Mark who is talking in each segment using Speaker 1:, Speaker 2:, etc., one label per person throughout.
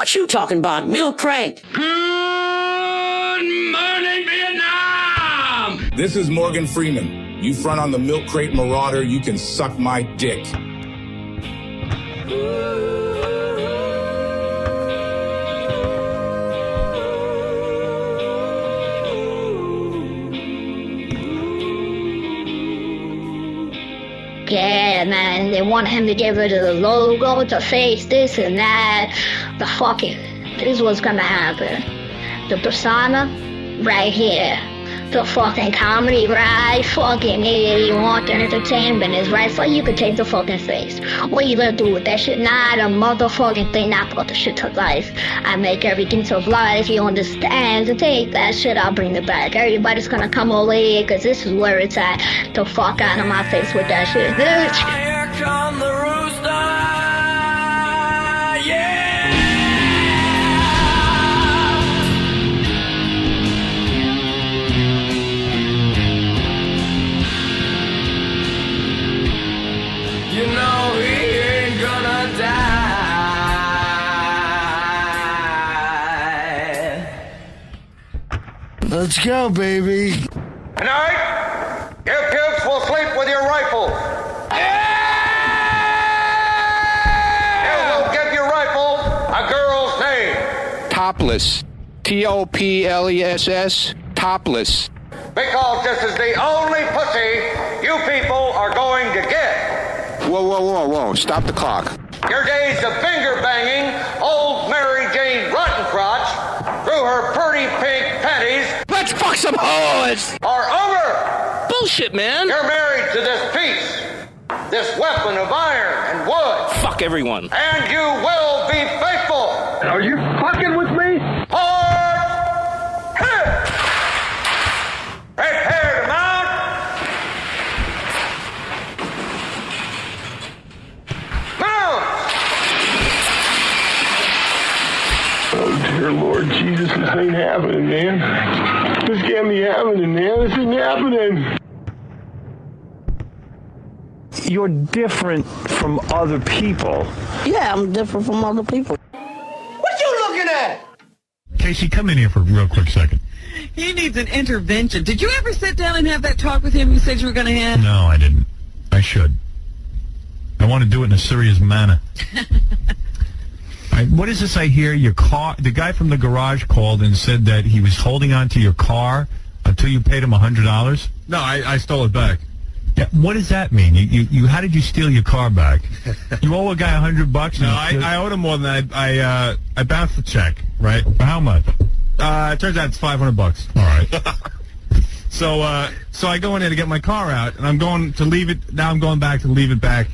Speaker 1: What you talking about, Milk Crate?
Speaker 2: Good morning, Vietnam!
Speaker 3: This is Morgan Freeman. You front on the Milk Crate Marauder, you can suck my dick.
Speaker 4: Yeah, man, they want him to get rid of the logo, the face, this and that. The fucking, this is what's gonna happen. The persona, right here. The fucking comedy, right? Fucking idiot, you want the entertainment is right, so you can take the fucking face. What you gonna do with that shit? Not a motherfucking thing, I brought the shit to life. I make everything to life, you understand? To take that shit, I'll bring it back. Everybody's gonna come over here, cause this is where it's at. The fuck out of my face with that shit, bitch.
Speaker 2: Here come the rooster, yeah! You know he ain't gonna die.
Speaker 5: Let's go, baby.
Speaker 6: Tonight, you kids will sleep with your rifle. You will give your rifle a girl's name.
Speaker 7: Topless. Topless. Topless.
Speaker 6: Because this is the only pussy you people are going to get.
Speaker 7: Whoa. Stop the clock.
Speaker 6: Your days of finger banging old Mary Jane Rottencrotch through her pretty pink panties
Speaker 7: Let's fuck some hoes!
Speaker 6: are over.
Speaker 7: Bullshit, man.
Speaker 6: You're married to this piece, this weapon of iron and wood,
Speaker 7: Fuck everyone.
Speaker 6: and you will be faithful.
Speaker 5: Are you fucking with me?
Speaker 6: Hard hit! Prepare to mount. Mount!
Speaker 5: Oh, dear Lord Jesus, this ain't happening, man. This can't be happening, man. This isn't happening. You're different from other people.
Speaker 1: Yeah, I'm different from other people.
Speaker 6: What you looking at?
Speaker 8: Casey, come in here for a real quick second.
Speaker 9: He needs an intervention. Did you ever sit down and have that talk with him you said you were going to have?
Speaker 8: No, I didn't. I should. I want to do it in a serious manner. What is this I hear? Your car, the guy from the garage called and said that he was holding on to your car until you paid him $100?
Speaker 10: No, I stole it back.
Speaker 8: Yeah, what does that mean? You how did you steal your car back? You owe a guy $100?
Speaker 10: No, I owed him more than that. I bounced the check, right?
Speaker 8: For how much?
Speaker 10: It turns out it's $500.
Speaker 8: All right.
Speaker 10: So I go in there to get my car out, and I'm going to leave it. Now I'm going back to leave it back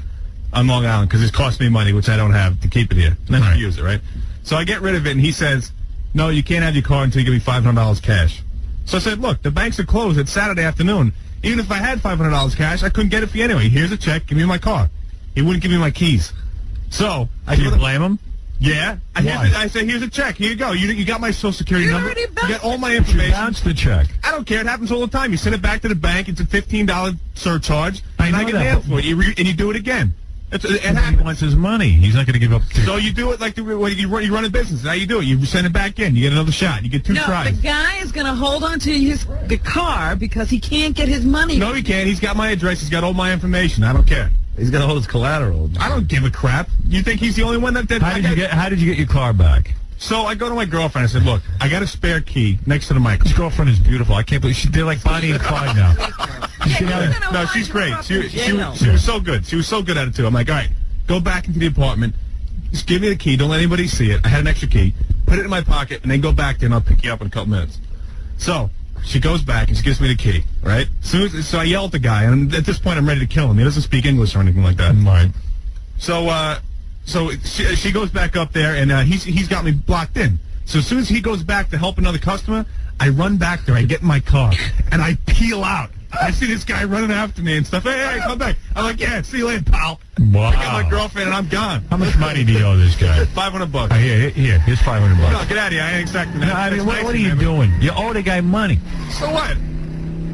Speaker 10: on Long Island because it cost me money, which I don't have to keep it here. And then I use it, right? So I get rid of it, and he says, "No, you can't have your car until you give me $500 cash." So I said, "Look, the banks are closed. It's Saturday afternoon. Even if I had $500 cash, I couldn't get it for you anyway. Here's a check. Give me my car." He wouldn't give me my keys. So
Speaker 8: Do you blame him?
Speaker 10: Yeah.
Speaker 8: Why?
Speaker 10: I say, here's a check. Here you go. You got my social security
Speaker 9: You
Speaker 10: number.
Speaker 9: already
Speaker 10: You
Speaker 9: bounced
Speaker 10: got all my
Speaker 8: You
Speaker 10: information.
Speaker 8: bounced the check.
Speaker 10: I don't care. It happens all the time. You send it back to the bank. It's a $15 surcharge.
Speaker 8: I
Speaker 10: and I
Speaker 8: know
Speaker 10: get
Speaker 8: that,
Speaker 10: nailed
Speaker 8: but-
Speaker 10: for it. And you do it again. It
Speaker 8: He
Speaker 10: happens.
Speaker 8: wants his money. He's not going to give up.
Speaker 10: So you do it like when you run a business. How you do it? You send it back in. You get another shot. You get two
Speaker 9: No,
Speaker 10: tries.
Speaker 9: the guy is going to hold on to the car because he can't get his money.
Speaker 10: No, he can't. He's got my address. He's got all my information. I don't care.
Speaker 8: He's going to hold his collateral.
Speaker 10: I don't give a crap. You think he's the only one that
Speaker 8: How did you get your car back?
Speaker 10: So I go to my girlfriend. I said, "Look, I got a spare key next to the microphone."
Speaker 8: His girlfriend is beautiful. I can't believe they're like Bonnie and Clyde now.
Speaker 10: No, she's great. She was so good. She was so good at it, too. I'm like, all right, go back into the apartment. Just give me the key. Don't let anybody see it. I had an extra key. Put it in my pocket, and then go back there, and I'll pick you up in a couple minutes. So she goes back, and she gives me the key, right? So I yell at the guy, and at this point, I'm ready to kill him. He doesn't speak English or anything like that.
Speaker 8: Right.
Speaker 10: So she goes back up there, and he's got me blocked in. So as soon as he goes back to help another customer, I run back there, I get in my car, and I peel out. I see this guy running after me and stuff. Hey, come back. I'm like, yeah, see you later, pal.
Speaker 8: Wow.
Speaker 10: I got my girlfriend, and I'm gone.
Speaker 8: How much money do you owe this guy?
Speaker 10: $500.
Speaker 8: Here's $500.
Speaker 10: No, get out of here. I ain't exactly.
Speaker 8: What are you doing? You owe the guy money.
Speaker 10: So what?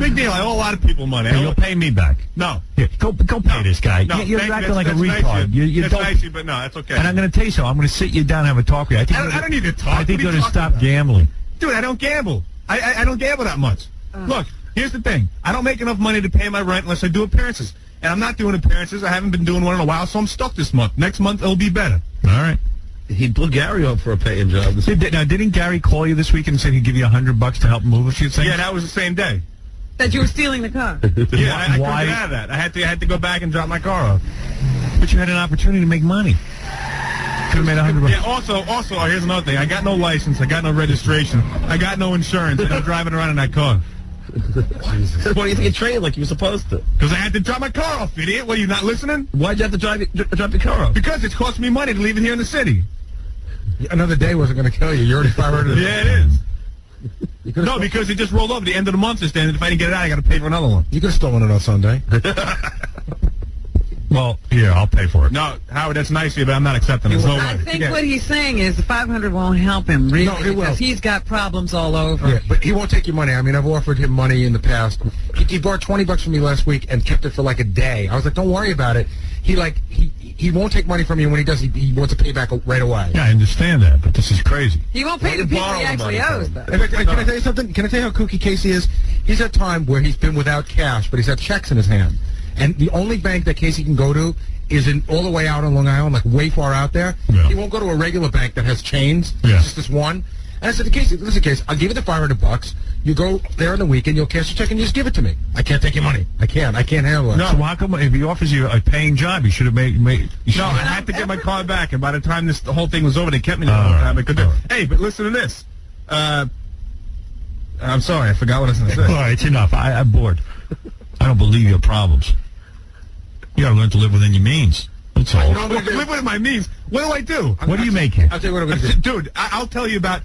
Speaker 10: Big deal. I owe a lot of people money.
Speaker 8: Hey, you'll pay me back.
Speaker 10: No.
Speaker 8: Here, go pay this guy.
Speaker 10: No,
Speaker 8: You're
Speaker 10: thank
Speaker 8: acting
Speaker 10: you.
Speaker 8: like a
Speaker 10: That's nice
Speaker 8: retard.
Speaker 10: of you.
Speaker 8: You
Speaker 10: That's
Speaker 8: don't.
Speaker 10: nice of you, but no, that's okay.
Speaker 8: And I'm going to tell you something. I'm going to sit you down and have a talk with you.
Speaker 10: I don't need to talk.
Speaker 8: I think
Speaker 10: What
Speaker 8: you're
Speaker 10: are
Speaker 8: going
Speaker 10: you
Speaker 8: to stop
Speaker 10: talking about?
Speaker 8: gambling.
Speaker 10: Dude, I don't gamble. I don't gamble that much. Look, here's the thing. I don't make enough money to pay my rent unless I do appearances. And I'm not doing appearances. I haven't been doing one in a while, so I'm stuck this month. Next month, it'll be better.
Speaker 8: All right.
Speaker 11: He blew Gary up for a paying job.
Speaker 8: Now, didn't Gary call you this week and say he'd give you $100 to help move a few things?
Speaker 10: Yeah, that was the same day.
Speaker 9: That you were stealing the car.
Speaker 10: Yeah, I couldn't
Speaker 8: Why?
Speaker 10: get out of that. I had to go back and drop my car off.
Speaker 8: But you had an opportunity to make money. Could have made $100.
Speaker 10: Yeah, also, here's another thing. I got no license. I got no registration. I got no insurance. And I'm driving around in that car.
Speaker 11: Why do you think you trained like you were supposed to?
Speaker 10: Because I had to drop my car off, idiot. What, are you not listening?
Speaker 11: Why'd you have to drop your car off?
Speaker 10: Because it's cost me money to leave it here in the city.
Speaker 12: Another day wasn't going to kill you. You're already 500.
Speaker 10: Yeah, it is. No, because it just rolled over. The end of the month is then. If I didn't get it out, I got to pay for another one.
Speaker 12: You could have stolen it on Sunday.
Speaker 8: Well, here, I'll pay for it.
Speaker 10: No, Howard, that's nice of you, but I'm not accepting it. No
Speaker 9: I
Speaker 10: way.
Speaker 9: think what he's saying is the 500 won't help him, really,
Speaker 12: No, it will.
Speaker 9: because he's got problems all over.
Speaker 12: Yeah, but he won't take your money. I mean, I've offered him money in the past. He borrowed $20 from me last week and kept it for like a day. I was like, don't worry about it. He won't take money from you. When he does, he wants to pay back right away.
Speaker 8: Yeah, I understand that, but this is crazy.
Speaker 9: He won't pay the people he actually owes, though.
Speaker 12: Can I tell you something? Can I tell you how kooky Casey is? He's at a time where he's been without cash, but he's had checks in his hand. And the only bank that Casey can go to is all the way out on Long Island, like way far out there.
Speaker 8: Yeah.
Speaker 12: He won't go to a regular bank that has chains.
Speaker 8: Yeah.
Speaker 12: It's just this one. And I said to Casey, listen, Casey, I'll give you the $500. You go there on the weekend, you'll cash your check and you just give it to me. I can't take your money. I can't handle it.
Speaker 8: No, so how come if he offers you a paying job, you should have made
Speaker 10: No, I had to get my car back, and by the time the whole thing was over, they kept me there. Hey, but listen to this. I'm sorry, I forgot what I was going to say.
Speaker 8: All right, it's enough. I'm bored. I don't believe your problems. You gotta learn to live within your means. That's all.
Speaker 10: Live within my means. What do I do?
Speaker 8: What do you make here?
Speaker 12: I'll tell you what I'm going to do.
Speaker 10: Dude, I'll tell you about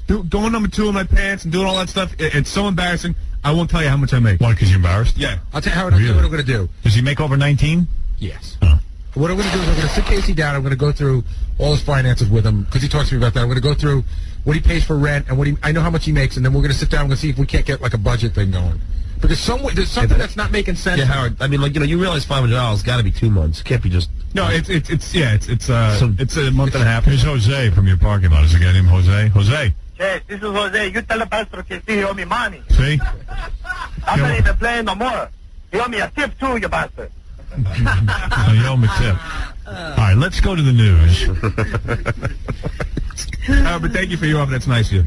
Speaker 10: going number 2 in my pants and doing all that stuff. It's so embarrassing. I won't tell you how much I make.
Speaker 8: Why, because you're embarrassed?
Speaker 10: Yeah.
Speaker 12: I'll tell you what I'm going to do.
Speaker 8: Does he make over 19?
Speaker 12: Yes.
Speaker 8: Oh.
Speaker 12: What I'm going to do is I'm going to sit Casey down. I'm going to go through all his finances with him because he talks to me about that. I'm going to go through what he pays for rent and I know how much he makes, and then we're going to sit down and we're going to see if we can't get like a budget thing going. Because there's something that's not making sense.
Speaker 11: Yeah, Howard. I mean, you realize $500 got to be 2 months. It can't be just.
Speaker 10: No, it's a month and a half.
Speaker 8: Here's Jose from your parking lot. Is a guy named Jose? Jose.
Speaker 13: Yes, this is Jose. You tell the pastor que he owe me money.
Speaker 8: See?
Speaker 13: I'm not even playing no more. He owe me a tip too, you bastard.
Speaker 8: You owe him a tip. All right, let's go to the news.
Speaker 10: But thank you for your offer. That's nice of you.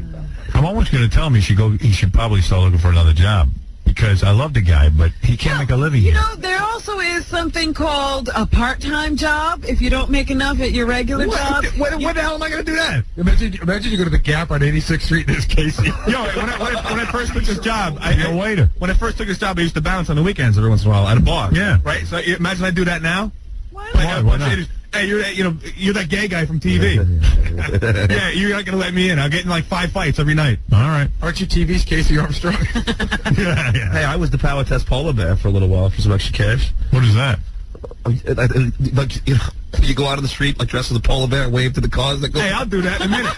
Speaker 8: I'm almost going to tell him he should probably start looking for another job. Because I love the guy, but he can't make a living here.
Speaker 9: You know, there also is something called a part-time job if you don't make enough at your regular job.
Speaker 10: What the hell am I going to do that?
Speaker 12: Imagine you go to the Gap on 86th Street and there's Casey.
Speaker 10: Yo, when I first took this job,
Speaker 8: You're a waiter.
Speaker 10: When I first took this job, I used to bounce on the weekends every once in a while at a bar.
Speaker 8: Yeah.
Speaker 10: Right? So imagine I do that now.
Speaker 9: Why
Speaker 10: Like,
Speaker 8: Why not?
Speaker 10: Hey, you're that gay guy from TV. Yeah, you're not gonna let me in. I'll get in like 5 fights every night.
Speaker 8: All right.
Speaker 12: Aren't you TV's Casey Armstrong?
Speaker 10: Yeah.
Speaker 11: Hey, I was the power test polar bear for a little while for some extra cash.
Speaker 8: What is that?
Speaker 11: Like, you go out on the street like dressed as a polar bear and wave to the cars that go.
Speaker 10: Hey, I'll do that in a minute.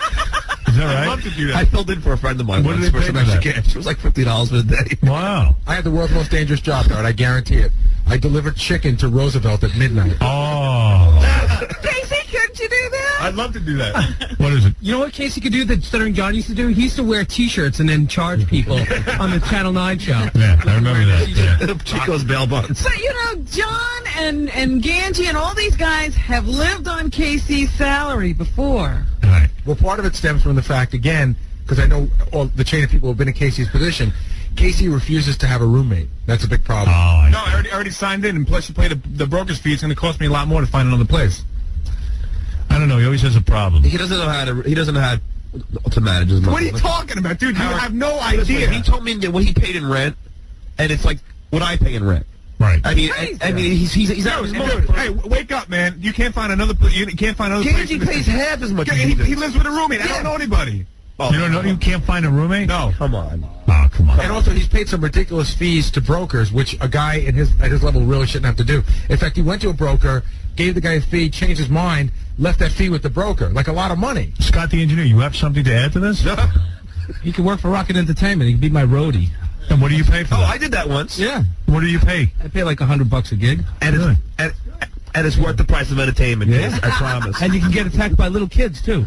Speaker 8: Is that right?
Speaker 10: I'd love to do that.
Speaker 11: I filled in for a friend of mine
Speaker 8: What
Speaker 11: once
Speaker 8: did they
Speaker 11: for
Speaker 8: pay
Speaker 11: some
Speaker 8: for
Speaker 11: extra
Speaker 8: that?
Speaker 11: cash. It was like $50 for the day.
Speaker 8: Wow.
Speaker 12: I had the world's most dangerous job, Howard. I guarantee it. I delivered chicken to Roosevelt at midnight.
Speaker 8: Oh.
Speaker 9: Casey, couldn't you do that?
Speaker 10: I'd love to do that.
Speaker 8: What is it?
Speaker 14: You know what Casey could do that Stuttering John used to do? He used to wear T-shirts and then charge people on the Channel 9 show.
Speaker 8: Yeah, I remember that. Yeah.
Speaker 11: Chico's bail bonds.
Speaker 9: But, you know, John and Ganji and all these guys have lived on Casey's salary before.
Speaker 8: All right.
Speaker 12: Well, part of it stems from the fact, again, because I know all the chain of people who have been in Casey's position, Casey refuses to have a roommate. That's a big problem.
Speaker 8: Oh,
Speaker 10: No, I already signed in, and plus you pay the broker's fee. It's going to cost me a lot more to find another place.
Speaker 8: I don't know. He always has a problem.
Speaker 11: He doesn't know how to manage his money.
Speaker 10: What are you talking about, dude? You have no idea.
Speaker 11: He told me what he paid in rent, and it's like what I pay in rent.
Speaker 8: Right.
Speaker 11: I mean, he's out of his mind.
Speaker 10: Hey, wake up, man! You can't find another. You can't find another place.
Speaker 11: He pays half as much.
Speaker 10: He lives with a roommate. I don't know anybody.
Speaker 8: You don't know? You can't find a roommate?
Speaker 10: No.
Speaker 11: Come on.
Speaker 8: Oh, come on.
Speaker 12: And also, he's paid some ridiculous fees to brokers, which a guy at his level really shouldn't have to do. In fact, he went to a broker, gave the guy a fee, changed his mind, left that fee with the broker, like a lot of money.
Speaker 8: Scott the engineer, you have something to add to this?
Speaker 14: He can work for Rocket Entertainment. He can be my roadie.
Speaker 8: And what do you pay for that?
Speaker 11: I did that once.
Speaker 14: Yeah.
Speaker 8: What do you pay?
Speaker 14: I pay like $100 a gig.
Speaker 11: And it's worth the price of entertainment.
Speaker 8: Yeah.
Speaker 11: I promise.
Speaker 14: And you can get attacked by little kids, too.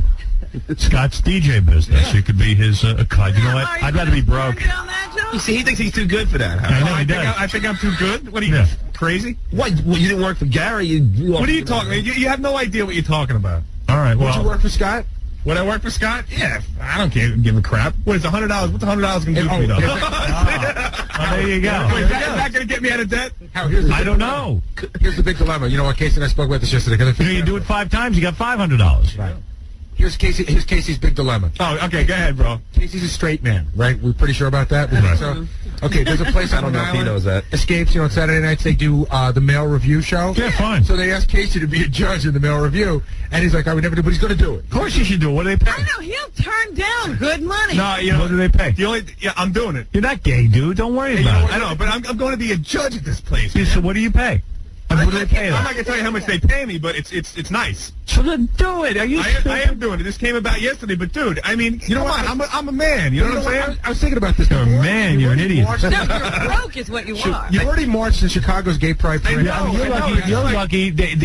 Speaker 8: Scott's DJ business. You could be his card. You know what? I'd rather be broke.
Speaker 11: You see, he thinks he's too good for that.
Speaker 8: I know he does.
Speaker 10: I think I'm too good. What are you crazy?
Speaker 11: What? Well, you didn't work for Gary.
Speaker 10: What are you talking? You have no idea what you're talking about.
Speaker 8: All right.
Speaker 12: Would you work for Scott?
Speaker 10: Would I work for Scott? Yeah, I don't give a crap. What is $100? What's $100 going to do for me, though?
Speaker 8: There you go.
Speaker 10: Wait, is that going to get me out of debt?
Speaker 8: I don't know.
Speaker 12: Here's the big dilemma. You know what, Casey and I spoke about this yesterday.
Speaker 8: You do it 5 times, you got $500.
Speaker 12: Right. Here's Casey's big dilemma.
Speaker 10: Oh, okay, go ahead, bro.
Speaker 12: Casey's a straight man, right? We're pretty sure about that.
Speaker 8: Right.
Speaker 12: So, okay, there's a place on
Speaker 11: I don't know if he
Speaker 12: Island,
Speaker 11: knows that.
Speaker 12: Escapes, on Saturday nights they do the mail review show.
Speaker 8: Yeah, fine.
Speaker 12: So they asked Casey to be a judge in the mail review, and he's like, I would never do, but he's going to do it.
Speaker 8: Of course you should do it. What do they pay?
Speaker 9: I know, he'll turn down good money.
Speaker 10: No, you know,
Speaker 8: what do they pay?
Speaker 10: I'm doing it.
Speaker 8: You're not gay, dude. Don't worry
Speaker 10: You know
Speaker 8: about
Speaker 10: what?
Speaker 8: it.
Speaker 10: I know, but I'm going to be a judge at this place.
Speaker 8: So what do you pay? What do they pay?
Speaker 10: I'm not going to tell you how much they pay me, but it's nice.
Speaker 8: So then do it. Are you?
Speaker 10: I am doing it. This came about yesterday, but dude, I mean, you know what? I'm a man. You know what I'm saying?
Speaker 12: I was thinking about this.
Speaker 8: You're a man. You're an idiot.
Speaker 9: No, you're broke is what you are.
Speaker 12: You already marched in Chicago's gay pride parade.
Speaker 8: You're lucky they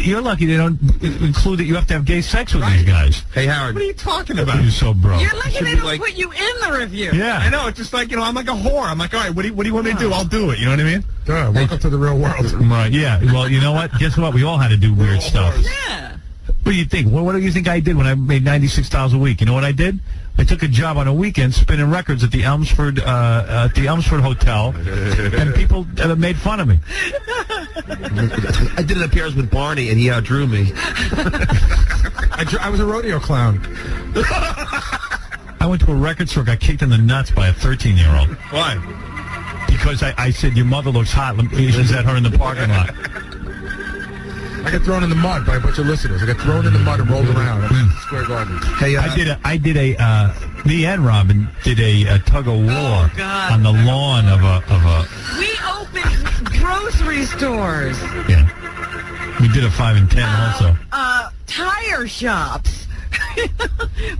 Speaker 8: don't include that you have to have gay sex with these guys.
Speaker 11: Hey, Howard.
Speaker 10: What are you talking about?
Speaker 8: You're so broke.
Speaker 9: You're lucky they don't put you in the review.
Speaker 8: Yeah.
Speaker 10: I know. It's just like, I'm like a whore. I'm like, all right, what do you want me to do? I'll do it. You know what I mean?
Speaker 12: Duh, welcome to the real world.
Speaker 8: Right, yeah. Well, you know what? Guess what? We all had to do weird stuff.
Speaker 9: Yeah.
Speaker 8: What do you think? What do you think I did when I made $96 a week? You know what I did? I took a job on a weekend spinning records at the Elmsford Hotel, and people made fun of me.
Speaker 11: I did an appearance with Barney, and he outdrew me.
Speaker 12: I was a rodeo clown.
Speaker 8: I went to a record store, got kicked in the nuts by a 13-year-old.
Speaker 10: Why?
Speaker 8: Because I said, your mother looks hot. She said her in the parking lot.
Speaker 12: I got thrown in the mud by a bunch of listeners. I got thrown in the mud and rolled around at Square Garden.
Speaker 11: Hey,
Speaker 8: me and Robin did a tug of war on the lawn of a.
Speaker 9: We opened grocery stores.
Speaker 8: Yeah. We did a 5 and 10 also.
Speaker 9: Tire shops.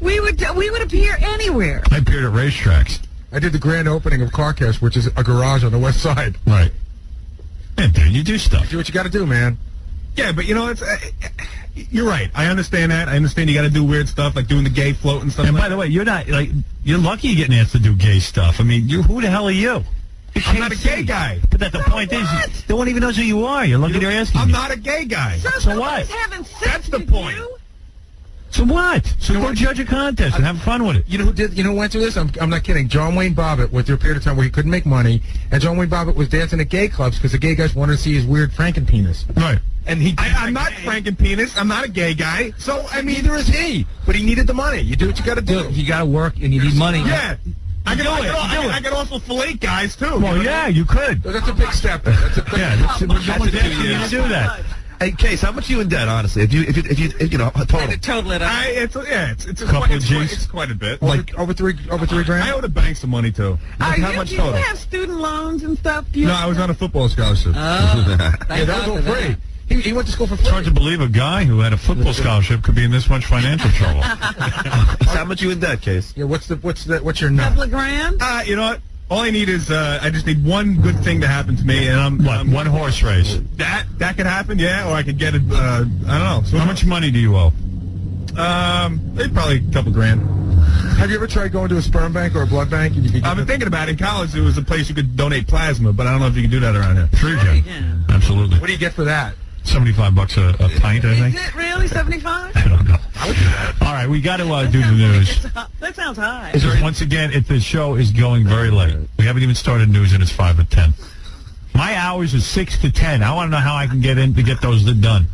Speaker 9: we would appear anywhere.
Speaker 8: I appeared at racetracks.
Speaker 12: I did the grand opening of CarCast, which is a garage on the west side.
Speaker 8: Right. Yeah, dude, you do stuff.
Speaker 12: You do what you got to do, man.
Speaker 10: Yeah, but it's you're right. I understand that. I understand you got to do weird stuff like doing the gay float and stuff.
Speaker 8: And by the way, you're lucky you're getting asked to do gay stuff. I mean, who the hell are you?
Speaker 10: I'm not a gay guy.
Speaker 8: But the point is, no one even knows who you are. You're lucky they're asking.
Speaker 10: I'm not a gay guy.
Speaker 8: So what?
Speaker 10: That's the point.
Speaker 8: So what? So go judge a contest and have fun with it.
Speaker 12: You know who did? You know who went through this? I'm not kidding. John Wayne Bobbitt went through a period of time where he couldn't make money, and John Wayne Bobbitt was dancing at gay clubs because the gay guys wanted to see his weird Frankenpenis.
Speaker 8: Right.
Speaker 12: And
Speaker 10: I'm not Frankenpenis. I'm not a gay guy. So I mean,
Speaker 12: neither is he. But he needed the money. You do what you got to do.
Speaker 14: You got to work and you need money.
Speaker 10: Yeah. I could also fillet guys too.
Speaker 8: Well, yeah, you could.
Speaker 12: That's a big step. That's a big
Speaker 8: that's no one's asking you to do that.
Speaker 11: Hey, Case, how much are you in debt, honestly? If you total.
Speaker 9: Total it up.
Speaker 10: It's quite a bit.
Speaker 12: Like over three grand.
Speaker 10: I owe the bank some money too.
Speaker 9: How much total? Do you have student loans and stuff?
Speaker 10: No, I was on a football scholarship.
Speaker 9: Oh,
Speaker 12: yeah, that was all free. He went to school for free.
Speaker 8: It's hard to believe a guy who had a football scholarship could be in this much financial trouble.
Speaker 11: How much you in debt, Case?
Speaker 12: Yeah, what's your number?
Speaker 9: Couple of grand?
Speaker 10: You know what? All I need is I just need one good thing to happen to me, and
Speaker 8: one horse race.
Speaker 10: That could happen, yeah, or I could get it. I don't know. So
Speaker 8: how much money do you owe?
Speaker 10: Maybe probably a couple grand.
Speaker 12: Have you ever tried going to a sperm bank or a blood bank? And you could
Speaker 10: I've been thinking about it. In college, there was a place you could donate plasma, but I don't know if you can do that around here.
Speaker 8: Free, Jim. Absolutely.
Speaker 12: What do you get for that?
Speaker 8: $75 a pint, I think.
Speaker 9: Is it really 75?
Speaker 8: I don't know. I would do that. All right, we got to do the news.
Speaker 9: That sounds high.
Speaker 8: Once again, the show is going very late. We haven't even started news, and it's 5 to 10. My hours are 6 to 10. I want to know how I can get in to get those done.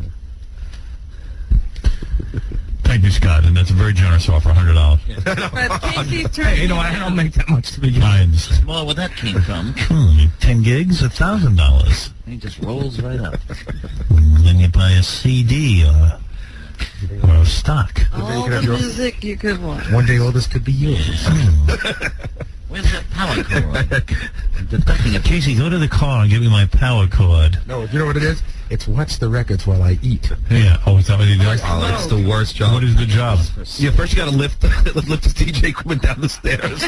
Speaker 8: Thank you, Scott, and that's a very generous offer, $100.
Speaker 9: But Casey's turn.
Speaker 14: I don't make that much to begin with.
Speaker 8: I understand.
Speaker 1: Well, where that came from.
Speaker 8: 10 gigs, $1,000.
Speaker 1: He just rolls right up.
Speaker 8: Then you buy a CD or a stock.
Speaker 9: All the music you could want.
Speaker 12: One day all this could be yours.
Speaker 1: Where's that power cord? I'm deducting it.
Speaker 8: Casey, go to the car and give me my power cord.
Speaker 12: No, you know what it is? It's watch the records while I eat.
Speaker 8: Yeah. Oh, is that what he does?
Speaker 11: Oh, it's the worst job.
Speaker 8: What is the job?
Speaker 11: Yeah, first you got to lift this DJ equipment down the stairs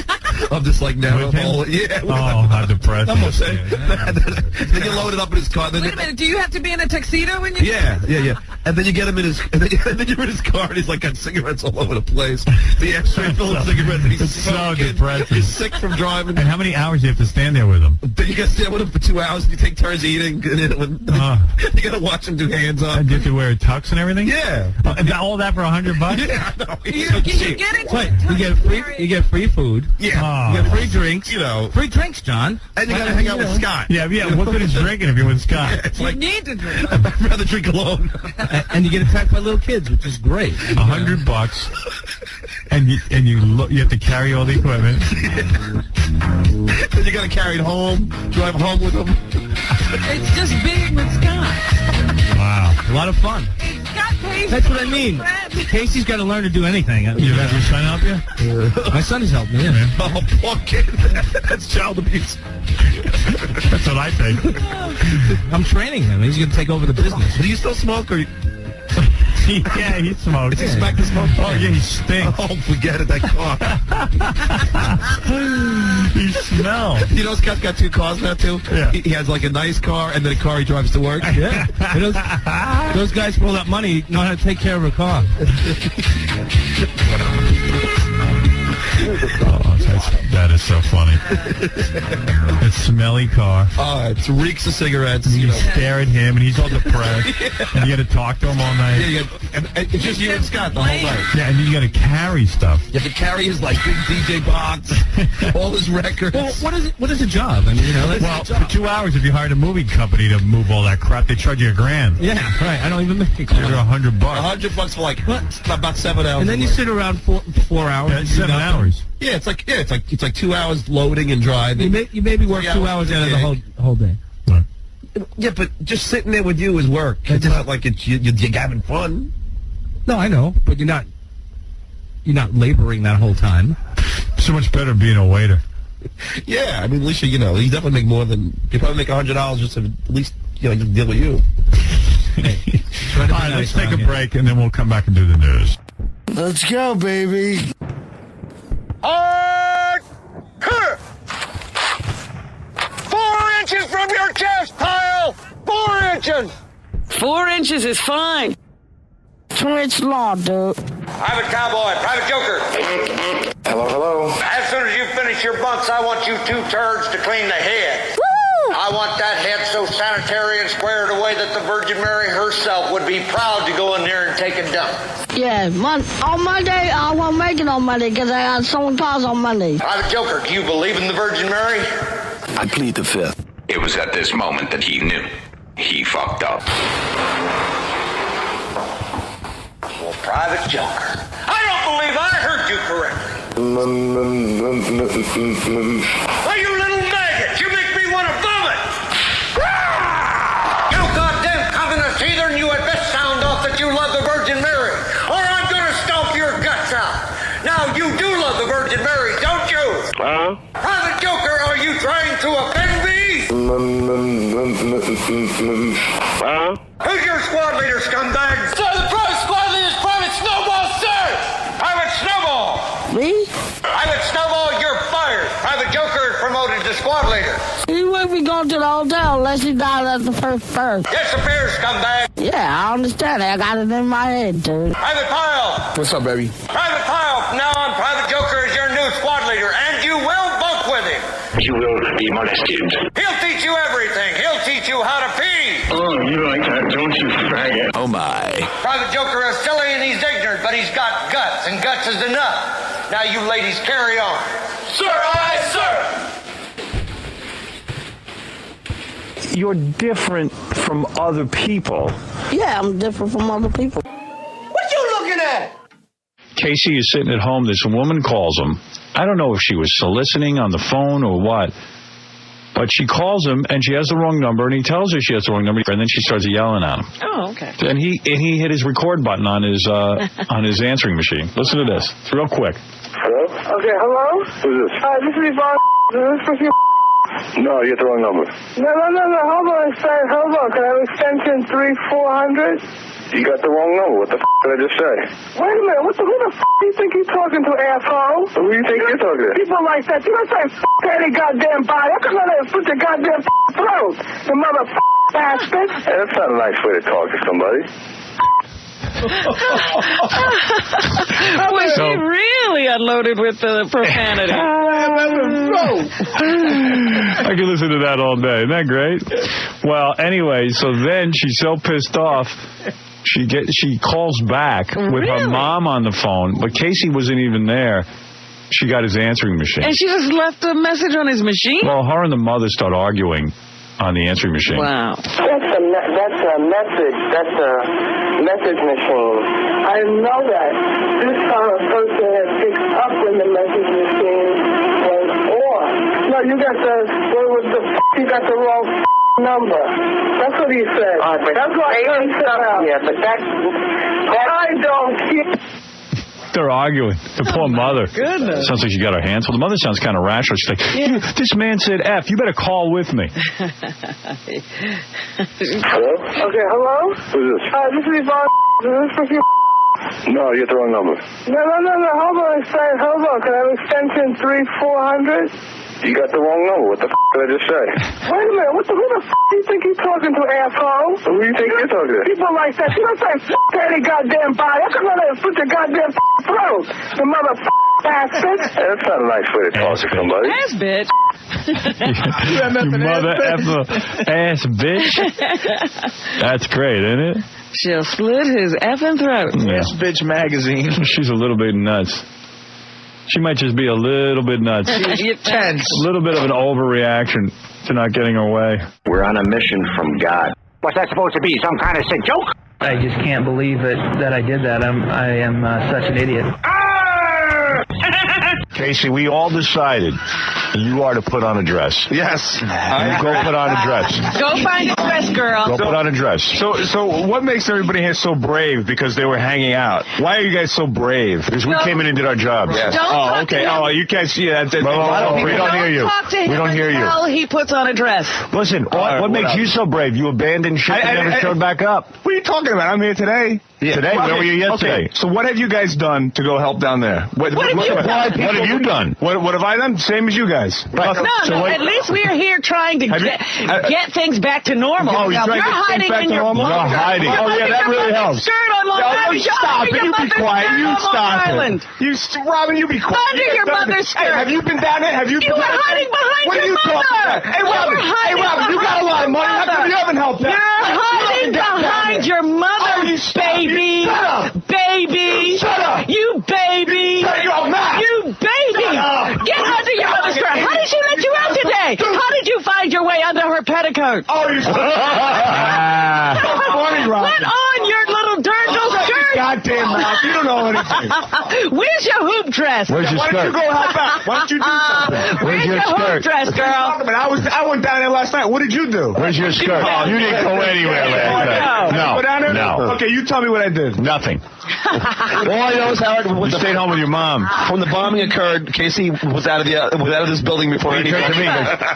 Speaker 11: of this like narrow hole. Yeah.
Speaker 8: Oh, how depressing.
Speaker 11: Then you load it up in his car. Then
Speaker 9: Wait a minute, do you have to be in a tuxedo when you...
Speaker 11: Yeah. And then you get him in his, and then you're in his car, and he's like got cigarettes all over the place. The extra full of cigarettes, and he's
Speaker 8: so depressing.
Speaker 11: He's sick from driving.
Speaker 8: And how many hours do you have to stand there with him?
Speaker 11: Then you got to stand with him for 2 hours, and you take turns eating. And you got to watch him do hands up.
Speaker 8: And you have to wear a tux and everything?
Speaker 11: Yeah.
Speaker 8: And all that for $100?
Speaker 11: Yeah, I know.
Speaker 9: You get into
Speaker 14: Wait, you get free food.
Speaker 11: Yeah.
Speaker 14: You get free drinks. Free drinks, John.
Speaker 11: And you got to hang out with Scott.
Speaker 8: Yeah. What good is drinking if you're with Scott?
Speaker 11: Yeah, it's
Speaker 9: You
Speaker 11: like,
Speaker 9: need to drink.
Speaker 11: I'd rather drink alone.
Speaker 14: And you get attacked by little kids, which is great.
Speaker 8: $100, and you have to carry all the equipment.
Speaker 11: Then you got to carry it home, drive home with him.
Speaker 9: It's just being with Scott.
Speaker 8: Wow.
Speaker 14: A lot of fun.
Speaker 9: Scott pays
Speaker 14: That's
Speaker 9: for
Speaker 14: what I
Speaker 9: his
Speaker 14: mean.
Speaker 9: friends.
Speaker 14: Casey's got to learn to do anything.
Speaker 8: You have your son help you?
Speaker 14: My son has helped me, yeah.
Speaker 11: Oh, poor kid. That's child abuse.
Speaker 8: That's what I think.
Speaker 14: I'm training him. He's going to take over the business.
Speaker 11: Do you still smoke or?
Speaker 8: Yeah, he smokes.
Speaker 11: Does he smack the smoke?
Speaker 8: Oh, yeah, he stinks.
Speaker 11: Oh, forget it, that car.
Speaker 8: He smells.
Speaker 11: You know, Scott's got 2 cars now, too?
Speaker 8: Yeah.
Speaker 11: He has, like, a nice car and then a car he drives to work.
Speaker 14: Yeah. Those guys pull that money, know how to take care of a car.
Speaker 8: That is so funny. A smelly car.
Speaker 11: Oh, it reeks of cigarettes.
Speaker 8: You stare at him, and he's all depressed. And you got to talk to him all night.
Speaker 11: Yeah, and it's just you and Scott the whole night.
Speaker 8: Yeah, and then you got to carry stuff.
Speaker 11: You have to carry his, like, big DJ box, all his records.
Speaker 14: Well, what is a job? I mean, you know, that's
Speaker 8: Well, for 2 hours, if you hired a movie company to move all that crap, they charge you $1,000.
Speaker 14: yeah, right. I don't even make it.
Speaker 8: You're $100.
Speaker 11: $100 for, like, about 7 hours.
Speaker 14: And then you sit around 4 hours.
Speaker 8: Yeah,
Speaker 14: and do
Speaker 8: 7
Speaker 14: nothing.
Speaker 8: hours.
Speaker 11: Yeah, it's like 2 hours loading and driving.
Speaker 14: You maybe work 2 hours out of the whole day.
Speaker 11: Yeah, but just sitting there with you is work. It's not like you're having fun.
Speaker 14: No, I know, but you're not laboring that whole time.
Speaker 8: So much better being a waiter.
Speaker 11: Yeah, I mean, at least you definitely make more than you probably make $100 just to at least just deal with you.
Speaker 8: All right, let's take a break, and then we'll come back and do the news.
Speaker 2: Let's go, baby.
Speaker 6: Hard! 4 inches from your chest, pile! 4 inches!
Speaker 15: 4 inches is fine. 2-inch law, dude.
Speaker 6: Private Cowboy, Private Joker.
Speaker 7: Hello.
Speaker 6: As soon as you finish your bunks, I want you 2 turds to clean the head. I want that head so sanitary and squared away that the Virgin Mary herself would be proud to go in there and take a dump.
Speaker 4: Yeah, on Monday, I won't make it on Monday because I got someone calls on Monday.
Speaker 6: Private Joker, do you believe in the Virgin Mary?
Speaker 7: I plead the 5th.
Speaker 16: It was at this moment that he knew. He fucked up.
Speaker 6: Well, Private Joker, I don't believe I heard you correctly. Hey, you little maggot, you make me want to vomit! You goddamn communist heathen, you had best sound off that you love the Virgin Mary, or I'm gonna stomp your guts out. Now, you do love the Virgin Mary, don't you?
Speaker 5: Huh?
Speaker 6: Private Joker, are you trying to offend me?
Speaker 5: Huh?
Speaker 6: Who's your squad leader, scumbag? Sir, the private squad leader is Private Snowball, sir! Private Snowball!
Speaker 4: Me?
Speaker 6: Private Snowball, you're fired. Private Joker is promoted to squad leader.
Speaker 4: He won't be going to the hotel unless he died at the first.
Speaker 6: Disappear, scumbag.
Speaker 4: Yeah, I understand. I got it in my head, dude.
Speaker 6: Private Pyle.
Speaker 7: What's up, baby?
Speaker 6: Private Pyle, from now on, Private Joker is your new squad leader, and you will bunk with him.
Speaker 5: You will be molested.
Speaker 6: He'll teach you everything. He'll teach you how to pee.
Speaker 5: Oh, you like that, don't you, faggot?
Speaker 7: Oh, my.
Speaker 6: Private Joker is silly and he's ignorant, but he's got guts, and guts is enough. Now you ladies carry on. Sir, aye,
Speaker 5: sir! You're different from other people.
Speaker 4: Yeah, I'm different from other people.
Speaker 6: What you looking at?
Speaker 17: Casey is sitting at home. This woman calls him. I don't know if she was soliciting on the phone or what, but she calls him and she has the wrong number, and he tells her she has the wrong number, and then she starts yelling at him.
Speaker 15: Oh, okay.
Speaker 17: And he hit his record button on his answering machine. Listen to this. It's real quick.
Speaker 5: Hello? Okay, hello? Who's this?
Speaker 13: This is Yvonne. Is this supposed to be
Speaker 5: No, you get the wrong number. No. Hold on a second. Hold on. Can I have extension 3400? You got the wrong number. What the did I just say? Wait a minute. Who the do you think you're talking to, asshole? Who do you think you're talking to? People like that. You don't say any goddamn body. I can let it put your goddamn throat. The bastard. Hey, that's not a nice way to talk to somebody.
Speaker 15: Was she really unloaded with the profanity?
Speaker 17: I could listen to that all day. Isn't that great? Well, anyway, so then she's so pissed off, she calls back with her mom on the phone, but Casey wasn't even there. She got his answering machine.
Speaker 15: And she just left a message on his machine?
Speaker 17: Well, her and the mother start arguing on the answering machine.
Speaker 15: Wow.
Speaker 5: That's a message machine. I know that. This person has picked up when the message machine was off. No, you got you got the wrong number. That's what he said. That's why he said out. Yeah, but I don't care.
Speaker 17: They're arguing. The poor mother.
Speaker 15: Goodness.
Speaker 17: Sounds like she got her hands full. The mother sounds kind of rational. She's like, this man said F. You better call with me.
Speaker 5: Hello? Okay, hello? Who's this? This is Yvonne. Is this for you? No, you get the wrong number. No. Hold on a second. Hold on. Can I have extension 3400? You got the wrong number. What the did I just say? Wait a minute. Who the do you think you're talking to, asshole? Who do you think you're talking to? People like that. You don't say any goddamn body. I can let it put your goddamn throat. The bastard. Hey, that's not a nice way to talk to somebody.
Speaker 15: Ass bitch.
Speaker 17: You mother ass bitch. That's great, isn't it?
Speaker 15: She'll slit his effing throat.
Speaker 17: Ass bitch magazine. She's a little bit nuts. She might just be a little bit nuts.
Speaker 15: You're tense.
Speaker 17: A little bit of an overreaction to not getting her way.
Speaker 6: We're on a mission from God.
Speaker 13: What's that supposed to be? Some kind of sick joke?
Speaker 18: I just can't believe that I did that. I am such an idiot.
Speaker 19: Casey, we all decided you are to put on a dress.
Speaker 11: Yes.
Speaker 19: Go put on a dress.
Speaker 15: Go find a dress, girl.
Speaker 19: Go put on a dress.
Speaker 11: So what makes everybody here so brave? Because they were hanging out. Why are you guys so brave?
Speaker 19: Because we came in and did our jobs.
Speaker 11: Yes. Oh, okay. Oh, you can't see that.
Speaker 19: We don't hear you.
Speaker 15: Talk to him
Speaker 19: We don't hear you.
Speaker 15: until he puts on a dress.
Speaker 19: Listen, what makes you so brave? You abandoned ship and never showed back up.
Speaker 11: What are you talking about? I'm here today.
Speaker 19: Yeah. Today? Where were you yesterday?
Speaker 11: Okay. So what have you guys done to go help down there? What have
Speaker 19: you done?
Speaker 11: What have I done? Same as you guys.
Speaker 15: Right. No, at least we're here trying to get things back to normal.
Speaker 11: Oh, you're hiding in your
Speaker 19: You're hiding.
Speaker 11: Oh, yeah, that really helps.
Speaker 15: Skirt on Long Island.
Speaker 11: Stop it. You be quiet. You stop it. Robin, you be quiet.
Speaker 15: Under your mother's skirt.
Speaker 11: Hey, have you been down there?
Speaker 15: You were hiding behind
Speaker 11: your mother.
Speaker 15: What are you
Speaker 11: talking about? Hey, Robin, you got a lot of money. How come you haven't helped out?
Speaker 15: You're hiding behind your mother, baby.
Speaker 11: Shut up.
Speaker 15: Baby.
Speaker 11: Shut up.
Speaker 15: You baby.
Speaker 11: Shut your mouth.
Speaker 15: You baby. Get under your mother's skirt. How did she let you out today? How did you find your way under her petticoat?
Speaker 11: Oh, you funny, Robin.
Speaker 15: Put on your little dirndl skirt.
Speaker 11: Goddamn mouth. You don't know anything.
Speaker 15: Where's your hoop dress?
Speaker 19: Where's your
Speaker 11: Why
Speaker 19: skirt?
Speaker 11: don't you go help out? Why don't you do something?
Speaker 15: Where's your
Speaker 19: skirt?
Speaker 15: hoop dress, girl?
Speaker 11: I went down there last night. What did you do?
Speaker 19: Where's your skirt? You didn't go anywhere last night.
Speaker 11: Go down there?
Speaker 19: No.
Speaker 11: Okay, you tell me what I did.
Speaker 19: Nothing. All I know is, Howard, you stayed home with your mom.
Speaker 11: When the bombing occurred, Casey was out of this building before
Speaker 19: he turned to me.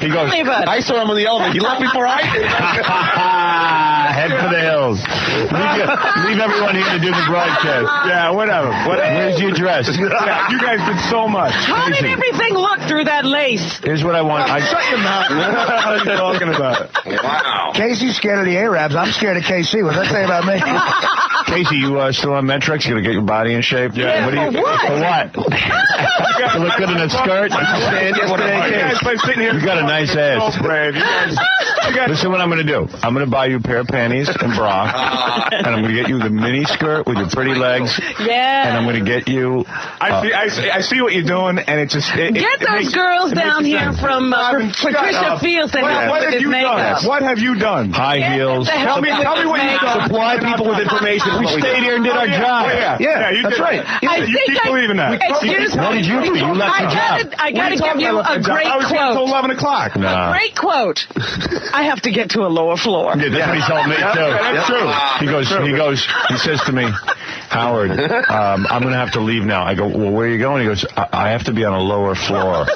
Speaker 19: He goes,
Speaker 11: I saw him on the elevator. He left before I did.
Speaker 19: Head for the hills. Leave everyone here to do the broadcast.
Speaker 11: Yeah, whatever.
Speaker 19: Where's your dress?
Speaker 11: Yeah, you guys did so much.
Speaker 15: How did everything look through that lace?
Speaker 19: Here's what I want.
Speaker 11: Shut your mouth. What are you talking about?
Speaker 19: Wow.
Speaker 20: Casey's scared of the Arabs. I'm scared of KC. What's that say about me?
Speaker 19: Casey, you still on Metrix? You gonna get your body in shape?
Speaker 15: Yeah.
Speaker 19: For what? To look good in a skirt? You got a nice ass. Listen what I'm going to do. I'm going to buy you a pair of panties and bra, and I'm going to get you the mini skirt with your pretty legs.
Speaker 15: Yeah.
Speaker 19: And I'm going to get you...
Speaker 11: I see what you're doing, and it just...
Speaker 15: Get those girls down here from Patricia Fields to help with this makeup.
Speaker 11: What have you done?
Speaker 19: High heels.
Speaker 11: Tell me what you've done.
Speaker 19: Supply people with information. We stayed here and did our job.
Speaker 11: Yeah,
Speaker 19: that's right.
Speaker 11: You keep believing that.
Speaker 15: Excuse me.
Speaker 19: What did you do? You left your job.
Speaker 15: I got to give you a great
Speaker 11: I was here
Speaker 15: quote.
Speaker 11: until 11 o'clock.
Speaker 19: No.
Speaker 15: A great quote. I have to get to a lower floor.
Speaker 19: Yeah, that's what he told me, too.
Speaker 11: That's true.
Speaker 19: He says to me, Howard, I'm going to have to leave now. I go, well, where are you going? He goes, I have to be on a lower floor.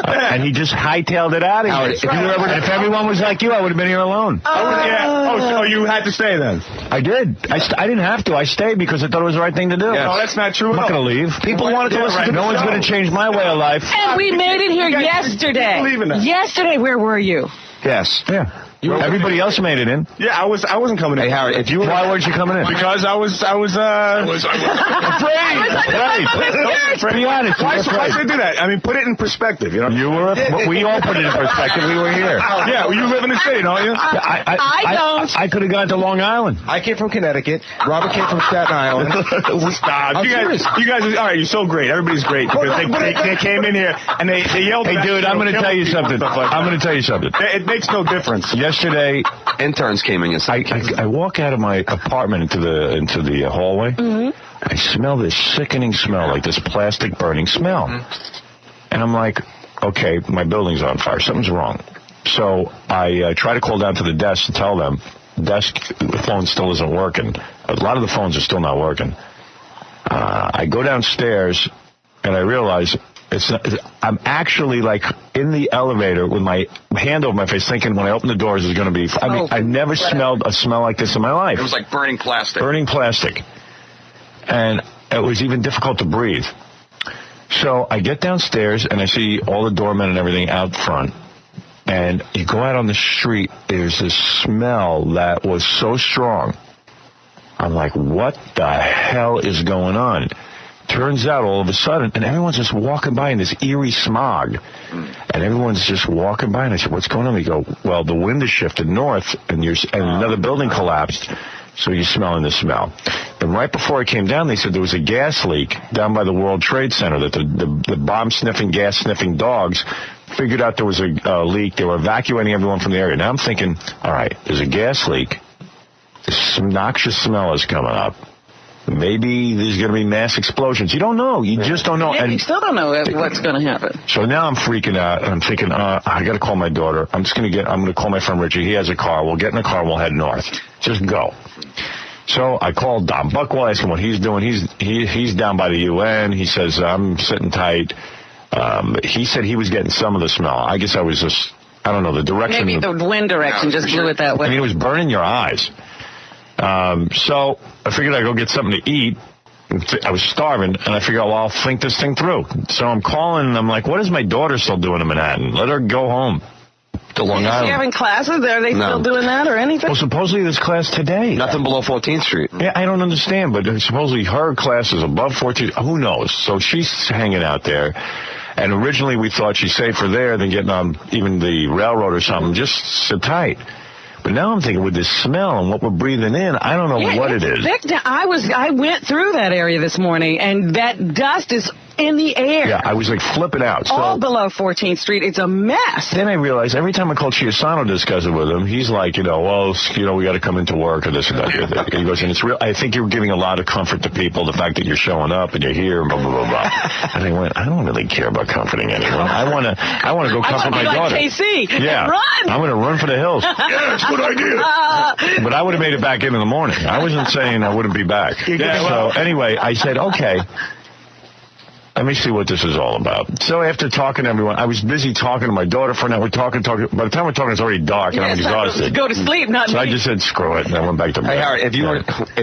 Speaker 19: I And he just hightailed it out of here. If everyone was like you, I would have been here alone.
Speaker 10: So you had to stay then?
Speaker 19: I did. I didn't have to. I stayed because I thought it was the right thing to do.
Speaker 10: Yeah. No, that's not true.
Speaker 19: I'm not going to leave.
Speaker 20: People wanted to listen to
Speaker 19: No one's going to change my way of life.
Speaker 15: And we made it here yesterday. Yesterday, where were you?
Speaker 19: Yes. Yeah. Everybody else made it in.
Speaker 10: Yeah, I wasn't coming in.
Speaker 19: Hey, Howard, why weren't you coming in?
Speaker 10: Because I was afraid.
Speaker 19: Be honest.
Speaker 10: Why should I do that? I mean, put it in perspective. You know,
Speaker 19: we all put it in perspective. We were here.
Speaker 10: Yeah, well, you live in the city, don't you?
Speaker 15: I don't.
Speaker 19: I could have gone to Long Island.
Speaker 20: I came from Connecticut. Robert came from Staten Island.
Speaker 10: Stop. You guys are, all right, you're so great. Everybody's great because they came in here and they yelled.
Speaker 19: Hey, dude, I'm going to tell you something.
Speaker 10: It makes no difference.
Speaker 19: Yesterday,
Speaker 11: interns came in.
Speaker 19: I walk out of my apartment into the hallway.
Speaker 15: Mm-hmm.
Speaker 19: I smell this sickening smell, like this plastic burning smell. And I'm like, okay, my building's on fire. Something's wrong. So I try to call down to the desk to tell them. The phone still isn't working. A lot of the phones are still not working. I go downstairs, and I realize I'm actually like in the elevator with my hand over my face thinking when I open the doors it's going to be... I've never smelled a smell like this in my life.
Speaker 11: It was like burning plastic.
Speaker 19: Burning plastic. And it was even difficult to breathe. So I get downstairs and I see all the doormen and everything out front. And you go out on the street, there's this smell that was so strong. I'm like, what the hell is going on? Turns out all of a sudden, and everyone's just walking by in this eerie smog. And everyone's just walking by, and I said, what's going on? They go, well, the wind has shifted north, and another building collapsed, so you're smelling the smell. And right before I came down, they said there was a gas leak down by the World Trade Center, that the bomb-sniffing, gas-sniffing dogs figured out there was a leak. They were evacuating everyone from the area. Now I'm thinking, all right, there's a gas leak. This noxious smell is coming up. Maybe there's going to be mass explosions. You don't know. You just don't know.
Speaker 15: Yeah,
Speaker 19: and
Speaker 15: you still don't know what's going to happen.
Speaker 19: So now I'm freaking out, and I'm thinking, I got to call my daughter. I'm going to call my friend Richie. He has a car. We'll get in the car and we'll head north. Just go. So I called Don Buckwell, asked him what he's doing. He's down by the UN. He says, I'm sitting tight. He said he was getting some of the smell. I guess I was just, I don't know, the direction.
Speaker 15: Maybe the wind direction just blew it that way.
Speaker 19: I mean, it was burning your eyes. So I figured I'd go get something to eat. I was starving, and I figured, well, I'll think this thing through. So I'm calling, and I'm like, what is my daughter still doing in Manhattan? Let her go home to Long Island.
Speaker 15: Is she having classes? Are they still doing that or anything?
Speaker 19: Well, supposedly there's class today.
Speaker 11: Nothing below 14th Street.
Speaker 19: Yeah, I don't understand, but supposedly her class is above 14th. Who knows? So she's hanging out there. And originally we thought she's safer there than getting on even the railroad or something. Just sit tight. But now I'm thinking with this smell and what we're breathing in, I don't know what it is.
Speaker 15: I went through that area this morning, and that dust is in the air.
Speaker 19: Yeah, I was like flipping out. So,
Speaker 15: all below 14th Street. It's a mess.
Speaker 19: Then I realized every time I call Chiasano to discuss it with him, he's like, we got to come into work or this and that. He goes, and it's real. I think you're giving a lot of comfort to people, the fact that you're showing up and you're here, blah, blah, blah, blah. And I went, I don't really care about comforting anyone. I want to go comfort my daughter.
Speaker 15: Like KC.
Speaker 19: Yeah.
Speaker 15: Run.
Speaker 19: I'm going to run for the hills. Yeah, that's a good idea. But I would have made it back in the morning. I wasn't saying I wouldn't be back. Yeah, so anyway, I said, okay. Let me see what this is all about. So after talking to everyone, I was busy talking to my daughter for an hour. We're talking. By the time we're talking, it's already dark, and I'm exhausted.
Speaker 15: Go to sleep, not
Speaker 19: so
Speaker 15: me.
Speaker 19: I just said, screw it, and I went back to bed.
Speaker 11: Hey, Howard, if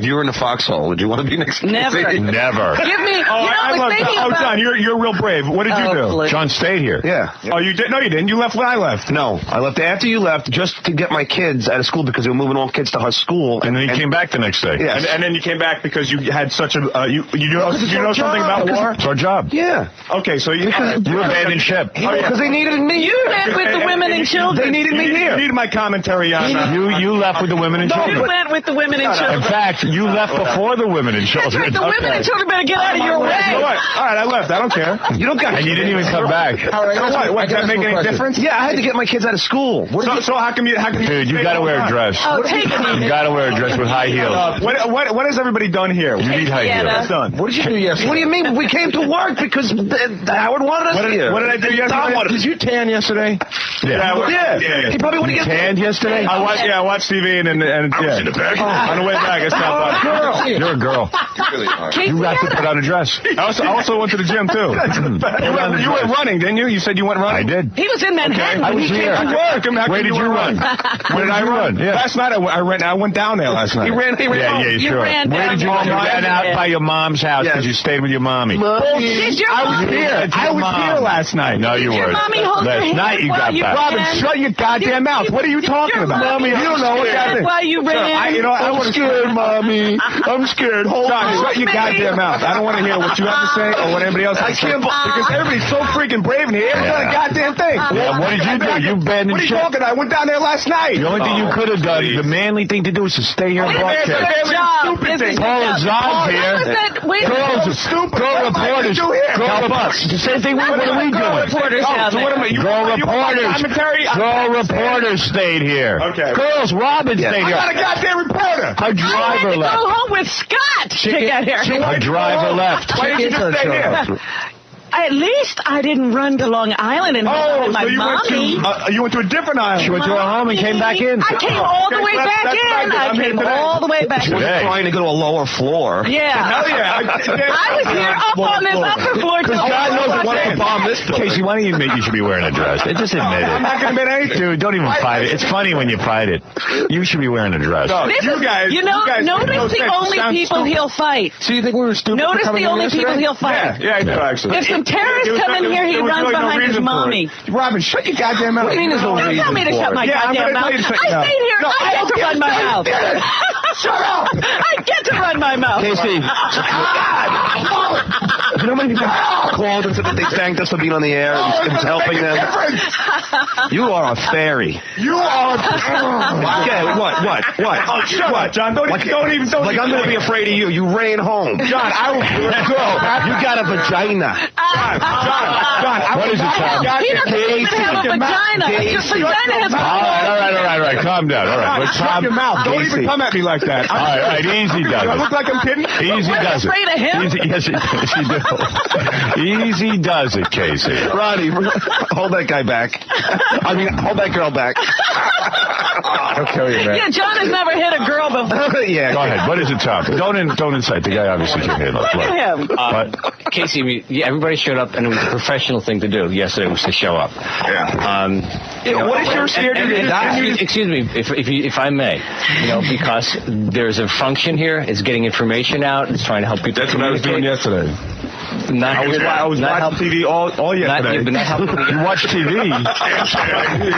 Speaker 11: you were in the foxhole, would you want to be next to
Speaker 15: Never.
Speaker 19: Never.
Speaker 15: Give me.
Speaker 10: John, you're real brave. What did you do?
Speaker 15: Please.
Speaker 19: John stayed here.
Speaker 11: Yeah.
Speaker 10: Oh, you did? No, you didn't. You left when I left.
Speaker 11: No, I left after you left just to get my kids out of school because they were moving all kids to her school.
Speaker 19: And then you came back the next day.
Speaker 11: Yeah.
Speaker 10: And then you came back because you had such a you know something about war?
Speaker 19: It's our job.
Speaker 11: Yeah.
Speaker 10: Okay, so you
Speaker 19: abandoned ship.
Speaker 11: Because they needed me.
Speaker 15: You went with the women and children.
Speaker 11: They needed me here.
Speaker 10: You needed my commentary on
Speaker 19: you left with the women and children.
Speaker 15: You went with the women and children.
Speaker 19: In fact, you left before the women and children.
Speaker 15: That's right. The women and children better get out of your way.
Speaker 10: All right, I left. I don't care.
Speaker 11: You don't got.
Speaker 19: And you didn't even come back.
Speaker 10: So what? Does that make any difference?
Speaker 11: Yeah, I had to get my kids out of school.
Speaker 10: So how come you?
Speaker 19: Dude, you got to wear a dress.
Speaker 15: Oh, take it.
Speaker 19: You got to wear a dress with high heels.
Speaker 10: What has everybody done here?
Speaker 19: You need high heels.
Speaker 10: What's done?
Speaker 11: What did you do yesterday? What do you mean? We came to work because Howard wanted us here.
Speaker 10: What did I do yesterday?
Speaker 11: Did you tan yesterday?
Speaker 19: Yeah.
Speaker 11: He probably would have
Speaker 19: tanned yesterday?
Speaker 10: I watched TV and yeah.
Speaker 19: in the back.
Speaker 10: On the way back, I stopped by.
Speaker 19: You're a girl. You have to put on a dress.
Speaker 10: I also went to the gym, too. You went running, didn't you? You said you went running?
Speaker 19: I did.
Speaker 15: He was in Manhattan.
Speaker 19: I was here. Where did you run? Where did I run? Yeah.
Speaker 10: Last night I went down there last night.
Speaker 11: He ran.
Speaker 19: Yeah, sure. Where did you run? You ran out by your mom's house because you stayed with your mommy.
Speaker 15: Did your
Speaker 10: I was here. I was here last night.
Speaker 19: No, you weren't.
Speaker 15: mommy hold your
Speaker 19: Last
Speaker 15: hand
Speaker 19: night you
Speaker 15: while
Speaker 19: got
Speaker 15: you
Speaker 19: back.
Speaker 10: Robin, shut your goddamn mouth. What are you talking about?
Speaker 15: Mommy,
Speaker 10: you don't know what that is.
Speaker 15: while you ran.
Speaker 10: I'm scared, Mommy. I'm scared. Hold on. Shut your goddamn mouth. I don't want to hear what you have to say or what anybody else has to say. Because everybody's so freaking brave in here. Everyone's done a goddamn thing.
Speaker 19: Yeah, what did you do? You abandoned
Speaker 10: What are you talking about? I went down there last night.
Speaker 19: The only thing you could have done, the manly thing to do is to stay here and broadcast. Paul is on here. Girl reporters. The same thing. What are we doing? Girl reporters stayed here.
Speaker 10: Okay.
Speaker 19: Girls, Robin stayed here.
Speaker 10: I'm not a goddamn reporter.
Speaker 19: Her driver left.
Speaker 15: Go home with Scott to get here.
Speaker 19: Her driver left.
Speaker 10: Why didn't you just stay here?
Speaker 15: At least I didn't run to Long Island and hang with my mommy.
Speaker 10: You went to a different island.
Speaker 19: She went to her home and came back in.
Speaker 15: I came all the way back in. I came all the way back in.
Speaker 11: Trying to go to a lower floor.
Speaker 15: Yeah.
Speaker 10: Hell yeah.
Speaker 15: I was here up on this upper floor.
Speaker 19: God knows what to bomb this building. Casey, why don't you admit you should be wearing a dress? Just admit it.
Speaker 10: I'm not going to admit anything.
Speaker 19: Dude, don't even fight it. It's funny when you fight it. You should be wearing a dress.
Speaker 10: No,
Speaker 15: notice the only people he'll fight.
Speaker 11: So you think we were stupid?
Speaker 15: Notice the only people he'll fight.
Speaker 10: Yeah, I do, actually.
Speaker 15: If some terrorists come in here, he runs behind his mommy.
Speaker 10: Robin, shut your goddamn mouth.
Speaker 11: What do you mean there's no
Speaker 15: Don't
Speaker 11: reason
Speaker 15: tell me to
Speaker 11: for
Speaker 15: shut
Speaker 11: it?
Speaker 15: my goddamn mouth. I stayed here. I get to run my mouth.
Speaker 10: Shut up.
Speaker 15: I get to run my mouth.
Speaker 11: Casey. You know how many people called and said that they thanked us for being on the air and helping them? You are a fairy.
Speaker 10: You are.
Speaker 11: Okay, what?
Speaker 10: Oh, shut up, John. Don't even.
Speaker 11: Like I'm going to be afraid of you. You ran home.
Speaker 10: John, I will.
Speaker 11: You got a vagina.
Speaker 10: John,
Speaker 19: what is it, Tom?
Speaker 15: He doesn't even have a vagina. Your vagina has
Speaker 19: All right. Calm down. All right.
Speaker 10: Shut your mouth. Don't even come at me like that.
Speaker 19: All right. Easy does it.
Speaker 10: I look like I'm kidding?
Speaker 19: Easy does it.
Speaker 15: Afraid of him?
Speaker 19: Yes, you do. Easy does it, Casey.
Speaker 11: Ronnie, hold that guy back. Hold that girl back.
Speaker 19: I'll kill you, man.
Speaker 15: Yeah, John has never hit a girl before.
Speaker 11: Yeah.
Speaker 19: Go ahead. What is it, Tom? Don't incite. The guy obviously can handle it.
Speaker 15: Look at him.
Speaker 21: Casey, everybody showed up, and it was a professional thing to do yesterday was to show up.
Speaker 10: Yeah. What is your standard?
Speaker 21: Excuse me, if I may, because there's a function here. It's getting information out. It's trying to help people.
Speaker 10: That's what I was doing yesterday. I was watching TV all yesterday.
Speaker 19: You watch TV?
Speaker 20: No,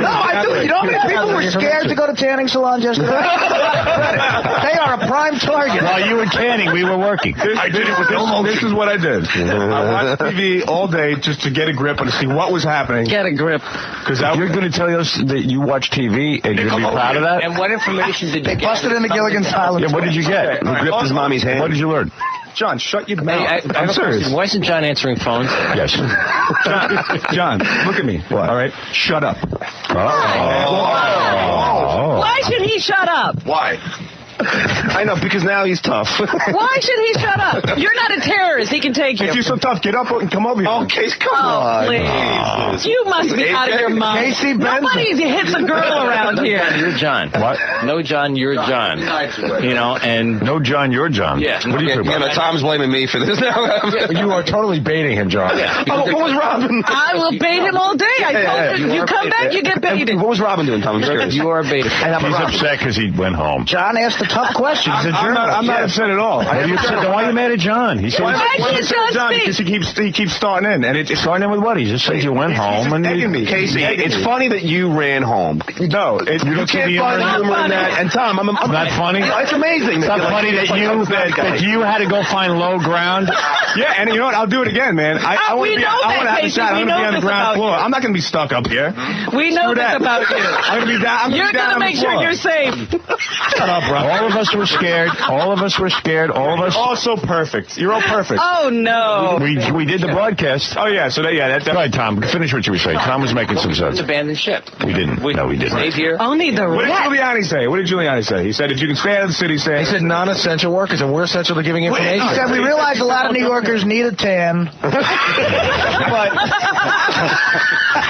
Speaker 20: I do. You know how many people were scared to go to tanning salons yesterday? They are a prime target.
Speaker 19: While you were tanning, we were working.
Speaker 10: This is what I did. I watched TV all day just to get a grip and to see what was happening.
Speaker 15: Get a grip.
Speaker 19: Because you're going to tell us that you watch TV and you're going to be proud of that?
Speaker 21: And what information did you get?
Speaker 20: They busted into Gilligan's Island.
Speaker 19: Yeah, what did you get?
Speaker 11: He gripped his mommy's hand.
Speaker 19: What did you learn?
Speaker 10: John, shut your mouth.
Speaker 21: I'm serious. Why isn't John answering phones?
Speaker 19: Yes.
Speaker 10: John, look at me.
Speaker 19: What?
Speaker 10: All right? Shut up.
Speaker 15: Why should he shut up?
Speaker 10: Why?
Speaker 11: I know, because now he's tough.
Speaker 15: Why should he shut up? You're not a terrorist. He can take you.
Speaker 10: If you're so tough, get up and come over here.
Speaker 11: Oh, Case, come on.
Speaker 15: Please. You must be out of your mind.
Speaker 20: Casey Benson.
Speaker 15: Nobody hits a girl around here.
Speaker 21: You're John.
Speaker 19: What?
Speaker 21: No, John, you're John. And
Speaker 19: no, John, you're John.
Speaker 21: Yeah.
Speaker 19: What are you talking about?
Speaker 11: Tom's blaming me for this.
Speaker 19: You are totally baiting him, John.
Speaker 11: Yeah. What was Robin?
Speaker 15: I will bait him all day. I told you come back, you get baited.
Speaker 11: What was Robin doing, Tom? I'm curious.
Speaker 21: You are baited.
Speaker 19: He's upset because he went home.
Speaker 20: John asked a tough question.
Speaker 10: I'm not upset at all.
Speaker 19: Why are you mad at John? He said
Speaker 10: because he keeps starting in, and it's
Speaker 19: starting in with what? He just said you went home and
Speaker 11: Casey, it's funny that you ran home.
Speaker 10: No,
Speaker 11: you can't find humor in that. And Tom, I'm
Speaker 19: not funny.
Speaker 11: It's amazing.
Speaker 19: It's not funny that you had to go find low ground.
Speaker 10: Yeah, and you know what? I'll do it again, man. I want to have a shot. I'm going to be on the ground floor. I'm not going to be stuck up here.
Speaker 15: We know this about you.
Speaker 10: I'm going to be down.
Speaker 15: You're going to make sure you're safe.
Speaker 19: Shut up, bro. All of us were scared. All of us were scared. All of us.
Speaker 10: You're all so perfect. You're all perfect.
Speaker 15: Oh, no.
Speaker 19: We did the broadcast.
Speaker 10: Oh, yeah. So, that's
Speaker 19: Go ahead, Tom. Finish what you were saying. Tom was making some sense.
Speaker 21: Abandoned ship.
Speaker 19: We didn't. No, we didn't.
Speaker 21: Stayed here.
Speaker 15: Only the
Speaker 10: What did Giuliani say? He said, if you can stay out of the city, say.
Speaker 11: He said non-essential workers, and we're essential to giving information.
Speaker 20: He said, we realize a lot of New Yorkers need a tan.
Speaker 11: But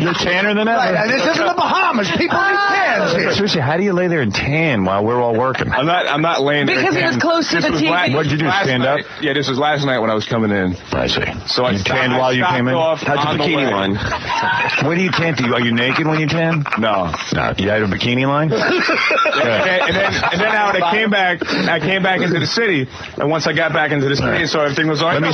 Speaker 19: You're tanner than ever.
Speaker 20: Right, this isn't the Bahamas. People need tans here.
Speaker 19: Seriously, how do you lay there and tan while we're all working?
Speaker 10: I'm not laying there.
Speaker 15: Because he was close to the TV.
Speaker 19: What'd you do, stand up?
Speaker 10: Yeah, this was last night when I was coming in.
Speaker 19: I see.
Speaker 10: So
Speaker 19: you tanned while you came in?
Speaker 10: How'd
Speaker 19: your bikini line? Where do you tan? Are you naked when you tan?
Speaker 10: No.
Speaker 19: You had a bikini line?
Speaker 10: and then when I came back into the city, and once I got back into the city, so everything was all right.
Speaker 19: Let me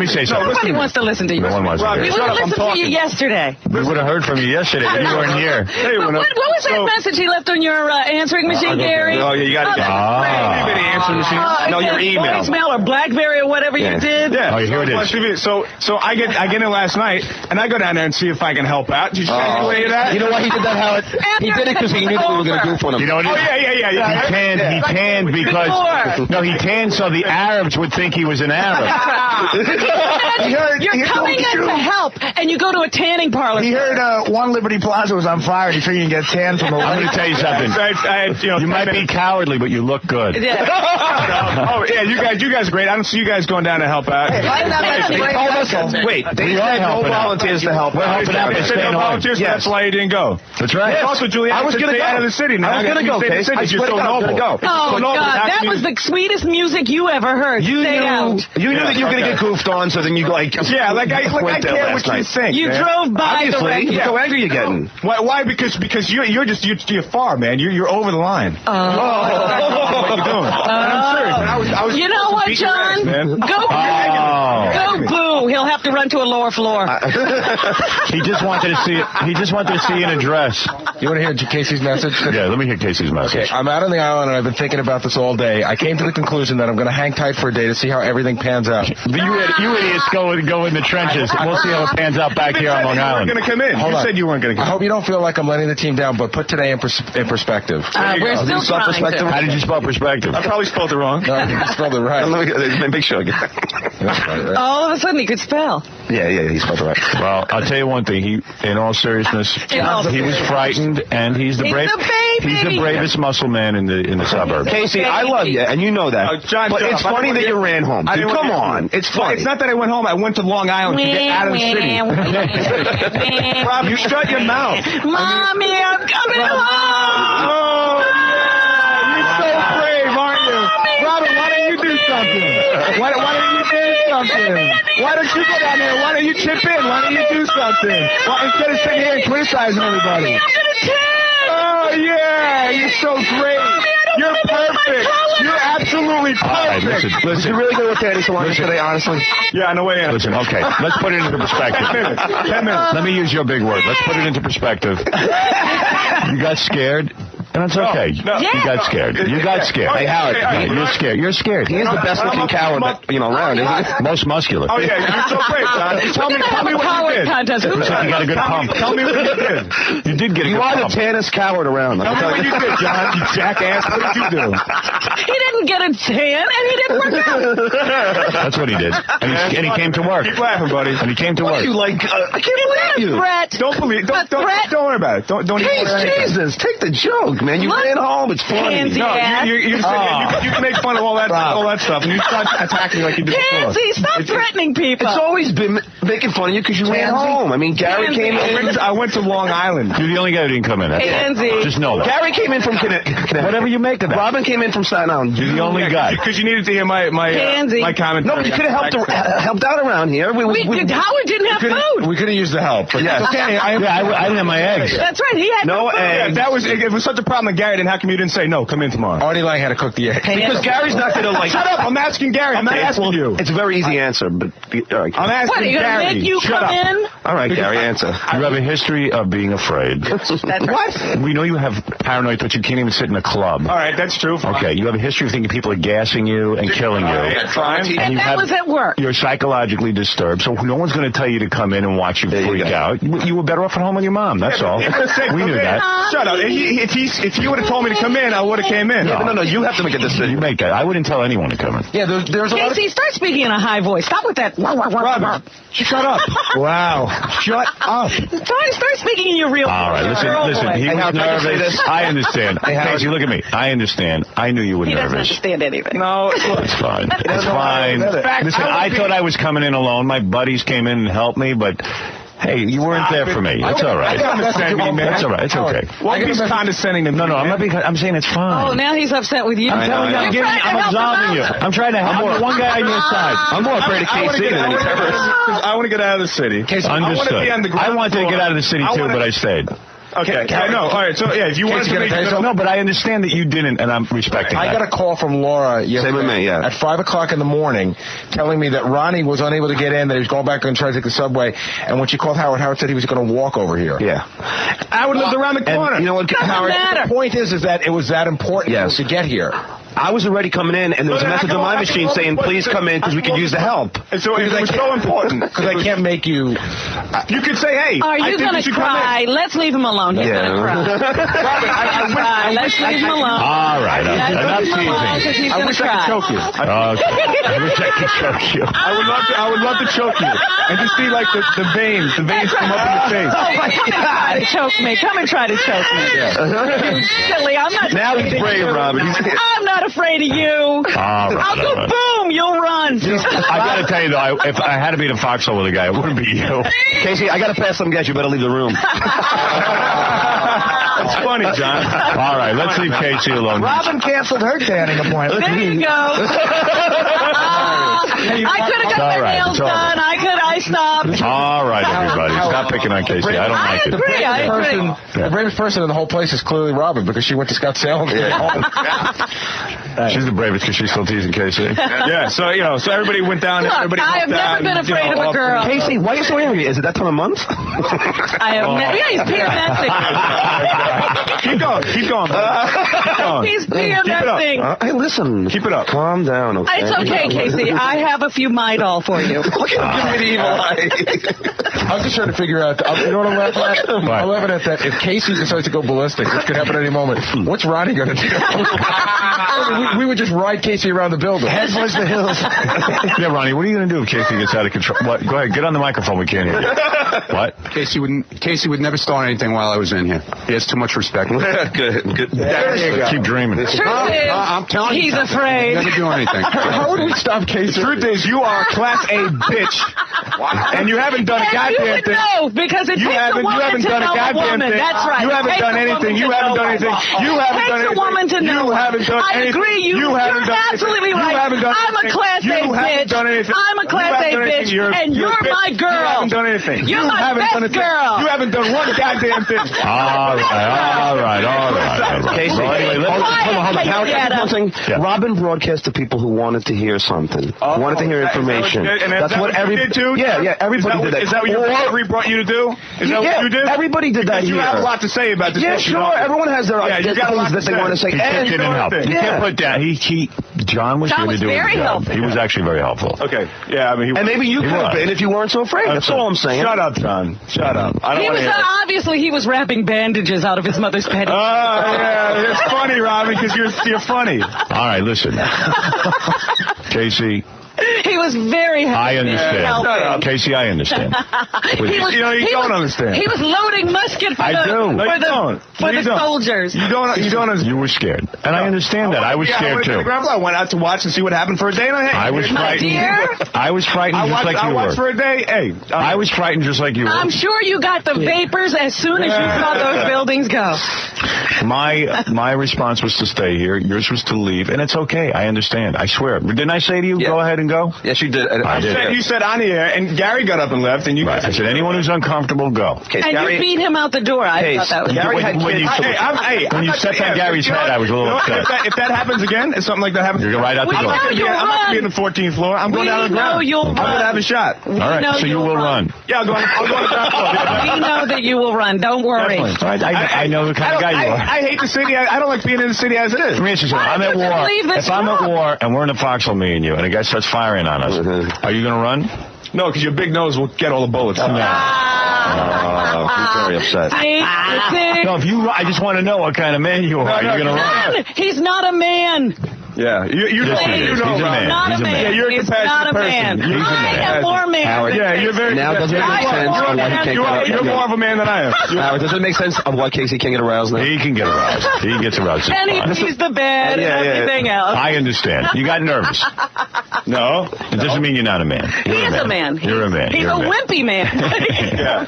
Speaker 19: say something.
Speaker 15: Nobody wants to listen to you.
Speaker 19: No one wants to
Speaker 15: We would have listened to you yesterday.
Speaker 19: We would have heard from you yesterday, but you weren't here.
Speaker 15: What was that message he left on your answering machine, Gary?
Speaker 10: Oh, yeah, you got to get answering machine. No, your email.
Speaker 15: Voicemail or BlackBerry or whatever you did.
Speaker 10: Yeah.
Speaker 19: Oh, here it is.
Speaker 10: So I get in last night, and I go down there and see if I can help out. Did you guys do any of that?
Speaker 11: You know why he did that, Howard? He did it because he knew that we were going to goof on him.
Speaker 19: You know what it is?
Speaker 10: Yeah.
Speaker 19: He tanned because... No, he tanned so the Arabs would think he was an Arab.
Speaker 15: You're coming in to help, and you go to a tanning parlor.
Speaker 20: He heard One Liberty Plaza was on fire, and he figured you can get tan from a
Speaker 19: I'm going to tell you something. You might be cowardly, but you look good.
Speaker 15: Yeah.
Speaker 10: Oh, yeah, you guys are great. I don't see you guys going down to help out.
Speaker 11: Wait, they had no volunteers to help.
Speaker 19: We're helping out.
Speaker 10: They said no volunteers, that's why you didn't go.
Speaker 19: That's right.
Speaker 10: Also, Julian,
Speaker 11: I was going to go
Speaker 10: out of the city.
Speaker 11: I was going to go, Case. I
Speaker 10: You're so noble.
Speaker 15: Oh, God, that was the sweetest music you ever heard.
Speaker 11: You
Speaker 15: Stay out.
Speaker 11: knew that you were going to get goofed on, so then you
Speaker 10: I care what you think.
Speaker 15: You drove by the record.
Speaker 11: Look how angry you're getting.
Speaker 10: Why? Because you're far, man. You're over the line. What are you doing? I'm serious.
Speaker 15: You know what, John? Go boo. He'll have to run to a lower floor.
Speaker 19: He just wanted to see. He just wanted to see an address.
Speaker 11: You want to hear Casey's message?
Speaker 19: Yeah, let me hear Casey's message.
Speaker 11: Okay, I'm out on the island, and I've been thinking about this all day. I came to the conclusion that I'm going to hang tight for a day to see how everything pans out.
Speaker 19: You idiots go in the trenches. We'll see how it pans out back here on Long Island.
Speaker 10: You weren't going to come in. You said you weren't going to come in.
Speaker 11: I hope you don't feel like I'm letting the team down, but put today in perspective.
Speaker 15: We're still trying to.
Speaker 19: How did you spell perspective?
Speaker 10: I probably spelled it wrong.
Speaker 11: No, you spelled it right.
Speaker 10: Let me make sure I get that.
Speaker 15: All of a sudden, he could spell.
Speaker 11: Yeah, he spelled it right.
Speaker 19: Well, I'll tell you one thing. He, in all seriousness, he was frightened, and he's the bravest muscle man in the suburb.
Speaker 11: Casey, I love you, and you know that.
Speaker 10: John,
Speaker 11: but it's funny that you ran home. Dude, come on. It's funny.
Speaker 10: It's not that I went home. I went to Long Island to get out of the city. Rob, you shut your mouth.
Speaker 15: Mommy, I'm coming home.
Speaker 10: Oh, yeah. You're so brave, aren't you? Robin, why don't you do something? Why don't you do something? Why don't you go down there? Why don't you chip in? Why don't you do something? Instead of sitting here and criticizing everybody. Oh, yeah. You're so great. You're perfect. You're absolutely perfect.
Speaker 19: Right, listen.
Speaker 11: You really go with Danny Solano today, honestly?
Speaker 10: Yeah, no way.
Speaker 19: Listen, okay. Let's put it into perspective.
Speaker 10: 10 minutes.
Speaker 19: Let me use your big word. Let's put it into perspective. You got scared. And that's okay.
Speaker 10: No.
Speaker 19: You got scared. You got scared.
Speaker 11: Hey, Howard,
Speaker 19: you're scared. You're scared.
Speaker 11: He is the best looking coward around, isn't he?
Speaker 19: Most muscular.
Speaker 10: Oh, yeah. You're so great, John. Tell me what you did.
Speaker 15: Contest.
Speaker 19: You got a good pump.
Speaker 10: Tell me what you did.
Speaker 19: You did get a
Speaker 11: You
Speaker 19: good
Speaker 11: are
Speaker 19: pump.
Speaker 11: the tannest coward around.
Speaker 10: Tell me what you did, John. You jackass. What did you do?
Speaker 15: He didn't get a tan, and he didn't work out.
Speaker 19: That's what he did. And he came to work.
Speaker 10: Keep laughing, buddy.
Speaker 19: And he came to work.
Speaker 11: You like, I can't believe you.
Speaker 15: Threat.
Speaker 10: Don't worry about it. Don't even worry about it.
Speaker 11: Jesus, take the joke, man. You ran home. It's funny.
Speaker 15: Pansy
Speaker 10: No,
Speaker 15: ass.
Speaker 10: you can make fun of all that stuff, and you start attacking like you did before.
Speaker 15: Pansy, stop threatening people.
Speaker 11: It's always been making fun of you because you ran home. I mean, Gary came in.
Speaker 10: I went to Long Island.
Speaker 19: You're the only guy who didn't come in. That's
Speaker 15: Pansy.
Speaker 19: all. Just know that.
Speaker 11: Gary came in from Connecticut.
Speaker 19: Whatever you make of that.
Speaker 11: Robin came in from Staten Island.
Speaker 19: You're the only guy.
Speaker 10: Because you needed to hear my commentary.
Speaker 11: No, but you could have helped out around here.
Speaker 15: Howard didn't have food.
Speaker 11: We could have used the help. But
Speaker 10: Yes.
Speaker 19: I didn't have my eggs.
Speaker 15: That's right. He had
Speaker 11: No
Speaker 15: food.
Speaker 11: eggs.
Speaker 10: If it was such a problem that Gary didn't, how come you didn't say no? Come in tomorrow.
Speaker 11: Artie Lang had to cook the eggs.
Speaker 10: Because Gary's not going to like. Shut up! I'm asking Gary. I'm not asking you.
Speaker 11: It's a very easy answer, but all right.
Speaker 10: I'm asking
Speaker 15: What, are you going to
Speaker 10: Gary.
Speaker 15: make you
Speaker 10: Shut
Speaker 15: come
Speaker 10: up.
Speaker 15: in?
Speaker 11: All right, Gary, answer.
Speaker 19: You have a history of being afraid.
Speaker 15: What?
Speaker 19: We know you have paranoid thoughts. You can't even sit in a club.
Speaker 10: All right, that's true.
Speaker 19: Okay, you have a history of thinking people are gassing you and killing you.
Speaker 15: And that was at work.
Speaker 19: You're psychologically disturbed, so no one's going to tell you to come in and watch you freak out. You were better off at home with your mom. That's all. We knew that.
Speaker 10: Shut up. If you would have told me to come in, I would have came in.
Speaker 11: No, you have to make a decision.
Speaker 19: You make that. I wouldn't tell anyone to come in.
Speaker 11: Yeah, there's a lot of...
Speaker 15: Casey, start speaking in a high voice. Stop with that.
Speaker 10: Robin, shut up. Wow. Shut up.
Speaker 15: Start speaking in your real
Speaker 19: All right, listen. He was nervous. I understand. Casey, look at me. I understand. I knew you were
Speaker 15: He doesn't
Speaker 19: nervous.
Speaker 15: understand anything.
Speaker 10: No,
Speaker 19: It's fine. It's fine. Listen, I thought I was coming in alone. My buddies came in and helped me, but Hey, you weren't there for me. It's all right. It's all right. It's okay.
Speaker 10: Well, he's condescending to me.
Speaker 19: No, I'm not being. I'm saying it's fine.
Speaker 15: Oh, now he's upset with you.
Speaker 19: I'm telling you, I'm absolving you. I'm trying to help. I'm one guy on your side.
Speaker 11: I'm more afraid of KC than any terrorist.
Speaker 10: I want to get out of the city.
Speaker 19: Understood. I wanted to get out of the city too, but I stayed.
Speaker 10: Okay, I know. All right, so yeah, if you want to make
Speaker 19: no, but I understand that you didn't, and I'm respecting that.
Speaker 3: I got a call from Laura yesterday at 5 o'clock in the morning telling me that Ronnie was unable to get in, that he was going back and trying to take the subway, and when she called Howard said he was going to walk over here.
Speaker 19: Yeah.
Speaker 10: Howard lives around the corner.
Speaker 3: And you know what, Howard, the point is that it was that important to get here.
Speaker 11: I was already coming in, and there was a message on my machine saying, please come in because we could use the help.
Speaker 10: And so it was so important.
Speaker 3: Because I can't make you...
Speaker 10: You could say, hey,
Speaker 15: are you going to cry? Let's leave him alone. He's going to cry. Let's leave him alone.
Speaker 19: All right. Enough teasing.
Speaker 10: I wish I could choke you.
Speaker 19: I wish I could choke you.
Speaker 10: I would love to choke you. And just see, like, the veins come up in your face.
Speaker 15: Oh, my God. Choke me. Come and try to choke me. Silly. I'm not...
Speaker 11: Now he's brave, Robin.
Speaker 15: I'm not afraid of you. I'll go boom, you'll run.
Speaker 19: I got to tell you, though, if I had to be in a foxhole with a guy, it wouldn't be you.
Speaker 11: Casey, I got to pass some guys. You better leave the room.
Speaker 10: It's funny, John.
Speaker 19: All right, let's leave Casey alone.
Speaker 20: Robin canceled her tanning appointment.
Speaker 15: There you go. I could have got my nails done. I stopped.
Speaker 19: All right, everybody. Stop picking on Casey. I don't like it.
Speaker 15: I agree.
Speaker 3: The bravest person in the whole place is clearly Robin because she went to Scott Salem.
Speaker 19: She's the bravest because she's still teasing Casey.
Speaker 10: Yeah, so everybody went down.
Speaker 15: Look,
Speaker 10: everybody
Speaker 15: I have never been afraid of a girl.
Speaker 11: Casey, why are you so angry? Is it that time of month?
Speaker 15: I have never. Yeah, he's PMSing.
Speaker 10: Keep going.
Speaker 15: He's PMSing.
Speaker 11: Hey, listen.
Speaker 10: Keep it up.
Speaker 11: Calm down, okay?
Speaker 15: It's okay, Casey. I have a few Midol for you.
Speaker 11: Look at me the evil eye.
Speaker 3: I was just trying to figure out, you know what I'm laughing at? I'm laughing at that if Casey decides to go ballistic, which could happen at any moment, what's Ronnie going to do? We would just ride Casey around the building.
Speaker 20: Head towards the hills.
Speaker 19: Yeah, Ronnie, what are you going to do if Casey gets out of control? What? Go ahead, get on the microphone. We can't hear you. What?
Speaker 22: Casey would never start anything while I was in here. He has too much respect.
Speaker 11: Good.
Speaker 19: Keep dreaming.
Speaker 22: I'm telling you.
Speaker 15: He's afraid.
Speaker 22: Never do anything.
Speaker 3: How would we stop Casey?
Speaker 10: The truth is, you are a Class A bitch. And you haven't done a goddamn thing.
Speaker 15: No, because it takes a woman to know a woman. That's right.
Speaker 10: You haven't done anything. You haven't done anything. You haven't done anything.
Speaker 15: It takes a woman to know.
Speaker 10: You haven't done anything.
Speaker 15: I agree. You're absolutely right. I'm a Class A bitch. I'm a Class A bitch, and you're my girl.
Speaker 10: You haven't done anything.
Speaker 15: You're my best girl.
Speaker 10: You haven't done one goddamn thing.
Speaker 19: All right.
Speaker 11: Casey, anyway, hold on. Howard, Robin broadcast to people who wanted to hear something, wanted to hear information.
Speaker 10: That's what everybody did too?
Speaker 11: Yeah, everybody did that.
Speaker 10: Is that what your referee brought you to do? Is that what you did?
Speaker 11: Everybody did that here.
Speaker 10: You have a lot to say about this issue.
Speaker 11: Yeah, sure. Everyone has their things that they want to say.
Speaker 19: He didn't help. You can't put down. John was here to do his job. He was actually very helpful.
Speaker 10: Okay. Yeah, I mean,
Speaker 11: and maybe you could have been if you weren't so afraid. That's all I'm saying.
Speaker 10: Shut up, John. Shut up. I don't want to hear it.
Speaker 15: Obviously, he was wrapping bandages out of his mother's petticoat.
Speaker 10: Yeah, it's funny, Robin, because you're funny.
Speaker 19: All right, listen. Casey.
Speaker 15: He was very happy.
Speaker 19: I understand. Casey, I understand.
Speaker 10: You don't understand.
Speaker 15: He was loading musket for the soldiers.
Speaker 10: You don't understand.
Speaker 19: You were scared. And I understand that. I was scared too.
Speaker 10: I went out to watch and see what happened for a day and a half.
Speaker 19: I was frightened. I was frightened just like you were.
Speaker 10: I watched for a day. Hey.
Speaker 19: I was frightened just like you were.
Speaker 15: I'm sure you got the vapors as soon as you saw those buildings go.
Speaker 19: My response was to stay here. Yours was to leave. And it's okay. I understand. I swear. Didn't I say to you, go ahead and go?
Speaker 11: Yes, you did.
Speaker 10: You said on the air, and Gary got up and left, and you guys...
Speaker 19: I said, anyone who's uncomfortable, go.
Speaker 15: Okay, and Gary, you beat him out the door. I thought that was...
Speaker 19: Gary when you stepped on Gary's head, I was a little upset.
Speaker 10: If that happens again, if something like that happens...
Speaker 19: You're going right out the door.
Speaker 10: I'm not going to be in the 14th floor. I'm going down on the ground. I'm going to have a shot.
Speaker 19: All right, so you will run.
Speaker 10: Yeah, I'll go on the ground floor.
Speaker 15: We know that you will run. Don't worry.
Speaker 19: I know the kind of guy you are.
Speaker 10: I hate the city. I don't like being in the city as it is.
Speaker 19: I'm at war. If I'm at war, and we're in a foxhole, me and you, and a guy starts firing on us, are you going to run?
Speaker 10: No, because your big nose will get all the bullets.
Speaker 19: He's very upset. No, I just want to know what kind of man you are. Are you going to run?
Speaker 15: He's not a man.
Speaker 10: Yeah, you know,
Speaker 19: he's a man.
Speaker 15: Not a man.
Speaker 10: Yeah, you're a compassionate
Speaker 15: person.
Speaker 19: He's a man.
Speaker 15: I am more man.
Speaker 11: Howard,
Speaker 10: you're very.
Speaker 11: Now does it make sense of why he can't get aroused?
Speaker 10: You're more of a man than I am.
Speaker 11: Howard, does it make sense of why Casey can't get aroused now?
Speaker 19: He can get aroused. He gets aroused.
Speaker 15: And he sees the bed and everything else.
Speaker 19: I understand. You got nervous. No, it doesn't mean you're not a man.
Speaker 15: He is a man.
Speaker 19: You're a man.
Speaker 15: He's
Speaker 19: You're
Speaker 15: a
Speaker 19: man.
Speaker 15: wimpy man.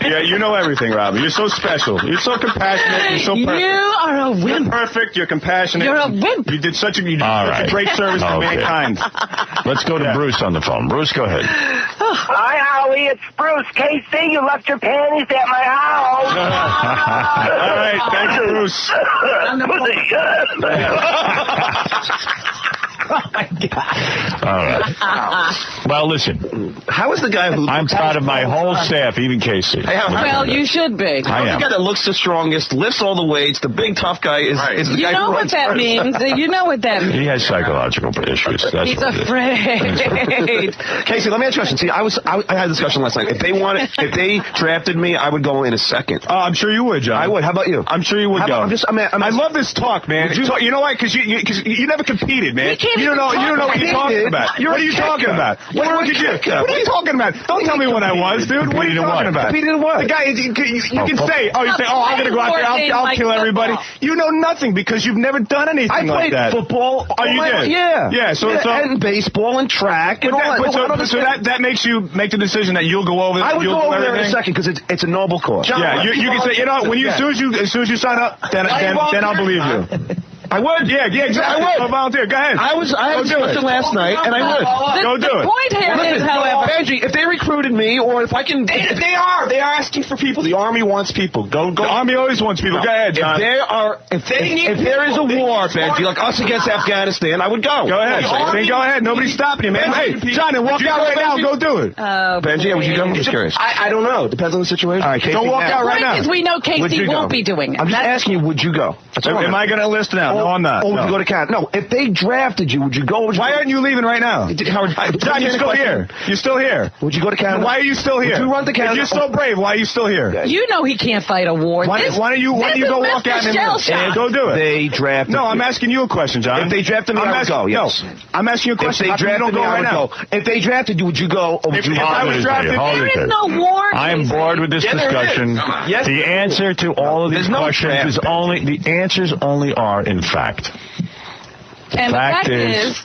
Speaker 10: Yeah, you know everything, Robin. You're so special. You're so compassionate. You're so perfect.
Speaker 15: You are a wimp.
Speaker 10: You're perfect. You're compassionate.
Speaker 15: You're a wimp.
Speaker 10: You did such a great service to
Speaker 19: Okay.
Speaker 10: mankind.
Speaker 19: Let's go to Bruce on the phone. Bruce, go ahead.
Speaker 13: Hi, Howie. It's Bruce. KC, you left your panties at my house.
Speaker 10: All right. Thank you, Bruce.
Speaker 11: Oh my God.
Speaker 19: All right. Well, listen.
Speaker 11: How is the guy who...
Speaker 19: I'm proud of my whole staff, even Casey.
Speaker 15: Well, you should be.
Speaker 19: I am.
Speaker 11: The guy that looks the strongest, lifts all the weights, the big tough guy is the
Speaker 15: You
Speaker 11: guy
Speaker 15: know
Speaker 11: who
Speaker 15: what
Speaker 11: runs
Speaker 15: that
Speaker 11: first.
Speaker 15: means. You know what that means.
Speaker 19: He has psychological issues. That's
Speaker 15: He's
Speaker 19: what it is.
Speaker 15: afraid.
Speaker 11: Casey, let me ask you a question. See, I had a discussion last night. If they drafted me, I would go in a second.
Speaker 10: Oh, I'm sure you would, John.
Speaker 11: I would. How about you?
Speaker 10: I'm sure you would go. I love this talk, man. You know why? Because you never competed, man. You don't know what you're talking about. What are you talking about? What are you talking about? Don't tell me what I was, dude. What are you talking about?
Speaker 11: Competed in what?
Speaker 10: The guy, you can say, I'm going to go out there, I'll kill everybody. You know nothing because you've never done anything like that.
Speaker 11: I played football.
Speaker 10: Oh, you did?
Speaker 11: Yeah.
Speaker 10: Yeah,
Speaker 11: and baseball and track and all that.
Speaker 10: So that makes you make the decision that you'll go over there.
Speaker 11: I would go over there in a second because it's a noble cause.
Speaker 10: Yeah, you can say, as soon as you sign up, then I'll believe you. I would, yeah, exactly. I would. I'll volunteer. Go ahead.
Speaker 11: I had a discussion last night, and I would.
Speaker 10: Go do it.
Speaker 15: The point here is, however,
Speaker 11: Benji, if they recruited me, or if I can, they are asking for people. The Army wants people. Go.
Speaker 10: The Army always wants people. Go ahead, John.
Speaker 11: If there is a war, Benji, like us against Afghanistan, I would go.
Speaker 10: Go ahead. Go ahead. Nobody's stopping you, man. Hey, John, walk out right now. Go do it.
Speaker 11: Benji, would you go? I'm just curious. I don't know. Depends on the situation. All right, Casey,
Speaker 10: don't walk out right now.
Speaker 15: Because we know Casey won't be doing it.
Speaker 11: I'm just asking you, would you go?
Speaker 10: Am I going to list now? No, I'm not.
Speaker 11: Or would you go to Canada? No, if they drafted you, would you go?
Speaker 10: Why aren't you leaving right now? John, you're still here. You're still here.
Speaker 11: Would you go to Canada?
Speaker 10: Why are you still here?
Speaker 11: Would you run to Canada?
Speaker 10: If you're so brave, why are you still here?
Speaker 15: You know he can't fight a war.
Speaker 10: Why don't you go walk out and go do it?
Speaker 11: They drafted
Speaker 10: No, I'm asking you a question, John.
Speaker 11: If they drafted me, I would go, yes.
Speaker 10: No, I'm asking you a question.
Speaker 11: If they drafted me, I would go. If they drafted you, would you go? Or would you
Speaker 10: if I was drafted,
Speaker 15: there is no war.
Speaker 19: I am bored with this discussion.
Speaker 11: Yes.
Speaker 19: The answer to all of these questions is only, the answers only are in fact.
Speaker 15: And the fact is,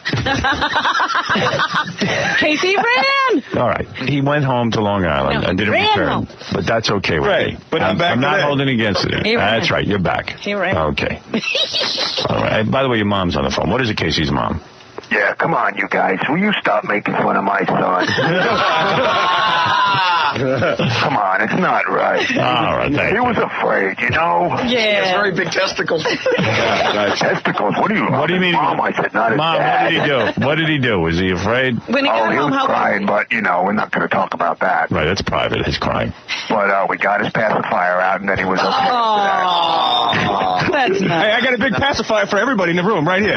Speaker 15: Casey ran.
Speaker 19: All right. He went home to Long Island and didn't return.
Speaker 15: Home.
Speaker 19: But that's okay with me.
Speaker 10: But I'm back.
Speaker 19: I'm not holding against it. That's right. You're back.
Speaker 15: He ran.
Speaker 19: Okay. All right. By the way, your mom's on the phone. What is it, Casey's mom?
Speaker 13: Yeah, come on, you guys. Will you stop making fun of my son? Come on, it's not right.
Speaker 19: All right,
Speaker 13: he was afraid, you know?
Speaker 15: Yeah.
Speaker 11: He has very big testicles.
Speaker 13: Testicles? What do you
Speaker 19: mean?
Speaker 13: Mom, I said, not
Speaker 19: Mom,
Speaker 13: Dad.
Speaker 19: what did he do? What did he do? Was he afraid?
Speaker 15: When he got
Speaker 13: he
Speaker 15: home,
Speaker 13: was
Speaker 15: how
Speaker 13: crying, but, we're not going to talk about that.
Speaker 19: Right, that's private, his crying.
Speaker 13: But we got his pacifier out, and then he was okay after that.
Speaker 15: That's nice.
Speaker 10: Hey, I got a big pacifier for everybody in the room right here.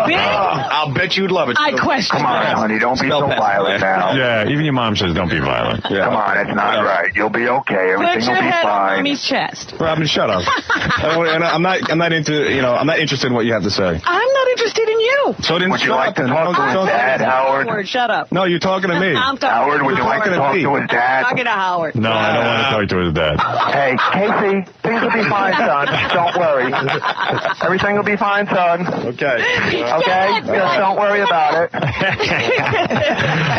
Speaker 15: Big?
Speaker 11: I'll bet you'd love it.
Speaker 15: I question
Speaker 13: Come on,
Speaker 15: that.
Speaker 13: honey, don't be so violent now.
Speaker 19: Yeah, even your mom says don't be violent.
Speaker 10: Yeah.
Speaker 13: Come on, it's not right. You'll be okay.
Speaker 15: Put
Speaker 13: Everything
Speaker 15: your
Speaker 13: will be
Speaker 15: head on
Speaker 13: fine.
Speaker 15: Mommy's chest.
Speaker 10: Robin, shut up. I'm not interested in what you have to say.
Speaker 15: I'm not interested in you.
Speaker 10: So then
Speaker 13: Would you like to talk to his dad, Howard?
Speaker 15: Howard, shut up.
Speaker 10: No, you're talking to me.
Speaker 15: I'm talking
Speaker 13: Howard, would you like to talk to his dad?
Speaker 15: talking to Howard.
Speaker 19: No, I don't want to talk to his dad.
Speaker 13: Hey, Casey, things will be fine, son. Don't worry. Everything will be fine, son.
Speaker 10: Okay.
Speaker 13: Okay? Just don't worry about it. The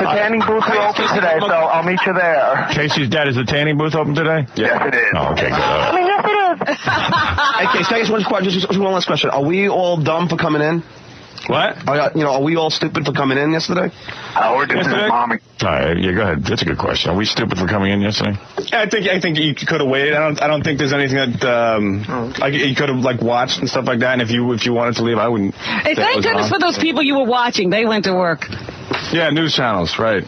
Speaker 13: tanning booth will open today, so I'll meet you there.
Speaker 19: Casey's dad, is the tanning booth open today?
Speaker 13: Yes, it is.
Speaker 19: Oh, okay, good.
Speaker 13: Yes, it is.
Speaker 11: Hey, Casey, can I ask just one last question? Are we all dumb for coming in?
Speaker 10: What?
Speaker 11: Are we all stupid for coming in yesterday?
Speaker 13: Howard, this is Mommy.
Speaker 19: All right, yeah, go ahead. That's a good question. Are we stupid for coming in yesterday?
Speaker 10: Yeah, I think you could have waited. I don't think there's anything that you could have watched and stuff like that. And if you wanted to leave, I wouldn't.
Speaker 15: Hey, thank goodness for those people you were watching. They went to work.
Speaker 10: Yeah, news channels, right?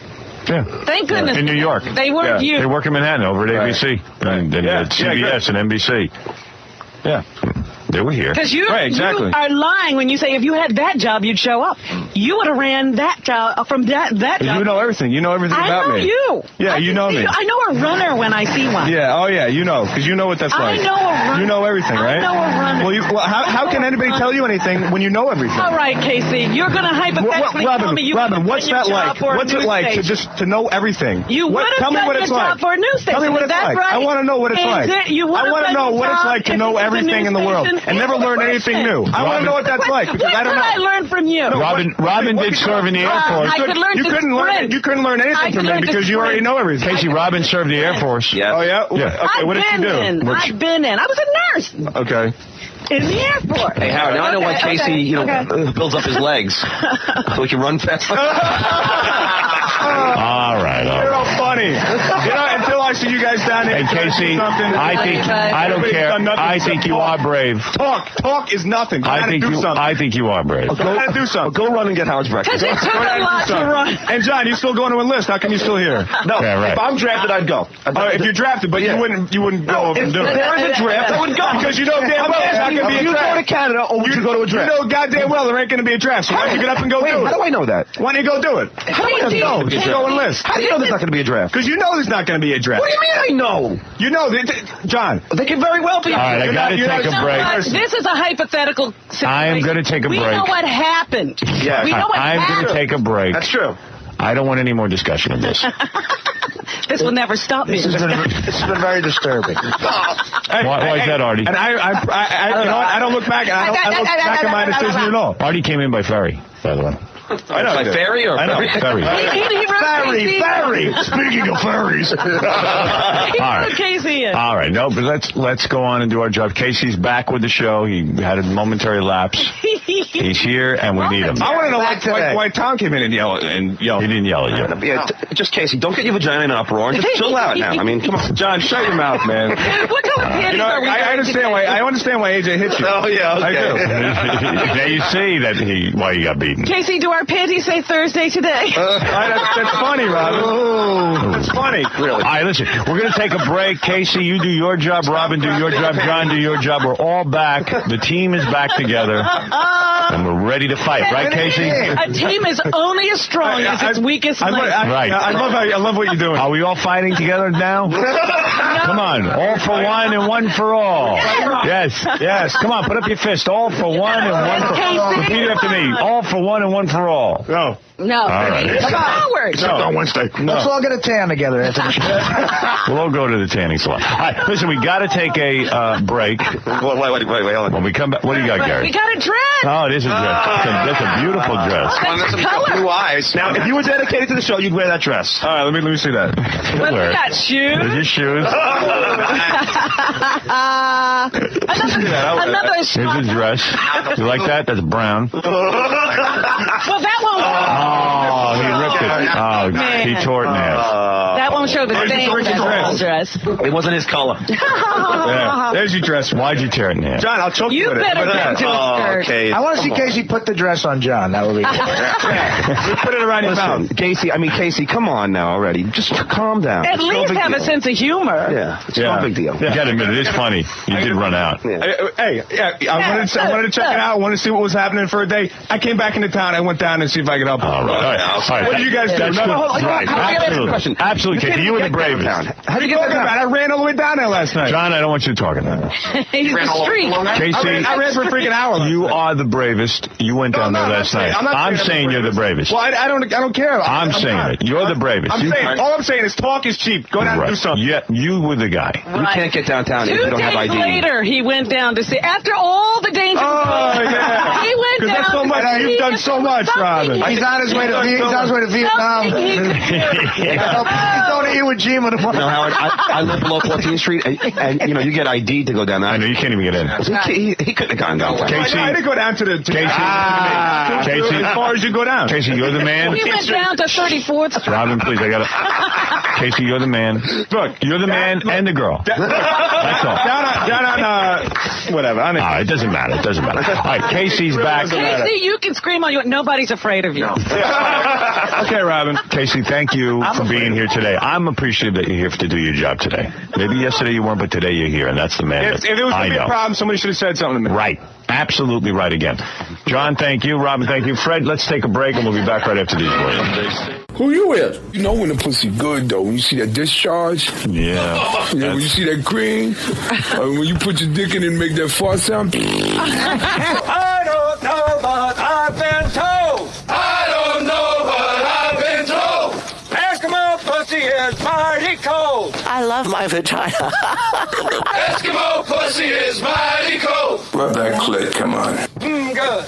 Speaker 19: Yeah.
Speaker 15: Thank goodness.
Speaker 19: In New York.
Speaker 15: They work you.
Speaker 19: They work in Manhattan over at ABC and CBS and NBC. Yeah. They were here.
Speaker 15: Because you
Speaker 10: right, exactly.
Speaker 15: are lying when you say if you had that job, you'd show up. You would have ran that job from that job.
Speaker 10: You know everything. You know everything about me.
Speaker 15: I know you.
Speaker 10: Yeah, you know me.
Speaker 15: I know a runner when I see one.
Speaker 10: Yeah, oh yeah, you know, because you know what that's like.
Speaker 15: I know a runner.
Speaker 10: You know everything, right?
Speaker 15: I know a runner.
Speaker 10: Well, how can anybody tell you anything when you know everything?
Speaker 15: All right, Casey, you're going to hypothetically tell me you
Speaker 10: Robin, what's that like? What's it like to know everything?
Speaker 15: You would have done your job for a news station.
Speaker 10: Tell me what it's like.
Speaker 15: Right?
Speaker 10: I want to know what it's like. I want to know what it's like to know everything in the world.
Speaker 3: and never learn anything new. I want to know what that's like because
Speaker 15: What
Speaker 3: I don't
Speaker 15: could I
Speaker 3: know.
Speaker 15: learn from you?
Speaker 3: No,
Speaker 19: Robin did serve in the Air Force.
Speaker 15: I could learn
Speaker 3: You
Speaker 15: to
Speaker 3: couldn't learn.
Speaker 15: sprint.
Speaker 3: You couldn't learn
Speaker 15: I
Speaker 3: anything
Speaker 15: could
Speaker 3: from him
Speaker 15: learn to
Speaker 3: because you already
Speaker 15: sprint.
Speaker 3: know everything.
Speaker 19: Casey, Robin served the Air Force.
Speaker 3: Oh yeah.
Speaker 19: Yeah.
Speaker 3: Okay. What did you do?
Speaker 15: I've been in. I was a nurse
Speaker 3: Okay.
Speaker 15: in the airport.
Speaker 11: Hey, Howard, now I know why
Speaker 15: Okay,
Speaker 11: Casey,
Speaker 15: okay.
Speaker 11: builds up his legs. So he can run fast.
Speaker 19: All right.
Speaker 3: You're all funny. Until I see you guys down there.
Speaker 19: And Casey, I don't care. I think you are brave.
Speaker 3: Talk is nothing.
Speaker 19: I think you are brave.
Speaker 3: Gotta do something.
Speaker 11: Go run and get Howard's breakfast.
Speaker 15: Because it took a lot to run.
Speaker 3: And John, you still going to enlist? How come you still here?
Speaker 11: No,
Speaker 19: Yeah, right.
Speaker 11: if I'm drafted, I'd go.
Speaker 3: If you're drafted, but you wouldn't go over and do it.
Speaker 11: If there is a draft, I would go.
Speaker 3: Because you know damn well there's not going to be a draft.
Speaker 11: You go to Canada or would you go to a draft?
Speaker 3: You know goddamn well there ain't going to be a draft. So why don't you get up and go do it?
Speaker 11: How do I know that?
Speaker 3: Why don't you go do it?
Speaker 11: How do I know?
Speaker 3: Just go enlist.
Speaker 11: How do you know there's not going to be a draft?
Speaker 3: Because you know there's not going to be a draft.
Speaker 11: What do you mean I know?
Speaker 3: You know, John.
Speaker 11: They can very well be.
Speaker 19: All right, I got to take a break.
Speaker 15: This is a hypothetical situation.
Speaker 19: I am going to take a break.
Speaker 15: We know what happened.
Speaker 11: Yeah.
Speaker 15: We know what
Speaker 19: I'm
Speaker 15: happened.
Speaker 19: going to take a break.
Speaker 11: That's true.
Speaker 19: I don't want any more discussion of this.
Speaker 15: This will never stop me.
Speaker 20: This has been very disturbing.
Speaker 19: Why is that, Artie?
Speaker 3: And I don't look back. I don't look back at my decision at all.
Speaker 19: Artie came in by ferry, by the way.
Speaker 3: I know.
Speaker 11: By ferry or
Speaker 19: Ferry.
Speaker 3: Ferry. Speaking of ferries.
Speaker 15: He put Casey in.
Speaker 19: All right, no, but let's go on and do our job. Casey's back with the show. He had a momentary lapse. He's here, and we need him.
Speaker 3: I want to know why Tom came in and yelled.
Speaker 19: He didn't yell at you.
Speaker 11: Yeah, just Casey, don't get your vagina in an uproar. Just chill out now. I mean, come on.
Speaker 3: John, shut your mouth, man.
Speaker 15: What color panties are we
Speaker 3: I
Speaker 15: wearing
Speaker 3: understand
Speaker 15: today?
Speaker 3: I understand why AJ hit you.
Speaker 11: Oh, yeah, okay.
Speaker 3: I do.
Speaker 19: Now you see why he got beaten.
Speaker 15: Casey, do our panties say Thursday today?
Speaker 3: That's funny, Robin. That's funny.
Speaker 19: Really? All right, listen. We're going to take a break. Casey, you do your job. Robin, do your job. John, do your job. We're all back. The team is back together. And we're ready to fight. Right, Casey?
Speaker 15: A team is only as strong as its weakest link.
Speaker 19: Right.
Speaker 3: I love what you're doing.
Speaker 19: Are we all fighting together now? Come on. All for one and one for all. Yes. Come on. Put up your fist. All for one and one for all. Repeat after me. All for one and one for all.
Speaker 15: No.
Speaker 19: All right.
Speaker 15: Come on.
Speaker 3: Except on Wednesday.
Speaker 20: Let's all get a tan together after the show.
Speaker 19: We'll all go to the tanning salon. All right, listen, we got to take a break.
Speaker 11: Wait.
Speaker 19: When we come back, what do you got, Gary?
Speaker 15: We got a dress.
Speaker 19: Oh, it is a dress. That's a beautiful dress.
Speaker 15: That's color.
Speaker 11: Blue eyes. Now, if you were dedicated to the show, you'd wear that dress.
Speaker 3: All right, let me see that.
Speaker 15: What we got? Shoes?
Speaker 19: There's your shoes.
Speaker 15: Another
Speaker 19: Here's his dress. You like that? That's brown.
Speaker 15: Well, that won't.
Speaker 19: Oh, he ripped it. Oh, he tore it in half.
Speaker 15: That won't show the stain of that whole dress.
Speaker 11: It wasn't his color.
Speaker 19: Yeah.
Speaker 3: There's your dress.
Speaker 19: Why'd you tear it in half?
Speaker 3: John, I'll choke you
Speaker 15: You
Speaker 3: with it.
Speaker 15: better get to a skirt.
Speaker 11: Okay.
Speaker 20: I want to see Casey put the dress on John. That would be good.
Speaker 3: Put it around your mouth.
Speaker 11: Casey, come on now already. Just calm down.
Speaker 15: At
Speaker 11: It's no
Speaker 15: least
Speaker 11: big
Speaker 15: have a
Speaker 11: deal.
Speaker 15: sense of humor.
Speaker 11: Yeah, it's no big deal.
Speaker 19: You got to admit, it is funny. You did run out.
Speaker 3: Hey, I wanted to check it out. I wanted to see what was happening for a day. I came back into town. I went down and see if I could help.
Speaker 19: All right.
Speaker 3: What do you guys do?
Speaker 19: That's good.
Speaker 3: Right.
Speaker 19: Absolutely. Absolutely, Casey. You were the bravest.
Speaker 3: How did you get about? I ran all the way down there last night.
Speaker 19: John, I don't want you talking about
Speaker 15: He's the street.
Speaker 19: Casey,
Speaker 3: I ran for a freaking hour.
Speaker 19: You are the bravest. You went down there last night. I'm saying you're the bravest.
Speaker 3: Well, I don't care.
Speaker 19: I'm saying it. You're the bravest.
Speaker 3: All I'm saying is talk is cheap. Go down and do something.
Speaker 19: Yeah, you were the guy.
Speaker 11: You can't get downtown if you don't have
Speaker 15: 2
Speaker 11: ID.
Speaker 15: days later, he went down to see. After all the danger, he went down.
Speaker 3: That's so much. You've done so much, Robin.
Speaker 20: He's on his way to Vietnam. He's going to Iwo Jima tomorrow.
Speaker 11: No, Howard, I live below 14th Street, and you get ID to go down there.
Speaker 19: I know, you can't even get in.
Speaker 11: He couldn't have gone down.
Speaker 19: Casey,
Speaker 3: I didn't go down to the...
Speaker 19: Casey,
Speaker 3: as far as you go down.
Speaker 19: Casey, you're the man.
Speaker 15: He went down to 34th Street.
Speaker 19: Robin, please, I got to... Casey, you're the man. Look, you're the man and the girl. That's all.
Speaker 3: Down on whatever.
Speaker 19: It doesn't matter. It doesn't matter. All right, Casey's back.
Speaker 15: Casey, you can scream all you want. Nobody's afraid of you.
Speaker 3: Okay, Robin.
Speaker 19: Casey, thank you for being here today. I'm appreciative that you're here to do your job today. Maybe yesterday you weren't, but today you're here, and that's the man.
Speaker 3: If it was going to be a problem, somebody should have said something to me.
Speaker 19: Right. Absolutely right again. John, thank you. Robin, thank you. Fred, let's take a break, and we'll be back right after these words.
Speaker 2: Who you with? You know when the pussy good, though. When you see that discharge.
Speaker 19: Yeah.
Speaker 2: When you see that cream. When you put your dick in and make that fart sound.
Speaker 6: I don't know, but I've been told. I don't know, but I've been told. Eskimo pussy is mighty cold.
Speaker 1: I love love my vagina.
Speaker 2: Eskimo pussy is mighty cold. Rub that clit, come on.
Speaker 6: Good. Good.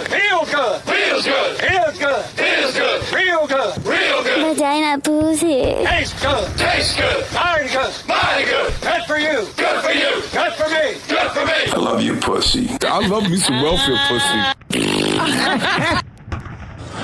Speaker 6: Feel good. Feels good. Feels good. Feels good. Real good. Real good.
Speaker 4: Vagina pussy.
Speaker 6: Tastes good. Tastes good. Mighty good. Mighty good. Good for you. Good for you. Good for me. Good for me.
Speaker 2: I love you, pussy. I love me some welfare pussy.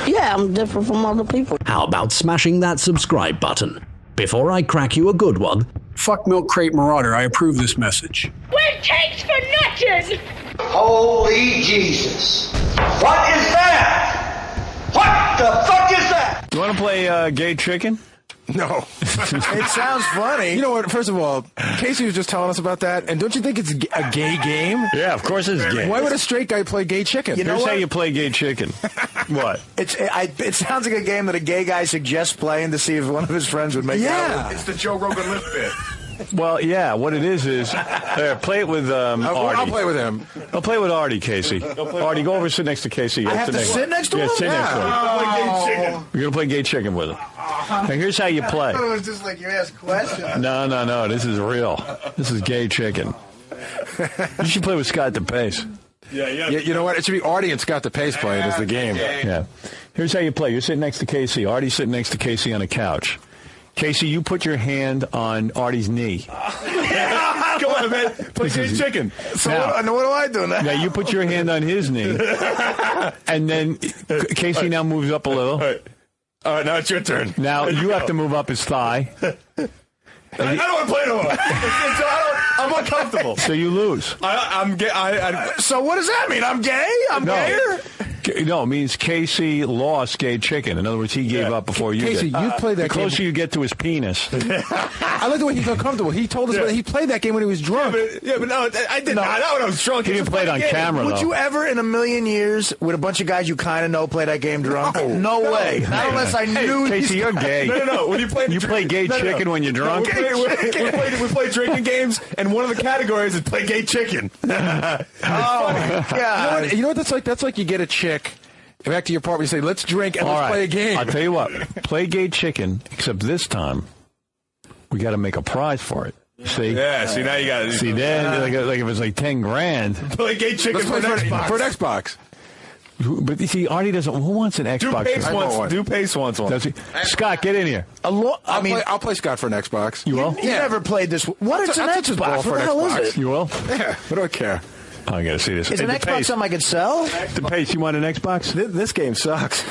Speaker 1: Yeah, I'm different from other people.
Speaker 12: How about smashing that subscribe button? Before I crack you a good one.
Speaker 23: Fuck Milk Crate Marauder. I approve this message.
Speaker 15: We're takes for nothing.
Speaker 6: Holy Jesus. What is that? What the fuck is that?
Speaker 17: You want to play gay chicken?
Speaker 3: No. It sounds funny. You know what? First of all, Casey was just telling us about that, and don't you think it's a gay game?
Speaker 17: Yeah, of course it's gay.
Speaker 3: Why would a straight guy play gay chicken?
Speaker 17: Here's how you play gay chicken. What?
Speaker 20: It sounds like a game that a gay guy suggests playing to see if one of his friends would make it out.
Speaker 3: It's the Joe Rogan lift bit.
Speaker 17: Well, yeah, what it is play it with Artie.
Speaker 3: I'll play with him.
Speaker 17: I'll play with Artie, Casey. Artie, go over and sit next to Casey.
Speaker 20: I have to sit next to him?
Speaker 17: Yeah, sit next to him. We're going to play gay chicken with him. Now, here's how you play.
Speaker 20: I thought it was just like you ask questions.
Speaker 17: No, this is real. This is gay chicken. You should play with Scott DePace.
Speaker 3: Yeah. You know what? It should be Artie and Scott DePace playing as the game.
Speaker 17: Yeah. Here's how you play. You're sitting next to Casey. Artie's sitting next to Casey on a couch. Casey, you put your hand on Artie's knee.
Speaker 3: Go on, man. Play gay chicken. So what do I do now?
Speaker 17: Now, you put your hand on his knee. And then Casey now moves up a little.
Speaker 3: All right, now it's your turn.
Speaker 17: Now, you have to move up his thigh.
Speaker 3: I don't want to play no more. I'm uncomfortable.
Speaker 17: So you lose.
Speaker 3: I'm gay. So what does that mean? I'm gay? I'm gayer?
Speaker 17: No, it means Casey lost gay chicken. In other words, he gave up before you
Speaker 3: Casey,
Speaker 17: did.
Speaker 3: you played that
Speaker 17: the closer
Speaker 3: game.
Speaker 17: you get to his penis.
Speaker 3: I like the way he felt comfortable. He told us that he played that game when he was drunk. But no, I did not. Not when I was drunk.
Speaker 17: He didn't play it on camera,
Speaker 20: Would
Speaker 17: though.
Speaker 20: you ever, in a million years, with a bunch of guys you kind of know, play that game drunk? No way. Not unless I knew.
Speaker 17: Casey, you're gay.
Speaker 3: No. When you play
Speaker 17: gay chicken when you're drunk?
Speaker 3: We play drinking games, and one of the categories is play gay chicken.
Speaker 20: Oh, my God.
Speaker 3: You know what that's like? That's like you get a chick. Back to your part where you say, let's drink and let's play a game.
Speaker 17: I'll tell you what. Play gay chicken, except this time, we got to make a prize for it. See?
Speaker 3: Yeah, see, now you got it.
Speaker 17: See, then, like if it's like 10 grand.
Speaker 3: Play gay chicken for an Xbox. For an Xbox.
Speaker 17: But you see, Artie doesn't. Who wants an Xbox?
Speaker 3: DuPace wants one.
Speaker 17: Does he? Scott, get in here.
Speaker 3: I'll play Scott for an Xbox.
Speaker 17: You will?
Speaker 20: You never played this. What is an Xbox? What the hell is it?
Speaker 17: You will?
Speaker 3: Yeah. What do I care?
Speaker 17: I got to see this.
Speaker 20: Is an Xbox something I could sell?
Speaker 17: DePace, you want an Xbox?
Speaker 20: This game sucks.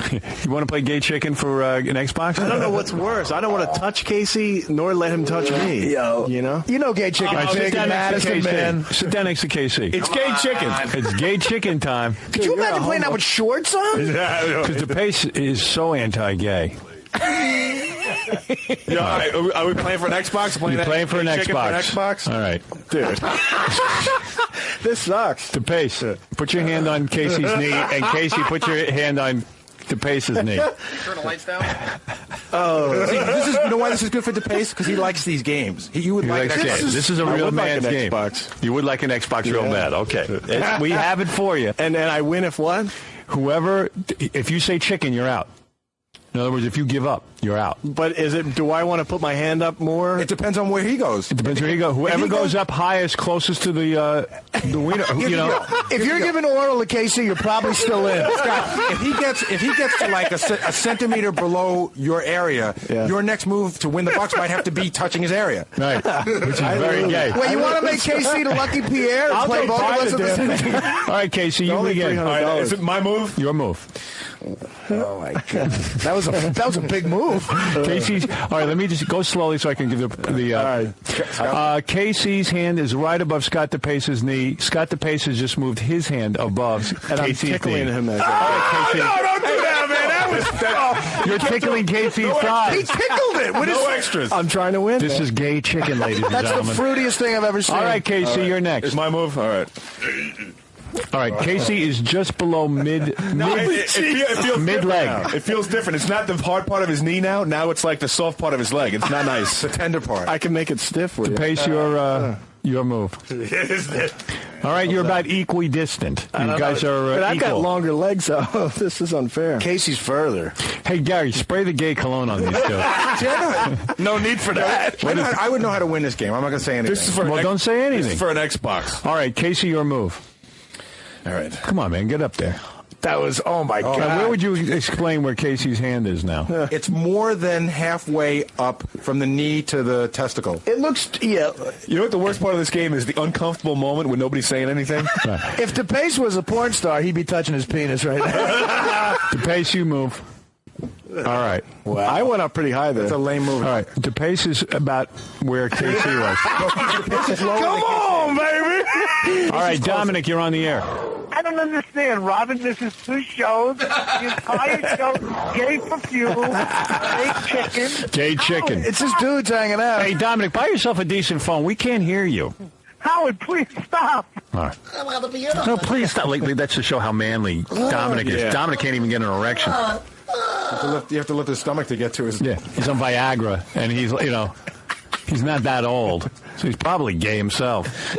Speaker 17: You want to play gay chicken for an Xbox?
Speaker 20: I don't know what's worse. I don't want to touch Casey nor let him touch me. Yo, you know gay chicken.
Speaker 17: Sit down next to Casey. Sit down next to Casey.
Speaker 3: It's gay chicken.
Speaker 17: It's gay chicken time.
Speaker 20: Could you imagine playing that with shorts on?
Speaker 17: Because DePace is so anti-gay.
Speaker 3: Are we playing for an Xbox?
Speaker 17: You're playing for an Xbox.
Speaker 3: All right.
Speaker 20: Dude. This sucks.
Speaker 17: DePace, put your hand on Casey's knee, and Casey, put your hand on DePace's knee.
Speaker 3: Turn the lights down. Oh. See, you know why this is good for DePace? Because he likes these games. You would like an Xbox.
Speaker 17: This is a real man's game. You would like an Xbox real bad. Okay. We have it for you.
Speaker 20: And I win if what?
Speaker 17: If you say chicken, you're out. In other words, if you give up, you're out.
Speaker 20: But do I want to put my hand up more?
Speaker 3: It depends on where he goes.
Speaker 17: It depends where he goes. Whoever goes up highest, closest to the winner,
Speaker 20: If you're giving oral to Casey, you're probably still in.
Speaker 3: Scott, if he gets to like a centimeter below your area, your next move to win the bucks might have to be touching his area.
Speaker 17: Right. Which is very gay.
Speaker 20: Well, you want to make Casey the lucky Pierre and play both of us at the same time?
Speaker 17: All right, Casey, you begin.
Speaker 3: All right, is it my move?
Speaker 17: Your move.
Speaker 20: Oh my God, that was a big move.
Speaker 17: Casey's. All right, let me just go slowly so I can give the. Casey's hand is right above Scott DePace's knee. Scott DePace has just moved his hand above Casey's knee.
Speaker 20: I'm tickling him.
Speaker 3: All right, Casey. No, don't do that, man. That was.
Speaker 17: You're tickling Casey's thighs.
Speaker 20: He tickled it.
Speaker 3: No extras.
Speaker 20: I'm trying to win.
Speaker 17: This is gay chicken, ladies and gentlemen.
Speaker 20: That's the fruitiest thing I've ever seen.
Speaker 17: All right, Casey, you're next.
Speaker 3: It's my move. All right.
Speaker 17: All right, Casey is just below mid leg.
Speaker 3: It feels different. It's not the hard part of his knee now. Now it's like the soft part of his leg. It's not nice. The tender part.
Speaker 20: I can make it stiff with
Speaker 17: DePace, your move. All
Speaker 19: All right, you're about equally distant. You guys are
Speaker 8: But I've
Speaker 19: equal.
Speaker 8: got longer legs, so this is unfair.
Speaker 9: Casey's further.
Speaker 19: Hey, Gary, spray the gay cologne on these two.
Speaker 3: No need for that. I would know how to win this game. I'm not going to say anything.
Speaker 19: This is for don't say anything.
Speaker 3: This is for an Xbox.
Speaker 19: All right, Casey, your move.
Speaker 3: All right.
Speaker 19: Come on, man, get up there.
Speaker 9: That was, oh my God.
Speaker 19: Now, where would you explain where Casey's hand is now?
Speaker 3: It's more than halfway up from the knee to the testicle.
Speaker 9: It looks, yeah.
Speaker 3: You know what the worst part of this game is? The uncomfortable moment when nobody's saying anything.
Speaker 9: If DePace was a porn star, he'd be touching his penis right now.
Speaker 19: DePace, you move. All right.
Speaker 8: Wow. I went up pretty high there.
Speaker 3: That's a lame move.
Speaker 19: All right. DePace is about where Casey was.
Speaker 9: Come on, baby.
Speaker 19: All right, Dominic, you're on the air.
Speaker 13: I don't understand, Robin. This is 2 shows. The entire show, gay for fuel, gay chicken.
Speaker 19: Gay chicken.
Speaker 9: It's just dudes hanging out.
Speaker 19: Hey, Dominic, buy yourself a decent phone. We can't hear you.
Speaker 13: Howard, please stop.
Speaker 19: All right. No, please stop. Like, that's to show how manly Dominic is.
Speaker 3: Yeah.
Speaker 19: Dominic can't even get an erection.
Speaker 3: You have to lift his stomach to get to his...
Speaker 19: Yeah, he's on Viagra, and he's not that old, so he's probably gay himself.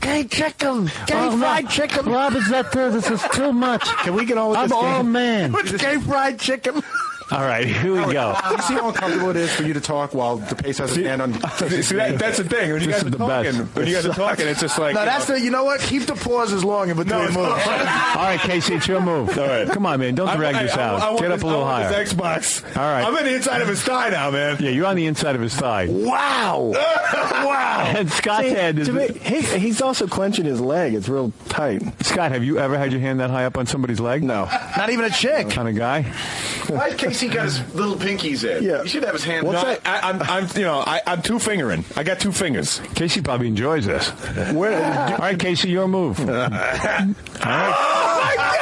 Speaker 9: Gay chicken. Gay fried chicken.
Speaker 19: Rob, is that this is too much.
Speaker 3: Can we get on with
Speaker 19: I'm
Speaker 3: this game?
Speaker 19: all man.
Speaker 9: What's gay fried chicken?
Speaker 19: All right, here we go.
Speaker 3: You see how uncomfortable it is for you to talk while the pace has his hand on... See, that's the thing. When you guys are talking, it's just like...
Speaker 9: No, that's the... You know what? Keep the pauses long in between moves.
Speaker 19: All right, Casey, it's your move. All right. Come on, man. Don't drag this out. Get up a little higher.
Speaker 3: This Xbox.
Speaker 19: All right.
Speaker 3: I'm on the inside of his thigh now, man.
Speaker 19: Yeah, you're on the inside of his thigh.
Speaker 9: Wow. Wow.
Speaker 19: And Scott's head is...
Speaker 8: He's also clenching his leg. It's real tight.
Speaker 19: Scott, have you ever had your hand that high up on somebody's leg?
Speaker 8: No.
Speaker 9: Not even a chick.
Speaker 19: Kind of guy?
Speaker 22: Why Casey got his little pinkies in?
Speaker 8: Yeah.
Speaker 22: You should have his hand.
Speaker 3: I'm two fingering. I got 2 fingers.
Speaker 19: Casey probably enjoys this. All right, Casey, your move. All right.
Speaker 9: Oh, my God.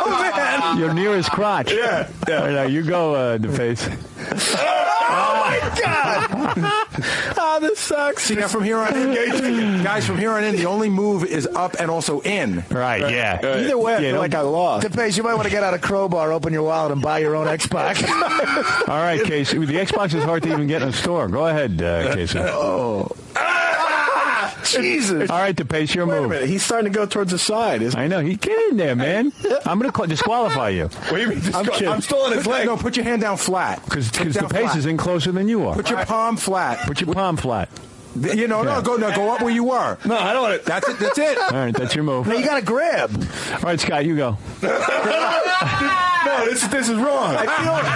Speaker 9: Oh, man.
Speaker 19: You're near his crotch.
Speaker 3: Yeah.
Speaker 19: All right, now you go, DePace.
Speaker 9: Oh, my God.
Speaker 8: This sucks.
Speaker 3: See, now from here on in, guys, from here on in, the only move is up and also in.
Speaker 19: Right, yeah.
Speaker 8: Either way, I feel like I lost.
Speaker 9: DePace, you might want to get out a crowbar, open your wallet, and buy your own Xbox.
Speaker 19: All right, Casey. The Xbox is hard to even get in a store. Go ahead, Casey.
Speaker 8: Oh. Jesus.
Speaker 19: All right, DePace, your
Speaker 8: Wait a
Speaker 19: move.
Speaker 8: minute. He's starting to go towards the side.
Speaker 19: I know. Get in there, man. I'm going to disqualify you.
Speaker 3: What do you mean? I'm still on his leg. No, put your hand down flat.
Speaker 19: Because DePace is in closer than you are.
Speaker 3: Put your palm flat.
Speaker 19: Put your palm flat.
Speaker 3: No, go up where you were. No, I don't want it. That's it. That's it.
Speaker 19: All right, that's your move.
Speaker 9: No, you got to grab.
Speaker 19: All right, Scott, you go.
Speaker 3: No, this is wrong.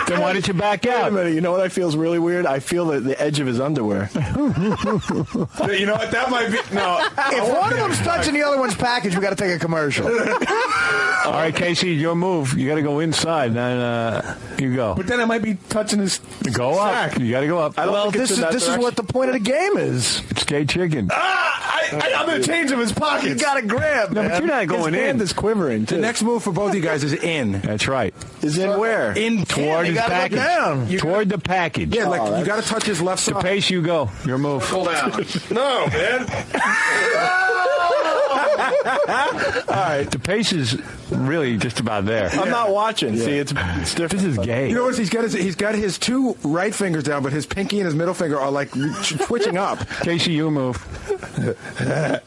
Speaker 19: Then why did you back
Speaker 8: Wait a
Speaker 19: out?
Speaker 8: minute. You know what I feel is really weird? I feel the edge of his underwear.
Speaker 3: You know what? That might be... No.
Speaker 9: If one of them's touching the other one's package, we got to take a commercial.
Speaker 19: All right, Casey, your move. You got to go inside. Then you go.
Speaker 3: But then I might be touching his...
Speaker 19: Go up. You got to go up.
Speaker 9: Well, this is what the point of the game is.
Speaker 19: It's gay chicken.
Speaker 3: I'm in the change of his pockets.
Speaker 9: You got to grab,
Speaker 19: No,
Speaker 9: man.
Speaker 19: but you're not going
Speaker 8: His
Speaker 19: in.
Speaker 8: hand is quivering, too.
Speaker 3: The next move for both of you guys is in.
Speaker 19: That's right.
Speaker 8: Is in where?
Speaker 3: In
Speaker 19: Toward
Speaker 9: you
Speaker 19: his
Speaker 9: gotta look
Speaker 19: package.
Speaker 9: down.
Speaker 19: Toward the package.
Speaker 3: Yeah, like you got to touch his left side.
Speaker 19: DePace, you go. Your move.
Speaker 22: Pull down.
Speaker 3: No, man.
Speaker 19: All right. DePace is really just about there.
Speaker 8: I'm not watching. See, it's different.
Speaker 19: This is gay.
Speaker 3: You know what? He's got his 2 right fingers down, but his pinky and his middle finger are like twitching up.
Speaker 19: Casey, you move.
Speaker 9: No,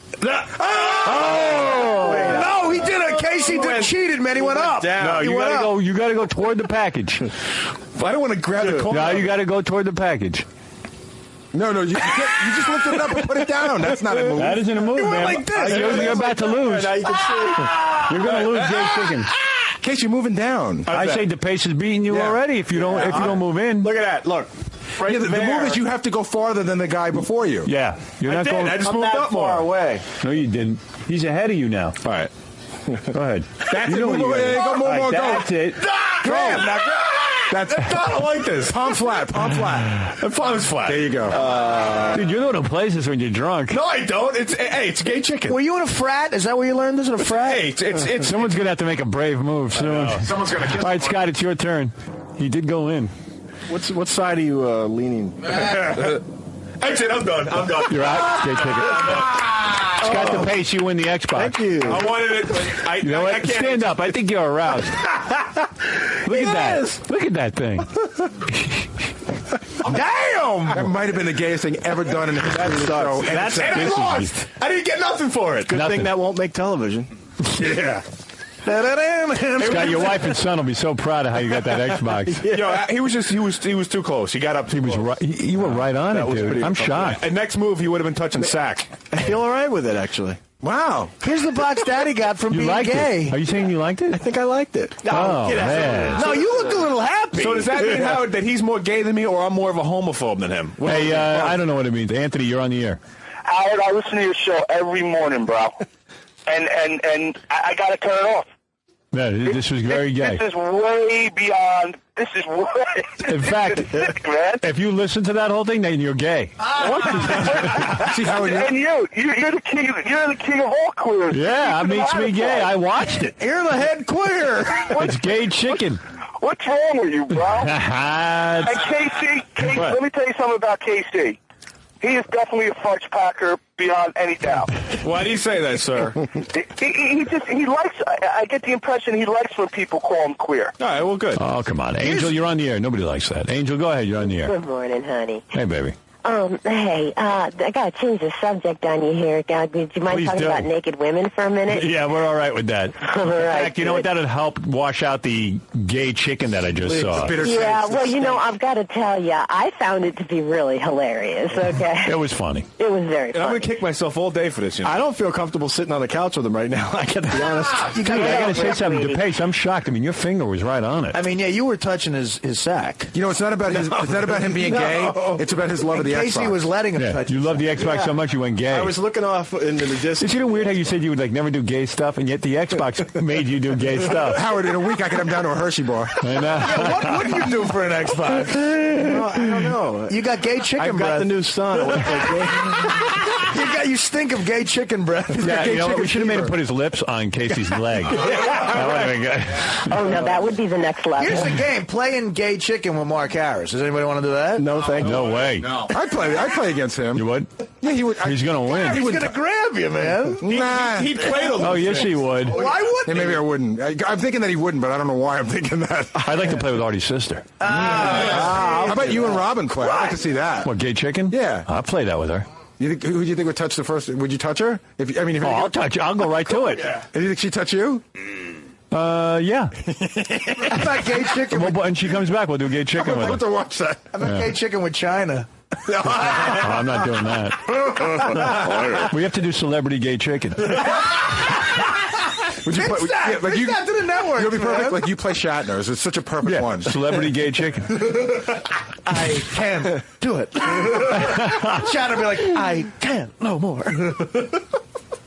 Speaker 9: he did it. Casey cheated, man. He went up.
Speaker 19: No, you gotta go toward the package.
Speaker 3: I don't want to grab the corner.
Speaker 19: No, you gotta go toward the package.
Speaker 3: No, you just lifted it up and put it down. That's not a move.
Speaker 19: That isn't a move, man.
Speaker 9: like this.
Speaker 19: You're about to lose.
Speaker 8: Now you can see.
Speaker 19: You're gonna lose, gay chicken.
Speaker 3: Case you're moving down.
Speaker 19: I say DePace is beating you already if you don't move in.
Speaker 8: Look at that. Look. Right
Speaker 3: the move is you have to go farther than the guy before you.
Speaker 19: Yeah, you're not going.
Speaker 3: I just
Speaker 8: I'm
Speaker 3: moved
Speaker 8: that
Speaker 3: up
Speaker 8: far
Speaker 3: more.
Speaker 8: away.
Speaker 19: No, you didn't. He's ahead of you now.
Speaker 3: All right.
Speaker 19: Go ahead.
Speaker 3: That's
Speaker 19: you
Speaker 3: it.
Speaker 19: know
Speaker 3: Move
Speaker 19: what
Speaker 3: away.
Speaker 19: you
Speaker 3: Go more,
Speaker 19: All
Speaker 3: more,
Speaker 19: right,
Speaker 3: go.
Speaker 19: That's it.
Speaker 3: Grab. Now grab. I like this. Palm flat. Palm flat. Palm's flat. There you go.
Speaker 19: Dude, you're the one who plays this when you're drunk.
Speaker 3: No, I don't. It's gay chicken.
Speaker 9: Were you in a frat? Is that where you learned this in a frat?
Speaker 3: Hey, it's
Speaker 19: Someone's gonna have to make a brave move soon.
Speaker 22: Someone's gonna kiss
Speaker 19: All right, Scott, it's your turn. He did go in.
Speaker 8: What side are you leaning?
Speaker 3: Exit. I'm done.
Speaker 19: You're out. Gay chicken. Scott DePace, you win the Xbox.
Speaker 8: Thank you.
Speaker 3: I wanted it. But
Speaker 19: You know what? Stand up. I think you're aroused. Look at that. Look at that thing.
Speaker 9: Damn! Damn!
Speaker 3: That might have been the gayest thing ever done in the history of the show. And
Speaker 9: I lost. I didn't get nothing for it. Good thing that won't make television.
Speaker 3: Yeah.
Speaker 19: Scott, your wife and son will be so proud of how you got that Xbox.
Speaker 3: He was too close. He got up.
Speaker 19: He was right. You were right on it, dude. I'm shocked.
Speaker 3: And next move, he would have been touching sack.
Speaker 9: I feel all right with it, actually.
Speaker 3: Wow.
Speaker 9: Here's the box Daddy got from being gay.
Speaker 19: Are you saying you liked it?
Speaker 9: I think I liked it.
Speaker 19: Oh, man.
Speaker 9: No, you look a little happy.
Speaker 3: So does that mean, Howard, that he's more gay than me, or I'm more of a homophobe than him?
Speaker 19: Hey, I don't know what it means. Anthony, you're on the air.
Speaker 5: Howard, I listen to your show every morning, bro. And I got to turn it off.
Speaker 19: Yeah, this was very gay.
Speaker 5: This is way beyond. This is way.
Speaker 19: In fact, if you listen to that whole thing, then you're gay.
Speaker 5: See how and you're the king. You're the king of all queers.
Speaker 19: Yeah, that makes me gay. I watched it.
Speaker 9: You're the head queer.
Speaker 19: It's gay chicken.
Speaker 5: What's wrong with you, bro? And Casey, let me tell you something about Casey. He is definitely a fudge packer beyond any doubt.
Speaker 3: Why do you say that, sir?
Speaker 5: He likes. I get the impression he likes when people call him queer.
Speaker 3: All right, well, good.
Speaker 19: Oh, come on. Angel, you're on the air. Nobody likes that. Angel, go ahead. You're on the air.
Speaker 7: Good morning, honey.
Speaker 19: Hey, baby.
Speaker 7: Hey, I got to change the subject on you here. Do you mind talking about naked women for a minute?
Speaker 19: Yeah, we're all right with that.
Speaker 7: All right,
Speaker 19: in fact, you know what? That would help wash out the gay chicken that I just saw.
Speaker 7: Yeah, well, you know, I've got to tell you, I found it to be really hilarious, okay?
Speaker 19: It was funny.
Speaker 7: It was very funny.
Speaker 3: I'm going to kick myself all day for this.
Speaker 9: I don't feel comfortable sitting on the couch with him right now. I got to be honest.
Speaker 19: Dude, I got to say something. DePace, I'm shocked. I mean, your finger was right on it.
Speaker 9: I mean, yeah, you were touching his sack.
Speaker 3: You know, it's not about him being gay. It's about his love of the Xbox.
Speaker 9: Casey was letting him touch.
Speaker 19: You love the Xbox so much you went gay.
Speaker 9: I was looking off into the distance.
Speaker 19: Isn't it weird how you said you would never do gay stuff, and yet the Xbox made you do gay stuff?
Speaker 3: Howard, in a week I could have down to a Hershey bar.
Speaker 19: I know.
Speaker 9: Yeah, what would you do for an Xbox? Well, I don't know. You got gay chicken
Speaker 8: I've
Speaker 9: breath.
Speaker 8: got the new son.
Speaker 9: You stink of gay chicken breath.
Speaker 19: Yeah, you know what? We should have made him put his lips on Casey's leg. That would have been good.
Speaker 7: Oh, no, that would be the next level.
Speaker 9: Here's the game. Playing gay chicken with Mark Harris. Does anybody want to do that?
Speaker 8: No, thank you.
Speaker 19: No way.
Speaker 3: No. I'd play against him.
Speaker 19: You would?
Speaker 3: Yeah, he would.
Speaker 19: He's going to win.
Speaker 9: He's going to grab you, man.
Speaker 3: Nah.
Speaker 9: He'd play a
Speaker 19: Oh, yes, he would.
Speaker 9: Why wouldn't
Speaker 3: Yeah, maybe I wouldn't. I'm thinking that he wouldn't, but I don't know why I'm thinking that.
Speaker 19: I'd like to play with Artie's sister.
Speaker 3: How about you and Robin play? I'd like to see that.
Speaker 19: What, gay chicken?
Speaker 3: Yeah.
Speaker 19: I'll play that with her.
Speaker 3: Who do you think would touch the first? Would you touch her?
Speaker 19: I'll touch her. I'll go right to it.
Speaker 3: Yeah. Do you think she'd touch you?
Speaker 19: Yeah.
Speaker 9: How about gay chicken?
Speaker 19: When she comes back, we'll do gay chicken with her.
Speaker 3: To watch that.
Speaker 9: How about gay chicken with China?
Speaker 19: Oh, I'm not doing that. We have to do celebrity gay chicken.
Speaker 3: Would you
Speaker 9: Pitch
Speaker 3: play,
Speaker 9: that.
Speaker 3: yeah, like
Speaker 9: Pitch
Speaker 3: you,
Speaker 9: that to the network,
Speaker 3: You'll be perfect.
Speaker 9: man.
Speaker 3: Like you play Shatner's. It's such a perfect one.
Speaker 19: Celebrity gay chicken.
Speaker 9: I can do it. Shatner be like, I can no more.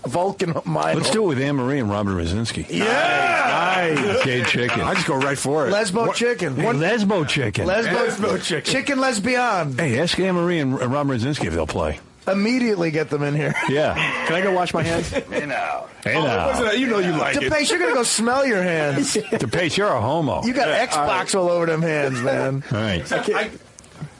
Speaker 9: Vulcan Milo.
Speaker 19: Let's do it with Anne-Marie and Robert Rosinski.
Speaker 9: Yeah!
Speaker 19: Nice. Gay chicken.
Speaker 3: I just go right for it.
Speaker 9: Lesbo chicken.
Speaker 19: Lesbo chicken.
Speaker 9: Lesbo chicken. Chicken lesbian.
Speaker 19: Hey, ask Anne-Marie and Robert Rosinski if they'll play.
Speaker 9: Immediately get them in here.
Speaker 19: Yeah.
Speaker 8: Can I go wash my hands?
Speaker 3: Hey now.
Speaker 19: Hey now.
Speaker 3: You know you like it.
Speaker 9: DePace, you're going to go smell your hands.
Speaker 19: DePace, you're a homo.
Speaker 9: You got Xbox all over them hands, man.
Speaker 19: All right.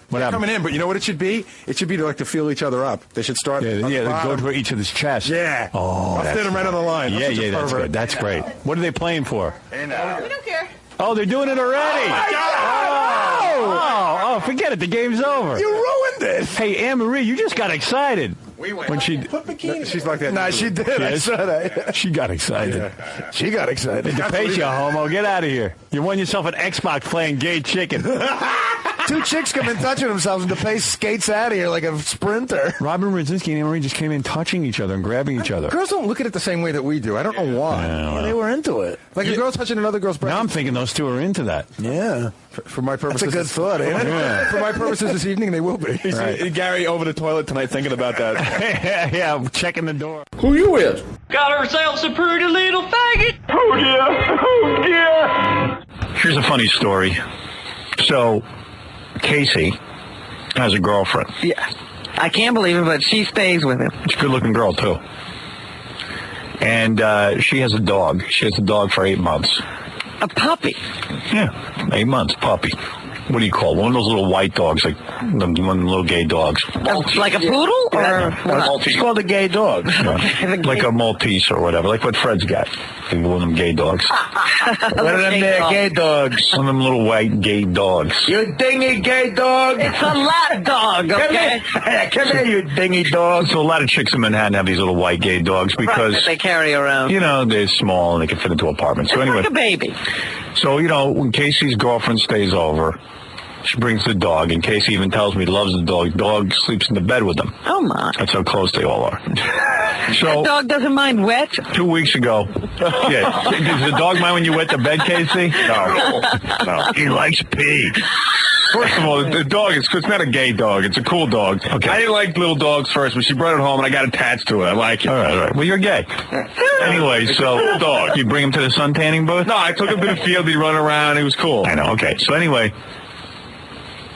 Speaker 19: What happened?
Speaker 3: Coming in, but you know what it should be? It should be to feel each other up. They should start.
Speaker 19: Yeah, they go to each other's chest.
Speaker 3: Yeah.
Speaker 19: Oh,
Speaker 3: I'll sit them right on the line.
Speaker 19: Yeah, that's good. That's great. What are they playing for?
Speaker 7: We don't care.
Speaker 19: Oh, they're doing it already.
Speaker 9: Oh, my God.
Speaker 19: Oh, forget it. The game's over.
Speaker 9: You ruined it.
Speaker 19: Hey, Anne-Marie, you just got excited. When she
Speaker 3: she's like that.
Speaker 9: Nah, she did. I saw that.
Speaker 19: She got excited.
Speaker 9: Yeah. She got excited.
Speaker 19: DePace, you homo. Get out of here. You won yourself an Xbox playing gay chicken.
Speaker 9: Two chicks come in touching themselves, and DePace skates out of here like a sprinter.
Speaker 19: Robert Rosinski and Anne-Marie just came in touching each other and grabbing each other.
Speaker 3: Girls don't look at it the same way that we do. I don't know why.
Speaker 9: Yeah, they were into it.
Speaker 3: Like a girl touching another girl's breast.
Speaker 19: Now I'm thinking those two are into that.
Speaker 9: Yeah.
Speaker 3: For my purposes.
Speaker 9: That's a good thought, ain't it?
Speaker 3: Yeah. For my purposes this evening, they will be.
Speaker 8: Right. Gary over the toilet tonight thinking about that.
Speaker 19: Yeah, checking the door.
Speaker 8: Who you with?
Speaker 15: Got ourselves a pretty little faggot.
Speaker 5: Oh yeah. Oh yeah.
Speaker 19: Here's a funny story. So, Casey has a girlfriend.
Speaker 15: Yeah. I can't believe it, but she stays with him.
Speaker 19: She's a good-looking girl, too. And she has a dog. She has a dog for 8 months.
Speaker 15: A puppy.
Speaker 19: Yeah, 8 months, puppy. what do you call it? One of those little white dogs, like one of them little gay dogs.
Speaker 15: Like a poodle? Or what?
Speaker 19: It's called a gay dog. Like a Maltese or whatever, like what Fred's got. One of them gay dogs.
Speaker 20: One of them there gay dogs.
Speaker 19: One of them little white gay dogs.
Speaker 20: You dingy gay dog.
Speaker 15: It's a lap dog, okay?
Speaker 20: Come here, you dingy dog.
Speaker 19: So a lot of chicks in Manhattan have these little white gay dogs because
Speaker 15: that they carry around.
Speaker 19: You know, they're small and they can fit into apartments. So anyway,
Speaker 15: like a baby.
Speaker 19: So, you know, when Casey's girlfriend stays over, she brings the dog, and Casey even tells me he loves the dog. Dog sleeps in the bed with them.
Speaker 15: Oh, my.
Speaker 19: That's how close they all are. So,
Speaker 15: that dog doesn't mind wet?
Speaker 19: 2 weeks ago. Yeah. Does the dog mind when you wet the bed, Casey? No. He likes pee.
Speaker 3: First of all, the dog it's not a gay dog. It's a cool dog. Okay. I didn't like little dogs first, but she brought it home, and I got attached to it. I like it.
Speaker 19: All right. Well, you're gay. Anyway, so
Speaker 3: dog.
Speaker 19: You bring him to the sun tanning booth?
Speaker 3: No, I took him to the field. He'd run around. He was cool.
Speaker 19: I know. Okay. So anyway,